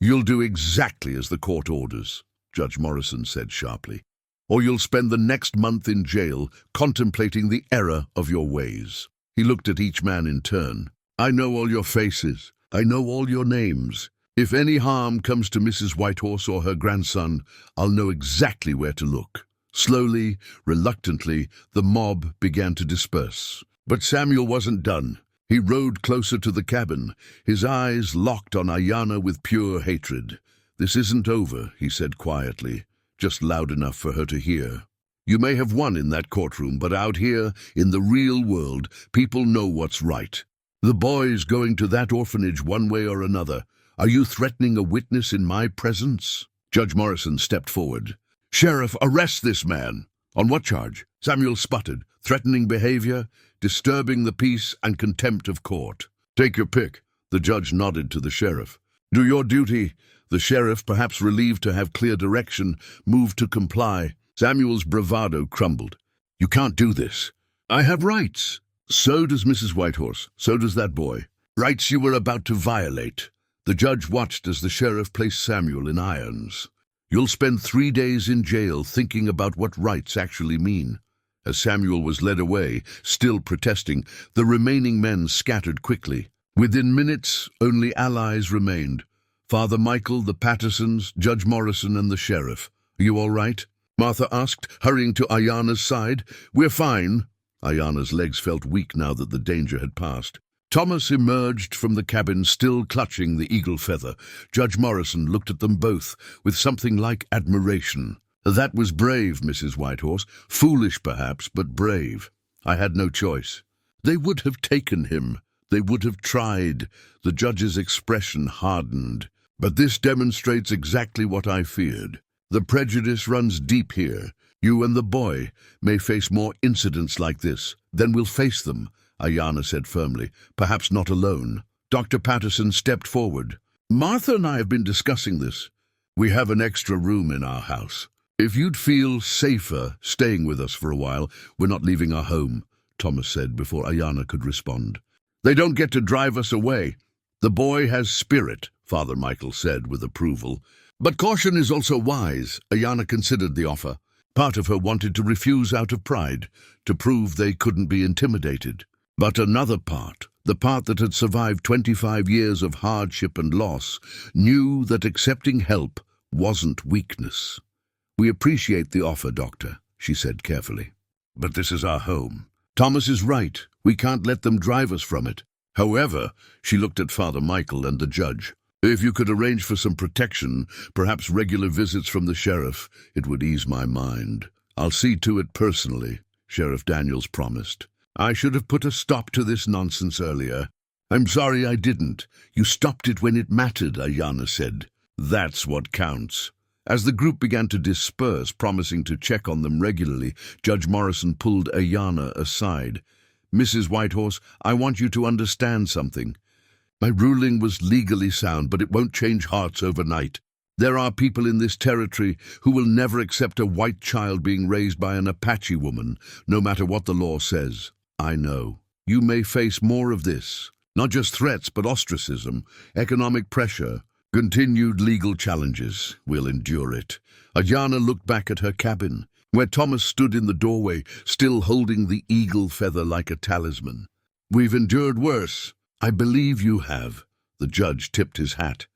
You'll do exactly as the court orders, Judge Morrison said sharply, or you'll spend the next month in jail contemplating the error of your ways. He looked at each man in turn. I know all your faces. I know all your names. If any harm comes to Mrs. Whitehorse or her grandson, I'll know exactly where to look. Slowly, reluctantly, the mob began to disperse. But Samuel wasn't done. He rode closer to the cabin, his eyes locked on Aiyana with pure hatred. This isn't over, he said quietly, just loud enough for her to hear. You may have won in that courtroom, but out here, in the real world, people know what's right. The boy's going to that orphanage one way or another. Are you threatening a witness in my presence? Judge Morrison stepped forward. Sheriff, arrest this man. On what charge? Samuel sputtered. Threatening behavior, disturbing the peace, and contempt of court. Take your pick. The judge nodded to the sheriff. Do your duty. The sheriff, perhaps relieved to have clear direction, moved to comply. Samuel's bravado crumbled. You can't do this. I have rights. So does Mrs. Whitehorse. So does that boy. Rights you were about to violate. The judge watched as the sheriff placed Samuel in irons. You'll spend 3 days in jail thinking about what rights actually mean. As Samuel was led away, still protesting, the remaining men scattered quickly. Within minutes, only allies remained. Father Michael, the Pattersons, Judge Morrison, and the sheriff. Are you all right? Martha asked, hurrying to Aiyana's side. We're fine. Aiyana's legs felt weak now that the danger had passed. Thomas emerged from the cabin, still clutching the eagle feather. Judge Morrison looked at them both with something like admiration. That was brave, Mrs. Whitehorse. Foolish, perhaps, but brave. I had no choice. They would have taken him. They would have tried. The judge's expression hardened. But this demonstrates exactly what I feared. The prejudice runs deep here. You and the boy may face more incidents like this. Then we'll face them, Aiyana said firmly, perhaps not alone. Dr. Patterson stepped forward. Martha and I have been discussing this. We have an extra room in our house. If you'd feel safer staying with us for a while, we're not leaving our home, Thomas said before Aiyana could respond. They don't get to drive us away. The boy has spirit, Father Michael said with approval. But caution is also wise. Aiyana considered the offer. Part of her wanted to refuse out of pride, to prove they couldn't be intimidated. But another part, the part that had survived 25 years of hardship and loss, knew that accepting help wasn't weakness. We appreciate the offer, Doctor, she said carefully. But this is our home. Thomas is right. We can't let them drive us from it. However, she looked at Father Michael and the judge. If you could arrange for some protection, perhaps regular visits from the sheriff, it would ease my mind. I'll see to it personally, Sheriff Daniels promised. I should have put a stop to this nonsense earlier. I'm sorry I didn't. You stopped it when it mattered, Aiyana said. That's what counts. As the group began to disperse, promising to check on them regularly, Judge Morrison pulled Aiyana aside. Mrs. Whitehorse, I want you to understand something. My ruling was legally sound, but it won't change hearts overnight. There are people in this territory who will never accept a white child being raised by an Apache woman, no matter what the law says. I know. You may face more of this. Not just threats, but ostracism, economic pressure, continued legal challenges. We'll endure it. Aiyana looked back at her cabin, where Thomas stood in the doorway, still holding the eagle feather like a talisman. We've endured worse. I believe you have. The judge tipped his hat.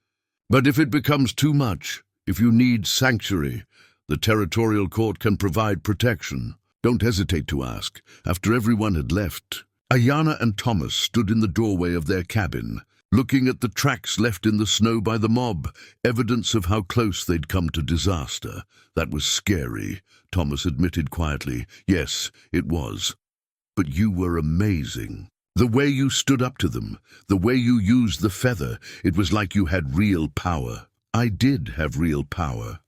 But if it becomes too much, if you need sanctuary, The territorial court can provide protection. Don't hesitate to ask. After everyone had left, Aiyana and Thomas stood in the doorway of their cabin, looking at the tracks left in the snow by the mob, evidence of how close they'd come to disaster. That was scary, Thomas admitted quietly. Yes, it was. But you were amazing. The way you stood up to them, the way you used the feather, it was like you had real power. I did have real power,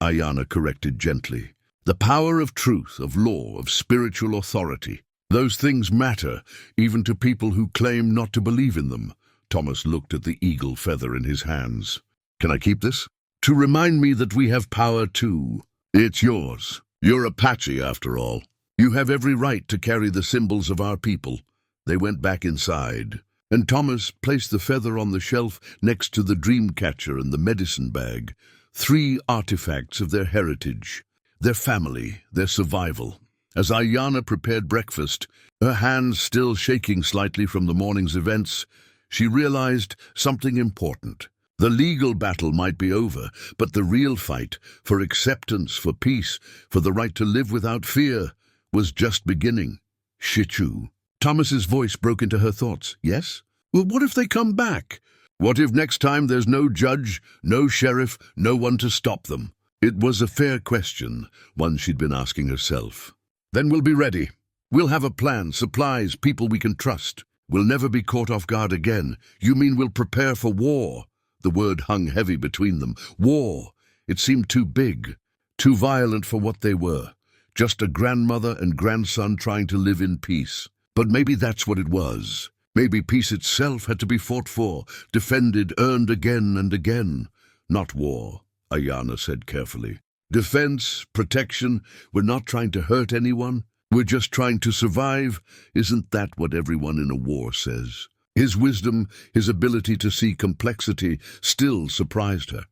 Aiyana corrected gently. The power of truth, of law, of spiritual authority. Those things matter, even to people who claim not to believe in them. Thomas looked at the eagle feather in his hands. Can I keep this? To remind me that we have power too. It's yours. You're Apache, after all. You have every right to carry the symbols of our people. They went back inside, and Thomas placed the feather on the shelf next to the dream catcher and the medicine bag. 3 artifacts of their heritage, their family, their survival. As Aiyana prepared breakfast, her hands still shaking slightly from the morning's events, she realized something important. The legal battle might be over, but the real fight, for acceptance, for peace, for the right to live without fear, was just beginning. Shichu. Thomas's voice broke into her thoughts. Yes? Well, what if they come back? What if next time there's no judge, no sheriff, no one to stop them? It was a fair question, one she'd been asking herself. Then we'll be ready. We'll have a plan, supplies, people we can trust. We'll never be caught off guard again. You mean we'll prepare for war? The word hung heavy between them. War. It seemed too big, too violent for what they were. Just a grandmother and grandson trying to live in peace. But maybe that's what it was. Maybe peace itself had to be fought for, defended, earned again and again. Not war, Aiyana said carefully. Defense, protection, we're not trying to hurt anyone. We're just trying to survive. Isn't that what everyone in a war says? His wisdom, his ability to see complexity, still surprised her.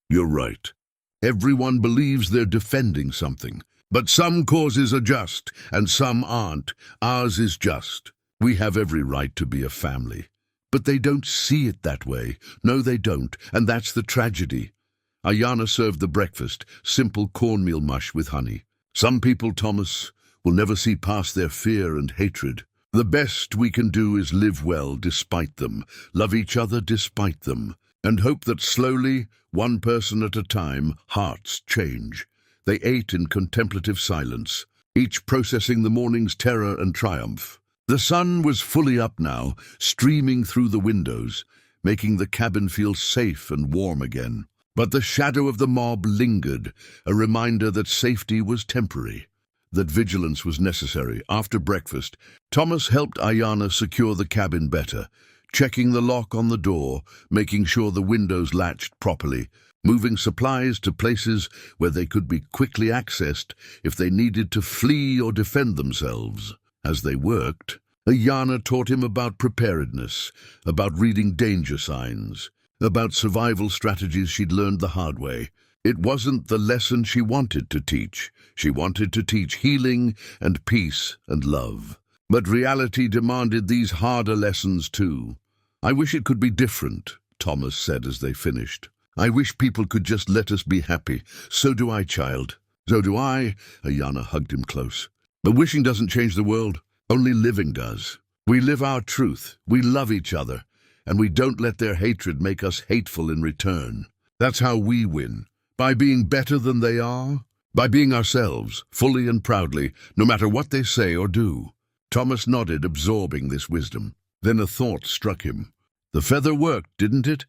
You're right. Everyone believes they're defending something. But some causes are just, and some aren't. Ours is just. We have every right to be a family. But they don't see it that way. No, they don't, and that's the tragedy. Aiyana served the breakfast, simple cornmeal mush with honey. Some people, Thomas, will never see past their fear and hatred. The best we can do is live well despite them, love each other despite them, and hope that slowly, one person at a time, hearts change. They ate in contemplative silence, each processing the morning's terror and triumph. The sun was fully up now, streaming through the windows, making the cabin feel safe and warm again. But the shadow of the mob lingered, a reminder that safety was temporary, that vigilance was necessary. After breakfast, Thomas helped Aiyana secure the cabin better, checking the lock on the door, making sure the windows latched properly, moving supplies to places where they could be quickly accessed if they needed to flee or defend themselves. As they worked, Aiyana taught him about preparedness, about reading danger signs, about survival strategies she'd learned the hard way. It wasn't the lesson she wanted to teach. She wanted to teach healing and peace and love. But reality demanded these harder lessons too. I wish it could be different, Thomas said as they finished. I wish people could just let us be happy. So do I, child. So do I. Aiyana hugged him close. But wishing doesn't change the world. Only living does. We live our truth. We love each other. And we don't let their hatred make us hateful in return. That's how we win. By being better than they are. By being ourselves, fully and proudly, no matter what they say or do. Thomas nodded, absorbing this wisdom. Then a thought struck him. The feather worked, didn't it?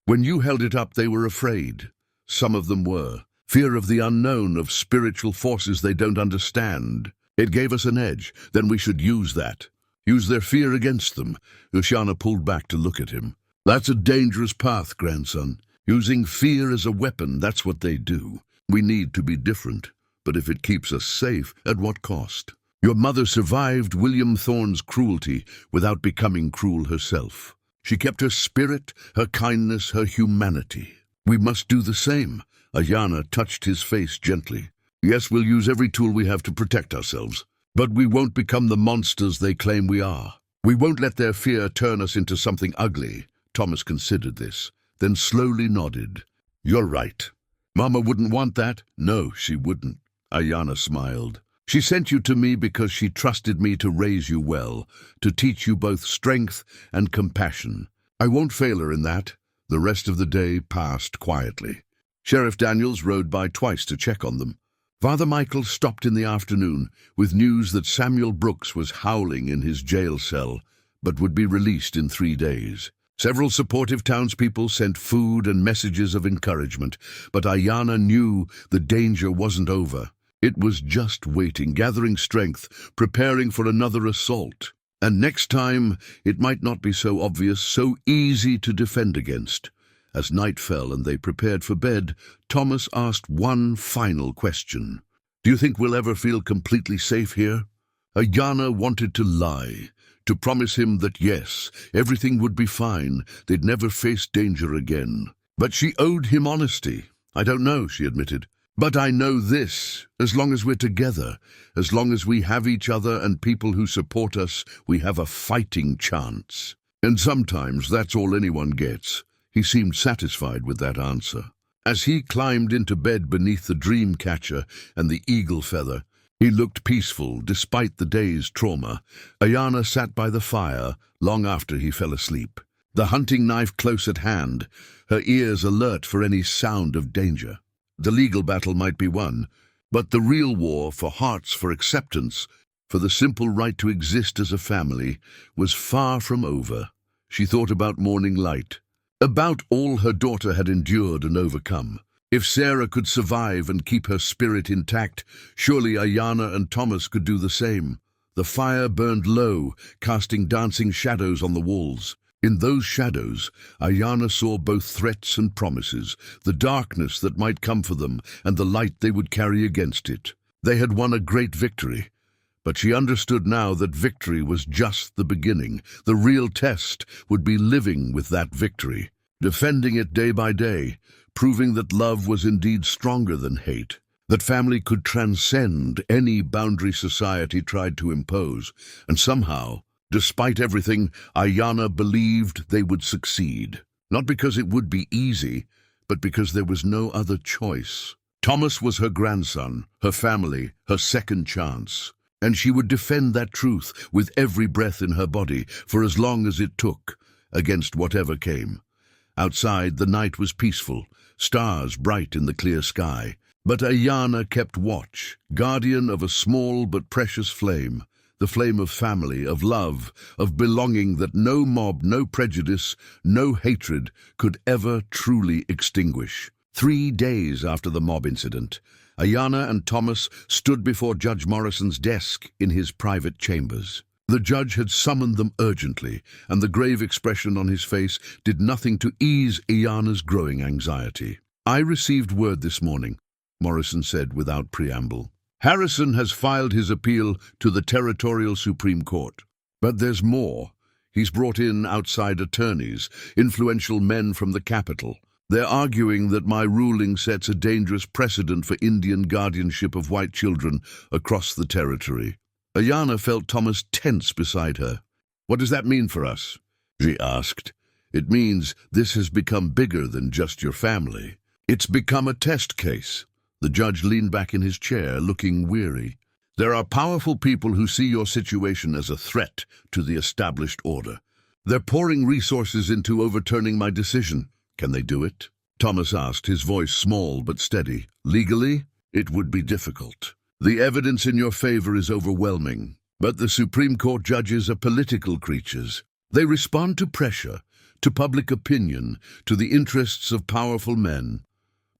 When you held it up, they were afraid. Some of them were. Fear of the unknown, of spiritual forces they don't understand. It gave us an edge. Then we should use that. Use their fear against them. Aiyana pulled back to look at him. That's a dangerous path, grandson. Using fear as a weapon, that's what they do. We need to be different. But if it keeps us safe, at what cost? Your mother survived William Thorne's cruelty without becoming cruel herself. She kept her spirit, her kindness, her humanity. We must do the same. Aiyana touched his face gently. Yes, we'll use every tool we have to protect ourselves. But we won't become the monsters they claim we are. We won't let their fear turn us into something ugly. Thomas considered this, then slowly nodded. You're right. Mama wouldn't want that. No, she wouldn't. Aiyana smiled. She sent you to me because she trusted me to raise you well, to teach you both strength and compassion. I won't fail her in that. The rest of the day passed quietly. Sheriff Daniels rode by twice to check on them. Father Michael stopped in the afternoon with news that Samuel Brooks was howling in his jail cell, but would be released in 3 days. Several supportive townspeople sent food and messages of encouragement, but Aiyana knew the danger wasn't over. It was just waiting, gathering strength, preparing for another assault. And next time, it might not be so obvious, so easy to defend against. As night fell and they prepared for bed, Thomas asked one final question. Do you think we'll ever feel completely safe here? Aiyana wanted to lie, to promise him that yes, everything would be fine, they'd never face danger again. But she owed him honesty. I don't know, she admitted. But I know this, as long as we're together, as long as we have each other and people who support us, we have a fighting chance. And sometimes that's all anyone gets. He seemed satisfied with that answer. As he climbed into bed beneath the dream catcher and the eagle feather, he looked peaceful despite the day's trauma. Aiyana sat by the fire long after he fell asleep, the hunting knife close at hand, her ears alert for any sound of danger. The legal battle might be won, but the real war for hearts, for acceptance, for the simple right to exist as a family, was far from over. She thought about morning light, about all her daughter had endured and overcome. If Sarah could survive and keep her spirit intact, surely Aiyana and Thomas could do the same. The fire burned low, casting dancing shadows on the walls. In those shadows, Aiyana saw both threats and promises, the darkness that might come for them and the light they would carry against it. They had won a great victory, but she understood now that victory was just the beginning. The real test would be living with that victory, defending it day by day, proving that love was indeed stronger than hate, that family could transcend any boundary society tried to impose, and somehow, despite everything, Aiyana believed they would succeed. Not because it would be easy, but because there was no other choice. Thomas was her grandson, her family, her second chance. And she would defend that truth with every breath in her body, for as long as it took, against whatever came. Outside, the night was peaceful, stars bright in the clear sky. But Aiyana kept watch, guardian of a small but precious flame, the flame of family, of love, of belonging that no mob, no prejudice, no hatred could ever truly extinguish. 3 days after the mob incident, Aiyana and Thomas stood before Judge Morrison's desk in his private chambers. The judge had summoned them urgently, and the grave expression on his face did nothing to ease Aiyana's growing anxiety. I received word this morning, Morrison said without preamble. Harrison has filed his appeal to the Territorial Supreme Court. But there's more. He's brought in outside attorneys, influential men from the capital. They're arguing that my ruling sets a dangerous precedent for Indian guardianship of white children across the territory. Aiyana felt Thomas tense beside her. What does that mean for us? She asked. It means this has become bigger than just your family. It's become a test case. The judge leaned back in his chair, looking weary. There are powerful people who see your situation as a threat to the established order. They're pouring resources into overturning my decision. Can they do it? Thomas asked, his voice small but steady. Legally, it would be difficult. The evidence in your favor is overwhelming. But the Supreme Court judges are political creatures. They respond to pressure, to public opinion, to the interests of powerful men.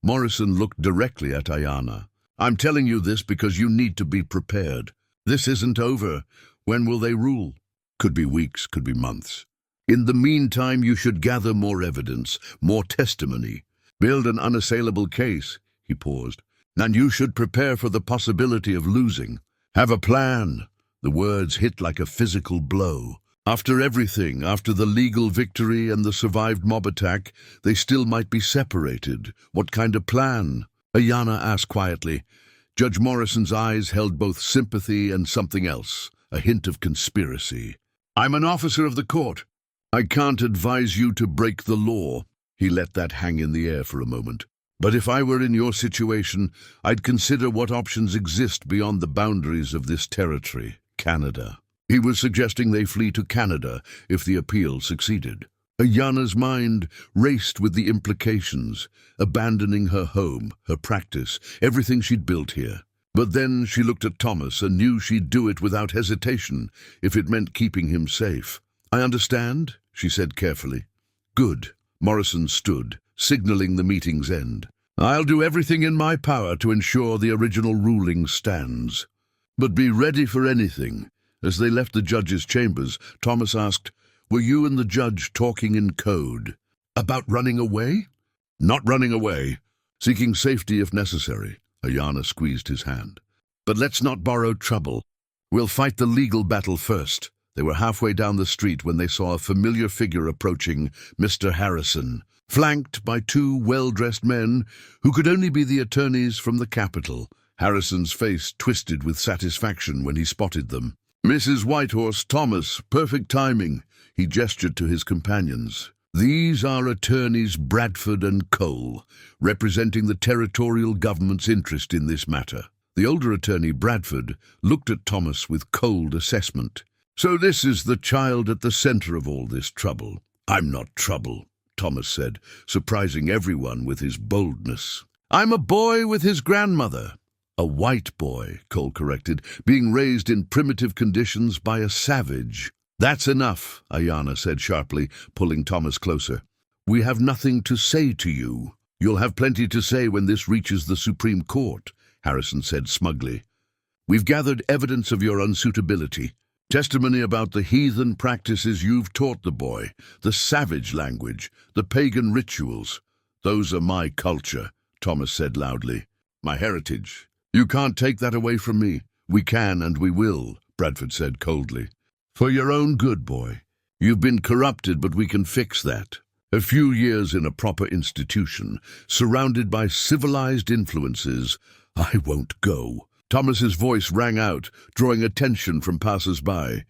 Morrison looked directly at Aiyana. I'm telling you this because you need to be prepared. This isn't over. When will they rule? Could be weeks, could be months. In the meantime, you should gather more evidence, more testimony. Build an unassailable case, he paused. And you should prepare for the possibility of losing. Have a plan. The words hit like a physical blow. After everything, after the legal victory and the survived mob attack, they still might be separated. What kind of plan? Aiyana asked quietly. Judge Morrison's eyes held both sympathy and something else, a hint of conspiracy. I'm an officer of the court. I can't advise you to break the law. He let that hang in the air for a moment. But if I were in your situation, I'd consider what options exist beyond the boundaries of this territory, Canada. He was suggesting they flee to Canada if the appeal succeeded. Aiyana's mind raced with the implications, abandoning her home, her practice, everything she'd built here. But then she looked at Thomas and knew she'd do it without hesitation if it meant keeping him safe. "I understand," she said carefully. "Good." Morrison stood, signaling the meeting's end. "I'll do everything in my power to ensure the original ruling stands. But be ready for anything." As they left the judge's chambers, Thomas asked, "Were you and the judge talking in code? About running away?" "Not running away. Seeking safety if necessary." Aiyana squeezed his hand. "But let's not borrow trouble. We'll fight the legal battle first." They were halfway down the street when they saw a familiar figure approaching, Mr. Harrison, flanked by two well-dressed men who could only be the attorneys from the capital. Harrison's face twisted with satisfaction when he spotted them. "Mrs. Whitehorse, Thomas, perfect timing." He gestured to his companions. "These are attorneys Bradford and Cole, representing the territorial government's interest in this matter." The older attorney, Bradford, looked at Thomas with cold assessment. "So this is the child at the center of all this trouble." "I'm not trouble," Thomas said, surprising everyone with his boldness. "I'm a boy with his grandmother." "A white boy," Cole corrected, "being raised in primitive conditions by a savage." "That's enough," Aiyana said sharply, pulling Thomas closer. "We have nothing to say to you." "You'll have plenty to say when this reaches the Supreme Court," Harrison said smugly. "We've gathered evidence of your unsuitability, testimony about the heathen practices you've taught the boy, the savage language, the pagan rituals. Those are my culture," Thomas said loudly. "My heritage. You can't take that away from me." "We can and we will," Bradford said coldly. "For your own good, boy. You've been corrupted, but we can fix that. A few years in a proper institution, surrounded by civilized influences. I won't go." Thomas's voice rang out, drawing attention from passers-by.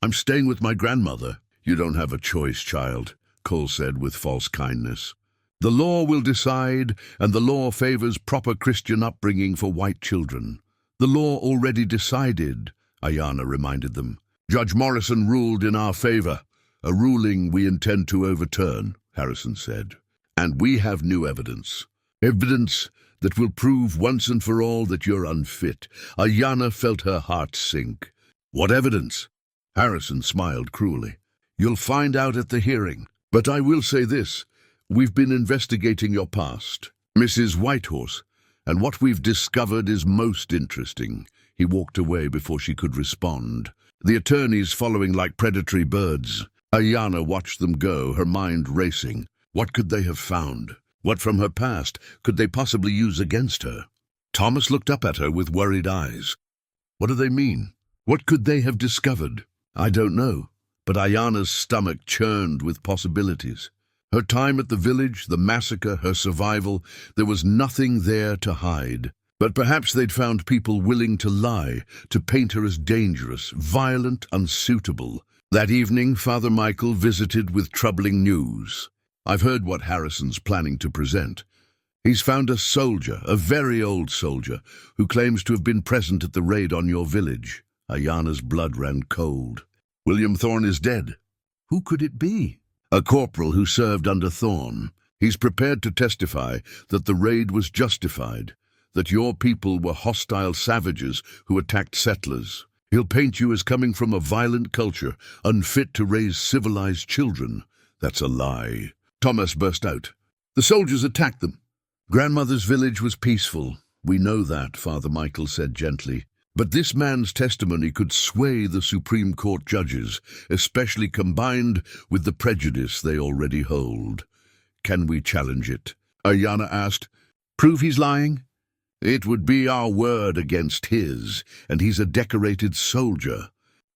"I'm staying with my grandmother." "You don't have a choice, child," Cole said with false kindness. "The law will decide, and the law favors proper Christian upbringing for white children." "The law already decided," Aiyana reminded them. "Judge Morrison ruled in our favor, a ruling we intend to overturn," Harrison said. "And we have new evidence. Evidence that will prove once and for all that you're unfit." Aiyana felt her heart sink. "What evidence?" Harrison smiled cruelly. "You'll find out at the hearing. But I will say this. We've been investigating your past, Mrs. Whitehorse, and what we've discovered is most interesting." He walked away before she could respond. The attorneys following like predatory birds. Aiyana watched them go, her mind racing. What could they have found? What from her past could they possibly use against her? Thomas looked up at her with worried eyes. "What do they mean? What could they have discovered?" "I don't know," but Aiyana's stomach churned with possibilities. Her time at the village, the massacre, her survival, there was nothing there to hide. But perhaps they'd found people willing to lie, to paint her as dangerous, violent, unsuitable. That evening, Father Michael visited with troubling news. "I've heard what Harrison's planning to present. He's found a soldier, a very old soldier, who claims to have been present at the raid on your village." Aiyana's blood ran cold. "William Thorne is dead." "Who could it be?" "A corporal who served under Thorne. He's prepared to testify that the raid was justified, that your people were hostile savages who attacked settlers. He'll paint you as coming from a violent culture, unfit to raise civilized children." "That's a lie." Thomas burst out. "The soldiers attacked them. Grandmother's village was peaceful. We know that," Father Michael said gently. "But this man's testimony could sway the Supreme Court judges, especially combined with the prejudice they already hold." "Can we challenge it?" Aiyana asked. "Prove he's lying?" "It would be our word against his, and he's a decorated soldier.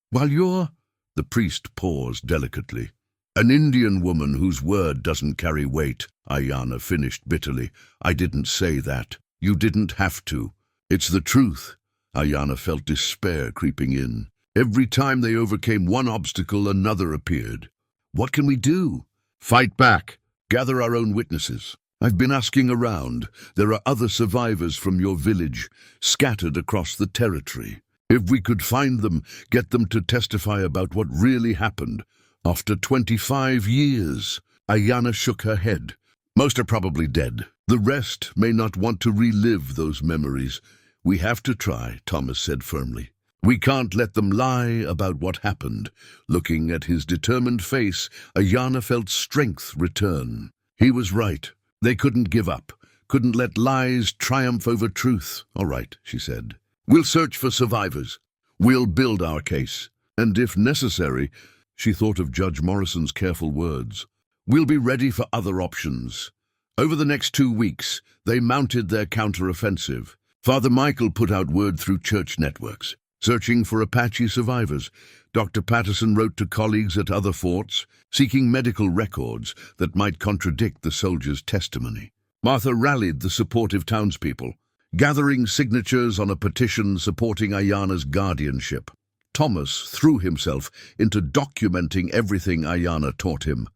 While you're—" The priest paused delicately. "An Indian woman whose word doesn't carry weight," Aiyana finished bitterly. "I didn't say that. You didn't have to. It's the truth." Aiyana felt despair creeping in. Every time they overcame one obstacle, another appeared. "What can we do?" "Fight back. Gather our own witnesses. I've been asking around. There are other survivors from your village scattered across the territory. If we could find them, get them to testify about what really happened. After 25 years, Aiyana shook her head. Most are probably dead. The rest may not want to relive those memories. We have to try, Thomas said firmly. We can't let them lie about what happened. Looking at his determined face, Aiyana felt strength return. He was right. They couldn't give up, couldn't let lies triumph over truth. All right, she said. We'll search for survivors. We'll build our case. And if necessary, she thought of Judge Morrison's careful words, we'll be ready for other options. Over the next 2 weeks, they mounted their counter-offensive. Father Michael put out word through church networks, searching for Apache survivors. Dr. Patterson wrote to colleagues at other forts, seeking medical records that might contradict the soldiers' testimony. Martha rallied the supportive townspeople, gathering signatures on a petition supporting Aiyana's guardianship. Thomas threw himself into documenting everything Aiyana taught him,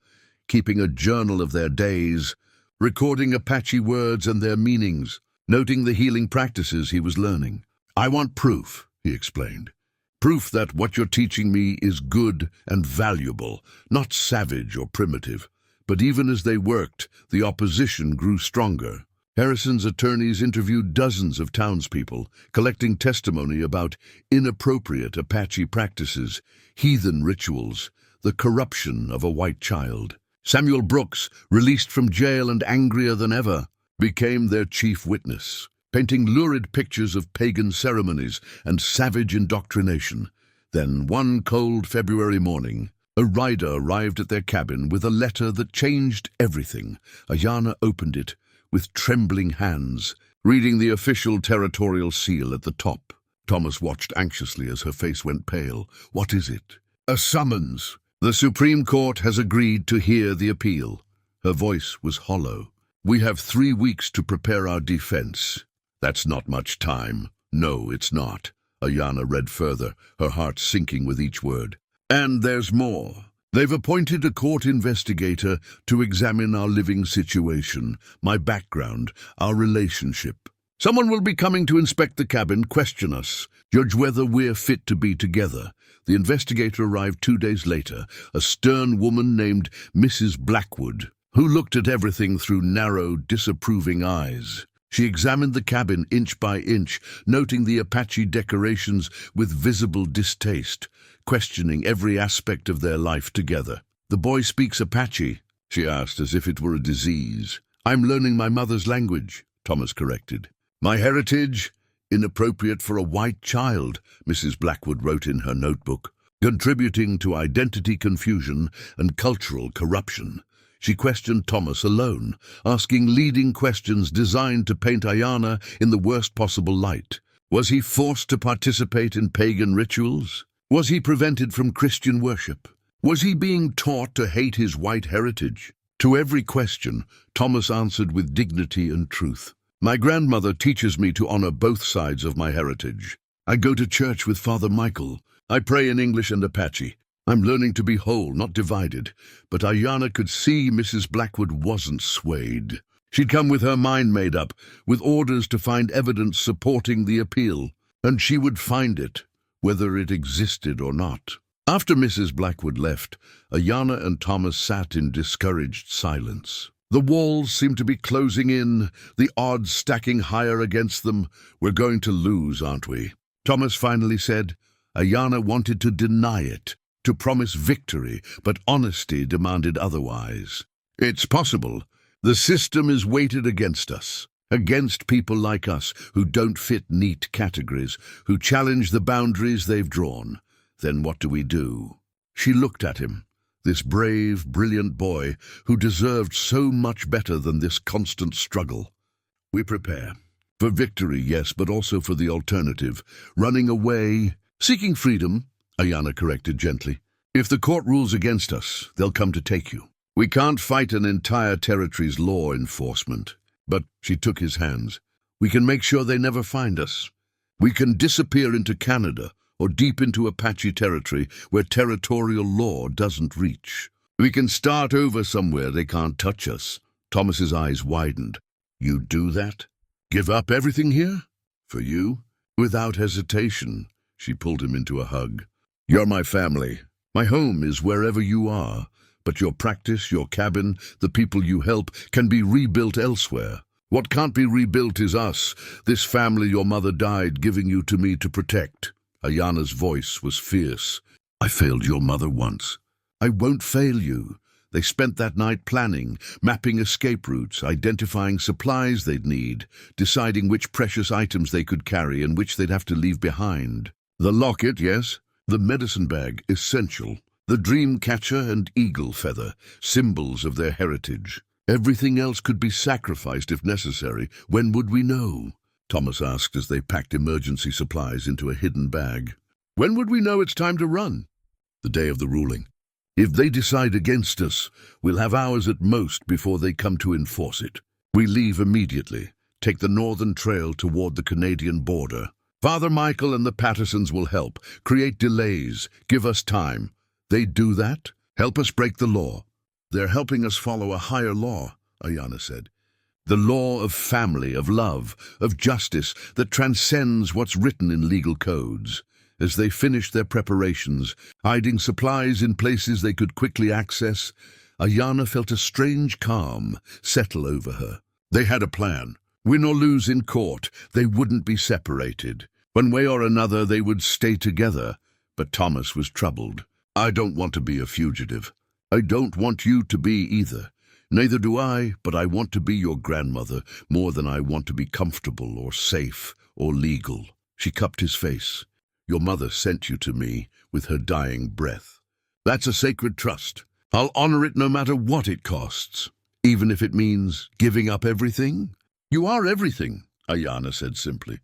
keeping a journal of their days, recording Apache words and their meanings, noting the healing practices he was learning. I want proof, he explained. Proof that what you're teaching me is good and valuable, not savage or primitive. But even as they worked, the opposition grew stronger. Harrison's attorneys interviewed dozens of townspeople, collecting testimony about inappropriate Apache practices, heathen rituals, the corruption of a white child. Samuel Brooks, released from jail and angrier than ever, became their chief witness, painting lurid pictures of pagan ceremonies and savage indoctrination. Then, one cold February morning, a rider arrived at their cabin with a letter that changed everything. Aiyana opened it with trembling hands, reading the official territorial seal at the top. Thomas watched anxiously as her face went pale. What is it? A summons. The Supreme Court has agreed to hear the appeal. Her voice was hollow. We have 3 weeks to prepare our defense. That's not much time. No, it's not. Aiyana read further, her heart sinking with each word. And there's more. They've appointed a court investigator to examine our living situation, my background, our relationship. Someone will be coming to inspect the cabin, question us, judge whether we're fit to be together. The investigator arrived 2 days later, a stern woman named Mrs. Blackwood, who looked at everything through narrow, disapproving eyes. She examined the cabin inch by inch, noting the Apache decorations with visible distaste, questioning every aspect of their life together. The boy speaks Apache, she asked as if it were a disease. I'm learning my mother's language, Thomas corrected. My heritage? Inappropriate for a white child, Mrs. Blackwood wrote in her notebook, contributing to identity confusion and cultural corruption. She questioned Thomas alone, asking leading questions designed to paint Aiyana in the worst possible light. Was he forced to participate in pagan rituals? Was he prevented from Christian worship? Was he being taught to hate his white heritage? To every question, Thomas answered with dignity and truth. My grandmother teaches me to honor both sides of my heritage. I go to church with Father Michael. I pray in English and Apache. I'm learning to be whole, not divided. But Aiyana could see Mrs. Blackwood wasn't swayed. She'd come with her mind made up, with orders to find evidence supporting the appeal. And she would find it, whether it existed or not. After Mrs. Blackwood left, Aiyana and Thomas sat in discouraged silence. The walls seemed to be closing in, the odds stacking higher against them. We're going to lose, aren't we? Thomas finally said. Aiyana wanted to deny it, to promise victory, but honesty demanded otherwise. It's possible. The system is weighted against us, against people like us who don't fit neat categories, who challenge the boundaries they've drawn. Then what do we do? She looked at him, this brave, brilliant boy who deserved so much better than this constant struggle. We prepare. For victory, yes, but also for the alternative. Running away, seeking freedom, Aiyana corrected gently. If the court rules against us, they'll come to take you. We can't fight an entire territory's law enforcement. But, she took his hands, we can make sure they never find us. We can disappear into Canada or deep into Apache territory where territorial law doesn't reach. We can start over somewhere they can't touch us. Thomas's eyes widened. "You'd do that? Give up everything here? For you?" Without hesitation, she pulled him into a hug. "You're my family. My home is wherever you are. But your practice, your cabin, the people you help, can be rebuilt elsewhere. What can't be rebuilt is us, this family your mother died giving you to me to protect." Aiyana's voice was fierce. "I failed your mother once. I won't fail you." They spent that night planning, mapping escape routes, identifying supplies they'd need, deciding which precious items they could carry and which they'd have to leave behind. The locket, yes. The medicine bag, essential. The dream catcher and eagle feather, symbols of their heritage. Everything else could be sacrificed if necessary. When would we know? Thomas asked as they packed emergency supplies into a hidden bag. When would we know it's time to run? The day of the ruling. If they decide against us, we'll have hours at most before they come to enforce it. We leave immediately, take the northern trail toward the Canadian border. Father Michael and the Pattersons will help, create delays, give us time. They do that, help us break the law. They're helping us follow a higher law, Aiyana said. The law of family, of love, of justice that transcends what's written in legal codes. As they finished their preparations, hiding supplies in places they could quickly access, Aiyana felt a strange calm settle over her. They had a plan. Win or lose in court, they wouldn't be separated. One way or another, they would stay together. But Thomas was troubled. "I don't want to be a fugitive. I don't want you to be either. Neither do I, but I want to be your grandmother more than I want to be comfortable or safe or legal." She cupped his face. "Your mother sent you to me with her dying breath. That's a sacred trust. I'll honor it no matter what it costs, even if it means giving up everything." "You are everything," Aiyana said simply.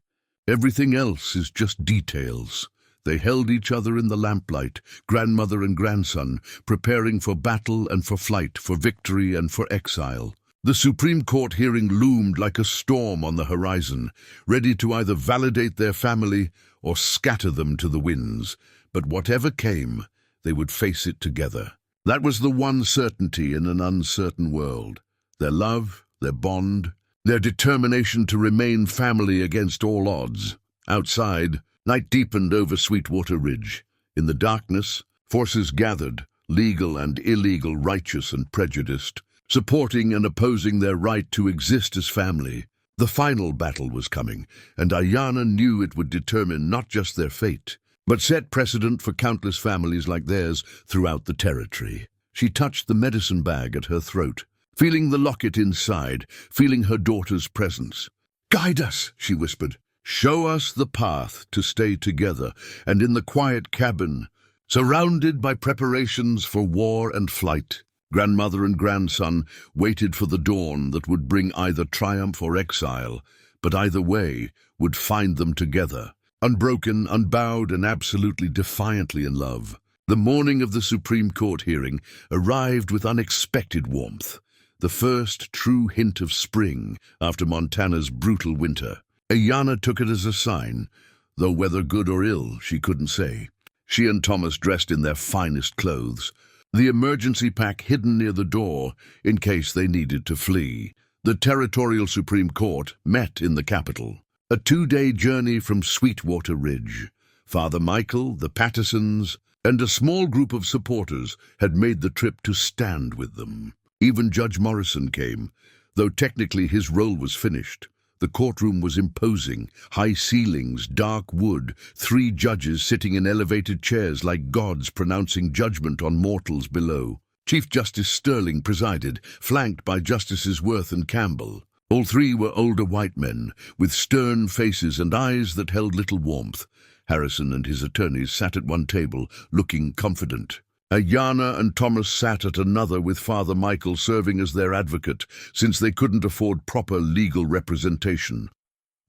"Everything else is just details." They held each other in the lamplight, grandmother and grandson, preparing for battle and for flight, for victory and for exile. The Supreme Court hearing loomed like a storm on the horizon, ready to either validate their family or scatter them to the winds. But whatever came, they would face it together. That was the one certainty in an uncertain world. Their love, their bond, their determination to remain family against all odds. Outside, night deepened over Sweetwater Ridge. In the darkness, forces gathered, legal and illegal, righteous and prejudiced, supporting and opposing their right to exist as family. The final battle was coming, and Aiyana knew it would determine not just their fate, but set precedent for countless families like theirs throughout the territory. She touched the medicine bag at her throat, feeling the locket inside, feeling her daughter's presence. "Guide us," she whispered. "Show us the path to stay together, and in the quiet cabin, surrounded by preparations for war and flight." Grandmother and grandson waited for the dawn that would bring either triumph or exile, but either way would find them together, unbroken, unbowed, and absolutely defiantly in love. The morning of the Supreme Court hearing arrived with unexpected warmth, the first true hint of spring after Montana's brutal winter. Aiyana took it as a sign, though whether good or ill, she couldn't say. She and Thomas dressed in their finest clothes, the emergency pack hidden near the door in case they needed to flee. The Territorial Supreme Court met in the capital, a 2-day journey from Sweetwater Ridge. Father Michael, the Pattersons, and a small group of supporters had made the trip to stand with them. Even Judge Morrison came, though technically his role was finished. The courtroom was imposing, high ceilings, dark wood, 3 judges sitting in elevated chairs like gods pronouncing judgment on mortals below. Chief Justice Sterling presided, flanked by Justices Worth and Campbell. All 3 were older white men, with stern faces and eyes that held little warmth. Harrison and his attorneys sat at one table, looking confident. Aiyana and Thomas sat at another, with Father Michael serving as their advocate, since they couldn't afford proper legal representation.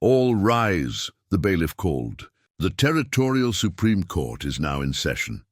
"All rise," the bailiff called. "The Territorial Supreme Court is now in session."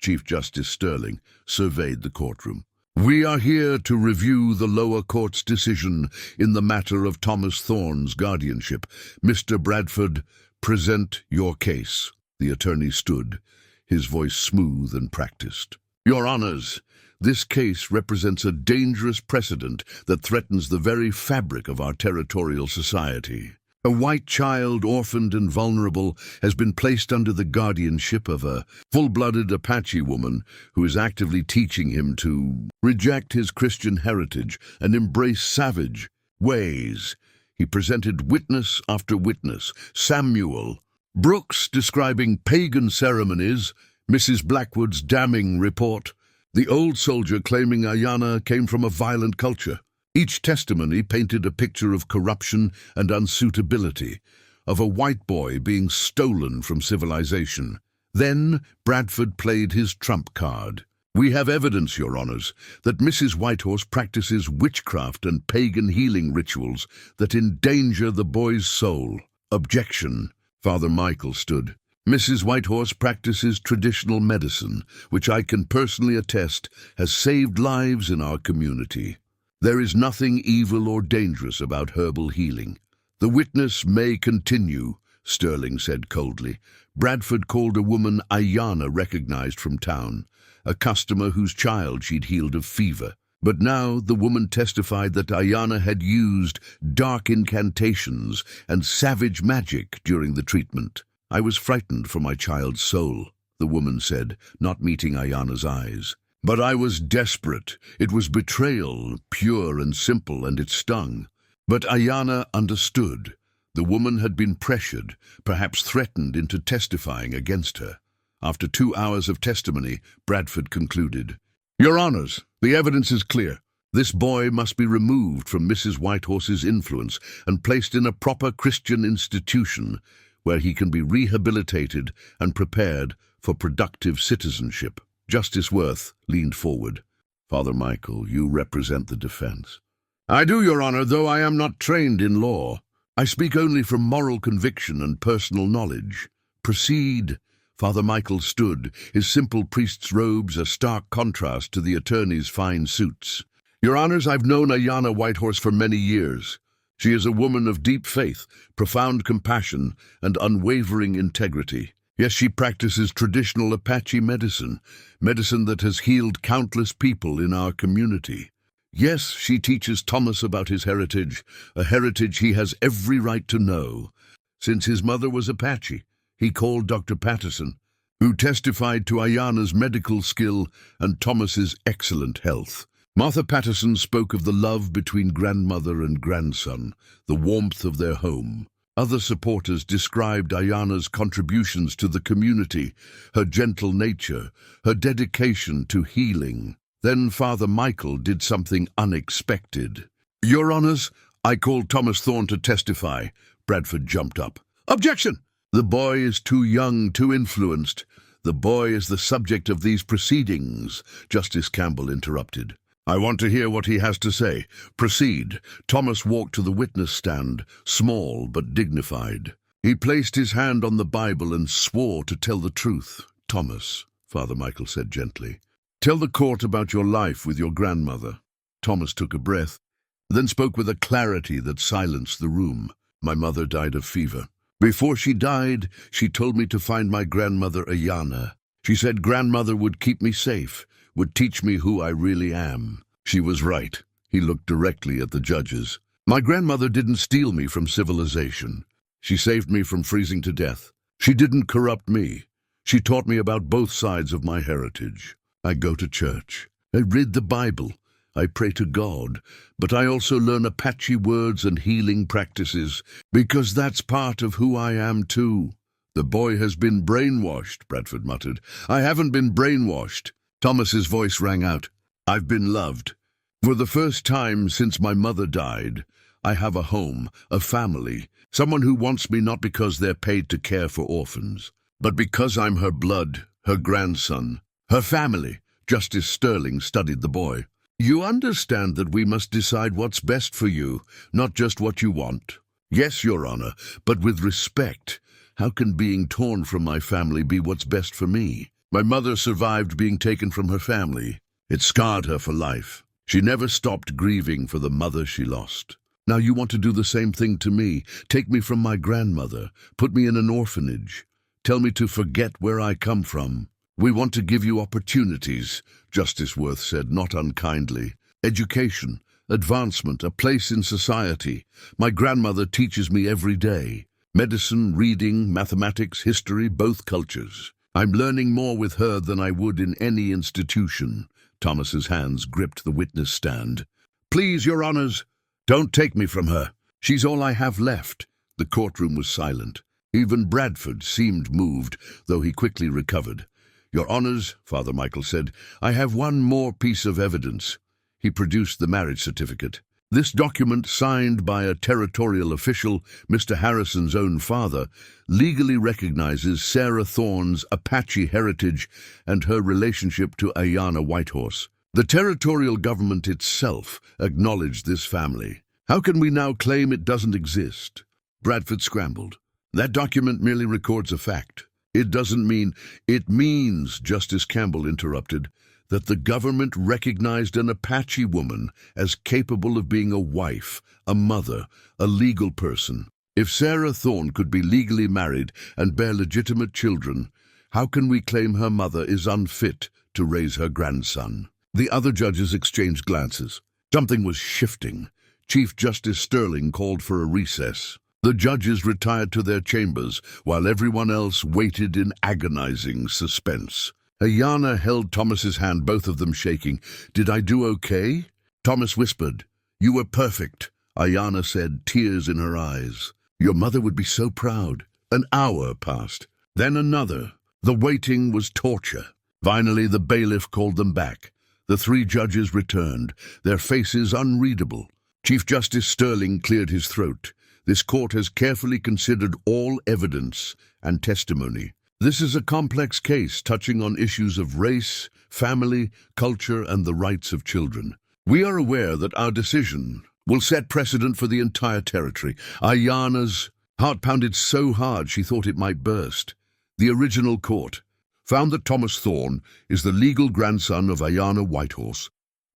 Chief Justice Sterling surveyed the courtroom. "We are here to review the lower court's decision in the matter of Thomas Thorne's guardianship. Mr. Bradford, present your case." The attorney stood, his voice smooth and practiced. Your Honors, this case represents a dangerous precedent that threatens the very fabric of our territorial society. A white child, orphaned and vulnerable, has been placed under the guardianship of a full-blooded Apache woman who is actively teaching him to reject his Christian heritage and embrace savage ways. He presented witness after witness. Samuel Brooks describing pagan ceremonies, Mrs. Blackwood's damning report, the old soldier claiming Aiyana came from a violent culture. Each testimony painted a picture of corruption and unsuitability, of a white boy being stolen from civilization. Then Bradford played his trump card. We have evidence, Your Honors, that Mrs. Whitehorse practices witchcraft and pagan healing rituals that endanger the boy's soul. Objection. Father Michael stood. Mrs. Whitehorse practices traditional medicine, which I can personally attest has saved lives in our community. There is nothing evil or dangerous about herbal healing. The witness may continue, Sterling said coldly. Bradford called a woman Aiyana recognized from town, a customer whose child she'd healed of fever. But now the woman testified that Aiyana had used dark incantations and savage magic during the treatment. I was frightened for my child's soul, the woman said, not meeting Aiyana's eyes. But I was desperate. It was betrayal, pure and simple, and it stung. But Aiyana understood. The woman had been pressured, perhaps threatened into testifying against her. After 2 hours of testimony, Bradford concluded, Your Honors, the evidence is clear. This boy must be removed from Mrs. Whitehorse's influence and placed in a proper Christian institution where he can be rehabilitated and prepared for productive citizenship. Justice Worth leaned forward. Father Michael, you represent the defense. I do, Your Honor, though I am not trained in law. I speak only from moral conviction and personal knowledge. Proceed. Father Michael stood, his simple priest's robes a stark contrast to the attorney's fine suits. Your Honors, I've known Aiyana Whitehorse for many years. She is a woman of deep faith, profound compassion, and unwavering integrity. Yes, she practices traditional Apache medicine that has healed countless people in our community. Yes, she teaches Thomas about his heritage, a heritage he has every right to know. Since his mother was Apache, he called Dr. Patterson, who testified to Aiyana's medical skill and Thomas's excellent health. Martha Patterson spoke of the love between grandmother and grandson, the warmth of their home. Other supporters described Aiyana's contributions to the community, her gentle nature, her dedication to healing. Then Father Michael did something unexpected. Your Honors, I called Thomas Thorne to testify. Bradford jumped up. Objection! The boy is too young, too influenced. The boy is the subject of these proceedings, Justice Campbell interrupted. I want to hear what he has to say. Proceed. Thomas walked to the witness stand, small but dignified. He placed his hand on the Bible and swore to tell the truth. Thomas, Father Michael said gently, tell the court about your life with your grandmother. Thomas took a breath, then spoke with a clarity that silenced the room. My mother died of fever. Before she died, she told me to find my grandmother Aiyana. She said grandmother would keep me safe, would teach me who I really am. She was right. He looked directly at the judges. My grandmother didn't steal me from civilization. She saved me from freezing to death. She didn't corrupt me. She taught me about both sides of my heritage. I go to church. I read the Bible. I pray to God. But I also learn Apache words and healing practices, because that's part of who I am too. The boy has been brainwashed, Bradford muttered. I haven't been brainwashed. Thomas's voice rang out. I've been loved. For the first time since my mother died, I have a home, a family, someone who wants me not because they're paid to care for orphans, but because I'm her blood, her grandson, her family. Justice Sterling studied the boy. You understand that we must decide what's best for you, not just what you want. Yes, Your Honor, but with respect. How can being torn from my family be what's best for me? My mother survived being taken from her family. It scarred her for life. She never stopped grieving for the mother she lost. Now you want to do the same thing to me. Take me from my grandmother. Put me in an orphanage. Tell me to forget where I come from. We want to give you opportunities, Justice Worth said, not unkindly. Education, advancement, a place in society. My grandmother teaches me every day. Medicine, reading, mathematics, history, both cultures. I'm learning more with her than I would in any institution. Thomas's hands gripped the witness stand. Please, Your Honors, don't take me from her. She's all I have left. The courtroom was silent. Even Bradford seemed moved, though he quickly recovered. Your Honors, Father Michael said, I have one more piece of evidence. He produced the marriage certificate. This document, signed by a territorial official, Mr. Harrison's own father, legally recognizes Sarah Thorne's Apache heritage and her relationship to Aiyana Whitehorse. The territorial government itself acknowledged this family. How can we now claim it doesn't exist? Bradford scrambled. That document merely records a fact. It doesn't mean— It means, Justice Campbell interrupted, that the government recognized an Apache woman as capable of being a wife, a mother, a legal person. If Sarah Thorne could be legally married and bear legitimate children, how can we claim her mother is unfit to raise her grandson? The other judges exchanged glances. Something was shifting. Chief Justice Sterling called for a recess. The judges retired to their chambers, while everyone else waited in agonizing suspense. Aiyana held Thomas's hand, both of them shaking. Did I do okay? Thomas whispered. You were perfect, Aiyana said, tears in her eyes. Your mother would be so proud. An hour passed. Then another. The waiting was torture. Finally, the bailiff called them back. The three judges returned, their faces unreadable. Chief Justice Sterling cleared his throat. This court has carefully considered all evidence and testimony. This is a complex case touching on issues of race, family, culture, and the rights of children. We are aware that our decision will set precedent for the entire territory. Aiyana's heart pounded so hard she thought it might burst. The original court found that Thomas Thorne is the legal grandson of Aiyana Whitehorse,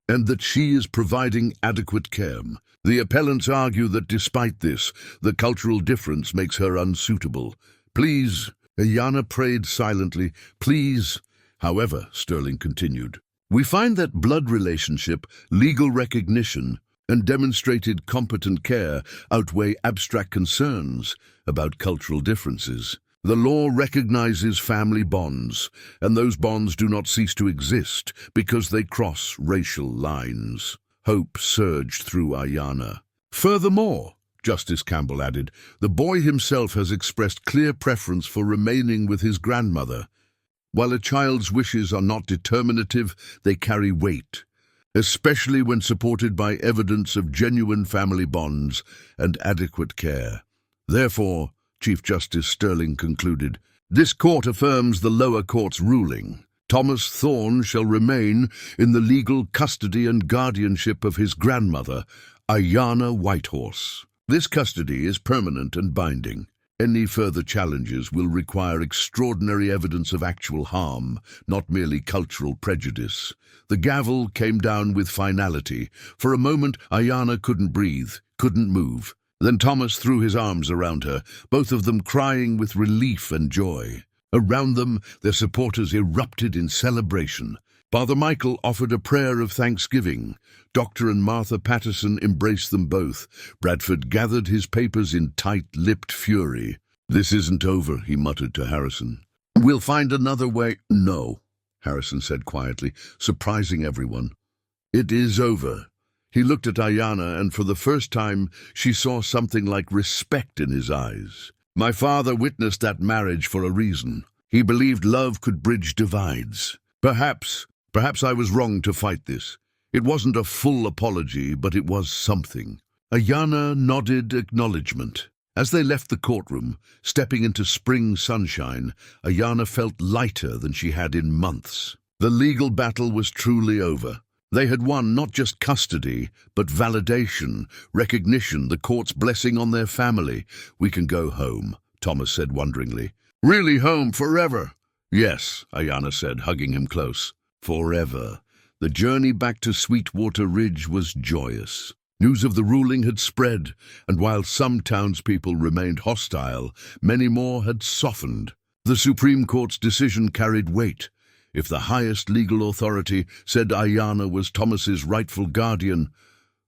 and that she is providing adequate care. The appellants argue that despite this, the cultural difference makes her unsuitable. Please, Aiyana prayed silently, please. However, Sterling continued, we find that blood relationship, legal recognition, and demonstrated competent care outweigh abstract concerns about cultural differences. The law recognizes family bonds, and those bonds do not cease to exist because they cross racial lines. Hope surged through Aiyana. Furthermore, Justice Campbell added, the boy himself has expressed clear preference for remaining with his grandmother. While a child's wishes are not determinative, they carry weight, especially when supported by evidence of genuine family bonds and adequate care. Therefore, Chief Justice Sterling concluded, this court affirms the lower court's ruling. Thomas Thorne shall remain in the legal custody and guardianship of his grandmother, Aiyana Whitehorse. This custody is permanent and binding. Any further challenges will require extraordinary evidence of actual harm, not merely cultural prejudice. The gavel came down with finality. For a moment, Aiyana couldn't breathe, couldn't move. Then Thomas threw his arms around her, both of them crying with relief and joy. Around them, their supporters erupted in celebration. Father Michael offered a prayer of thanksgiving. Dr. and Martha Patterson embraced them both. Bradford gathered his papers in tight-lipped fury. This isn't over, he muttered to Harrison. We'll find another way. No, Harrison said quietly, surprising everyone. It is over. He looked at Aiyana, and for the first time she saw something like respect in his eyes. My father witnessed that marriage for a reason. He believed love could bridge divides. Perhaps I was wrong to fight this. It wasn't a full apology, but it was something. Aiyana nodded acknowledgement. As they left the courtroom, stepping into spring sunshine, Aiyana felt lighter than she had in months. The legal battle was truly over. They had won not just custody, but validation, recognition, the court's blessing on their family. We can go home, Thomas said wonderingly. Really home forever? Yes, Aiyana said, hugging him close. Forever. The journey back to Sweetwater Ridge was joyous. News of the ruling had spread, and while some townspeople remained hostile, many more had softened. The Supreme Court's decision carried weight. If the highest legal authority said Aiyana was Thomas's rightful guardian,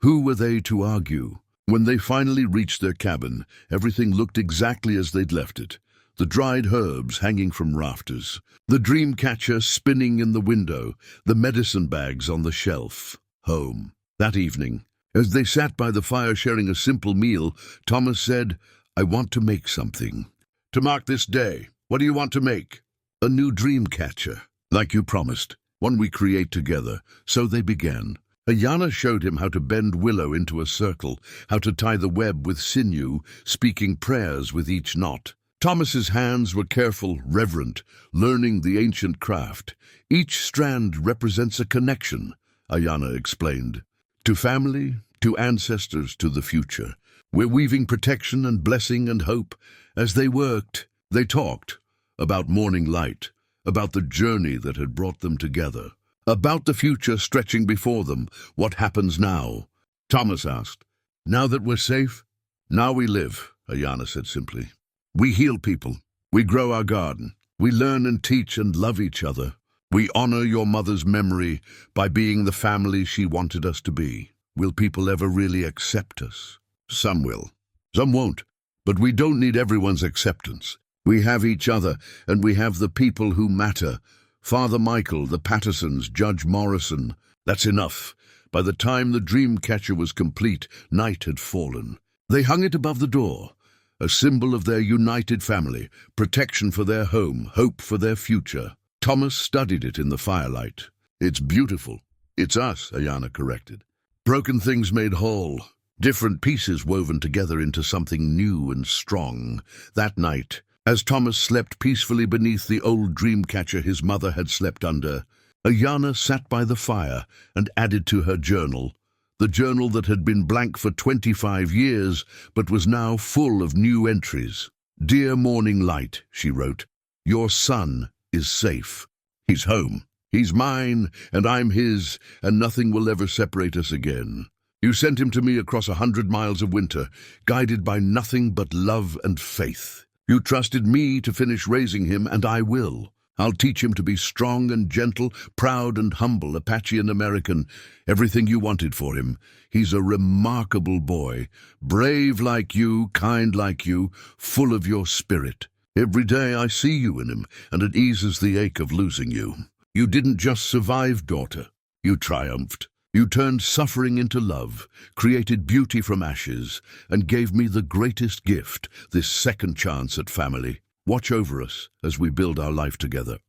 who were they to argue? When they finally reached their cabin, everything looked exactly as they'd left it. The dried herbs hanging from rafters, the dream catcher spinning in the window, the medicine bags on the shelf. Home. That evening, as they sat by the fire sharing a simple meal, Thomas said, "I want to make something." "To mark this day, what do you want to make?" "A new dream catcher, like you promised, one we create together." So they began. Aiyana showed him how to bend willow into a circle, how to tie the web with sinew, speaking prayers with each knot. Thomas's hands were careful, reverent, learning the ancient craft. "Each strand represents a connection," Aiyana explained. "To family, to ancestors, to the future. We're weaving protection and blessing and hope." As they worked, they talked about morning light, about the journey that had brought them together, about the future stretching before them. "What happens now?" Thomas asked. "Now that we're safe, now we live," Aiyana said simply. "We heal people. We grow our garden. We learn and teach and love each other. We honor your mother's memory by being the family she wanted us to be. Will people ever really accept us? Some will. Some won't. But we don't need everyone's acceptance. We have each other, and we have the people who matter. Father Michael, the Pattersons, Judge Morrison. That's enough." By the time the dream catcher was complete, night had fallen. They hung it above the door, a symbol of their united family, protection for their home, hope for their future. Thomas studied it in the firelight. "It's beautiful." "It's us," Aiyana corrected. "Broken things made whole. Different pieces woven together into something new and strong." That night, as Thomas slept peacefully beneath the old dream catcher his mother had slept under, Aiyana sat by the fire and added to her journal, the journal that had been blank for 25 years but was now full of new entries. "Dear morning light," she wrote, "your son is safe. He's home. He's mine, and I'm his, and nothing will ever separate us again. You sent him to me across 100 miles of winter, guided by nothing but love and faith. You trusted me to finish raising him, and I will. I'll teach him to be strong and gentle, proud and humble, Apache and American, everything you wanted for him. He's a remarkable boy, brave like you, kind like you, full of your spirit. Every day I see you in him, and it eases the ache of losing you. You didn't just survive, daughter. You triumphed. You turned suffering into love, created beauty from ashes, and gave me the greatest gift, this second chance at family. Watch over us as we build our life together.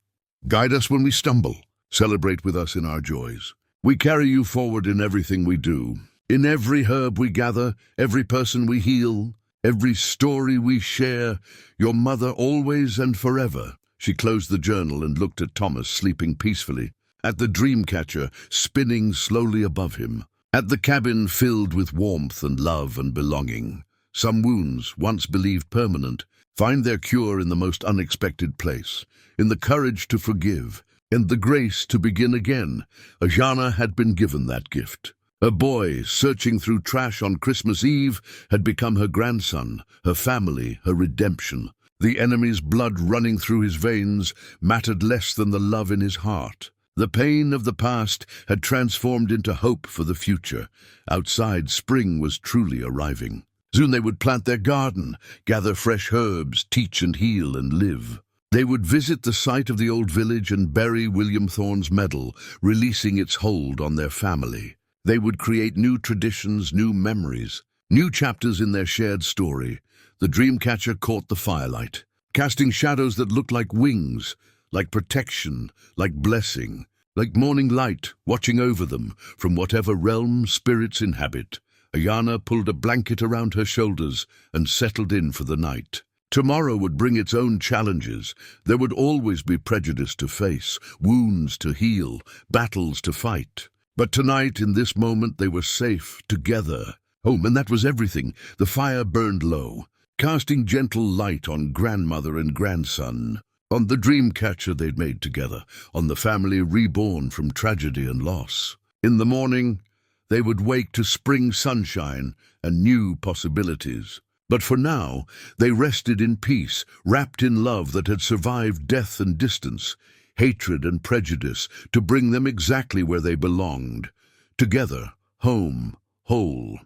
Guide us when we stumble. Celebrate with us in our joys. We carry you forward in everything we do, in every herb we gather, every person we heal, every story we share. Your mother always and forever." She closed the journal and looked at Thomas sleeping peacefully, at the dream catcher spinning slowly above him, at the cabin filled with warmth and love and belonging. Some wounds, once believed permanent, find their cure in the most unexpected place, in the courage to forgive, and the grace to begin again. Aiyana had been given that gift. A boy searching through trash on Christmas Eve had become her grandson, her family, her redemption. The enemy's blood running through his veins mattered less than the love in his heart. The pain of the past had transformed into hope for the future. Outside, spring was truly arriving. Soon they would plant their garden, gather fresh herbs, teach and heal and live. They would visit the site of the old village and bury William Thorne's medal, releasing its hold on their family. They would create new traditions, new memories, new chapters in their shared story. The dream catcher caught the firelight, casting shadows that looked like wings, like protection, like blessing, like morning light watching over them from whatever realm spirits inhabit. Aiyana pulled a blanket around her shoulders and settled in for the night. Tomorrow would bring its own challenges. There would always be prejudice to face, wounds to heal, battles to fight. But tonight, in this moment, they were safe, together. Home, and that was everything. The fire burned low, casting gentle light on grandmother and grandson, on the dream catcher they'd made together, on the family reborn from tragedy and loss. In the morning, they would wake to spring sunshine and new possibilities. But for now, they rested in peace, wrapped in love that had survived death and distance. hatred and prejudice to bring them exactly where they belonged. Together, home, whole.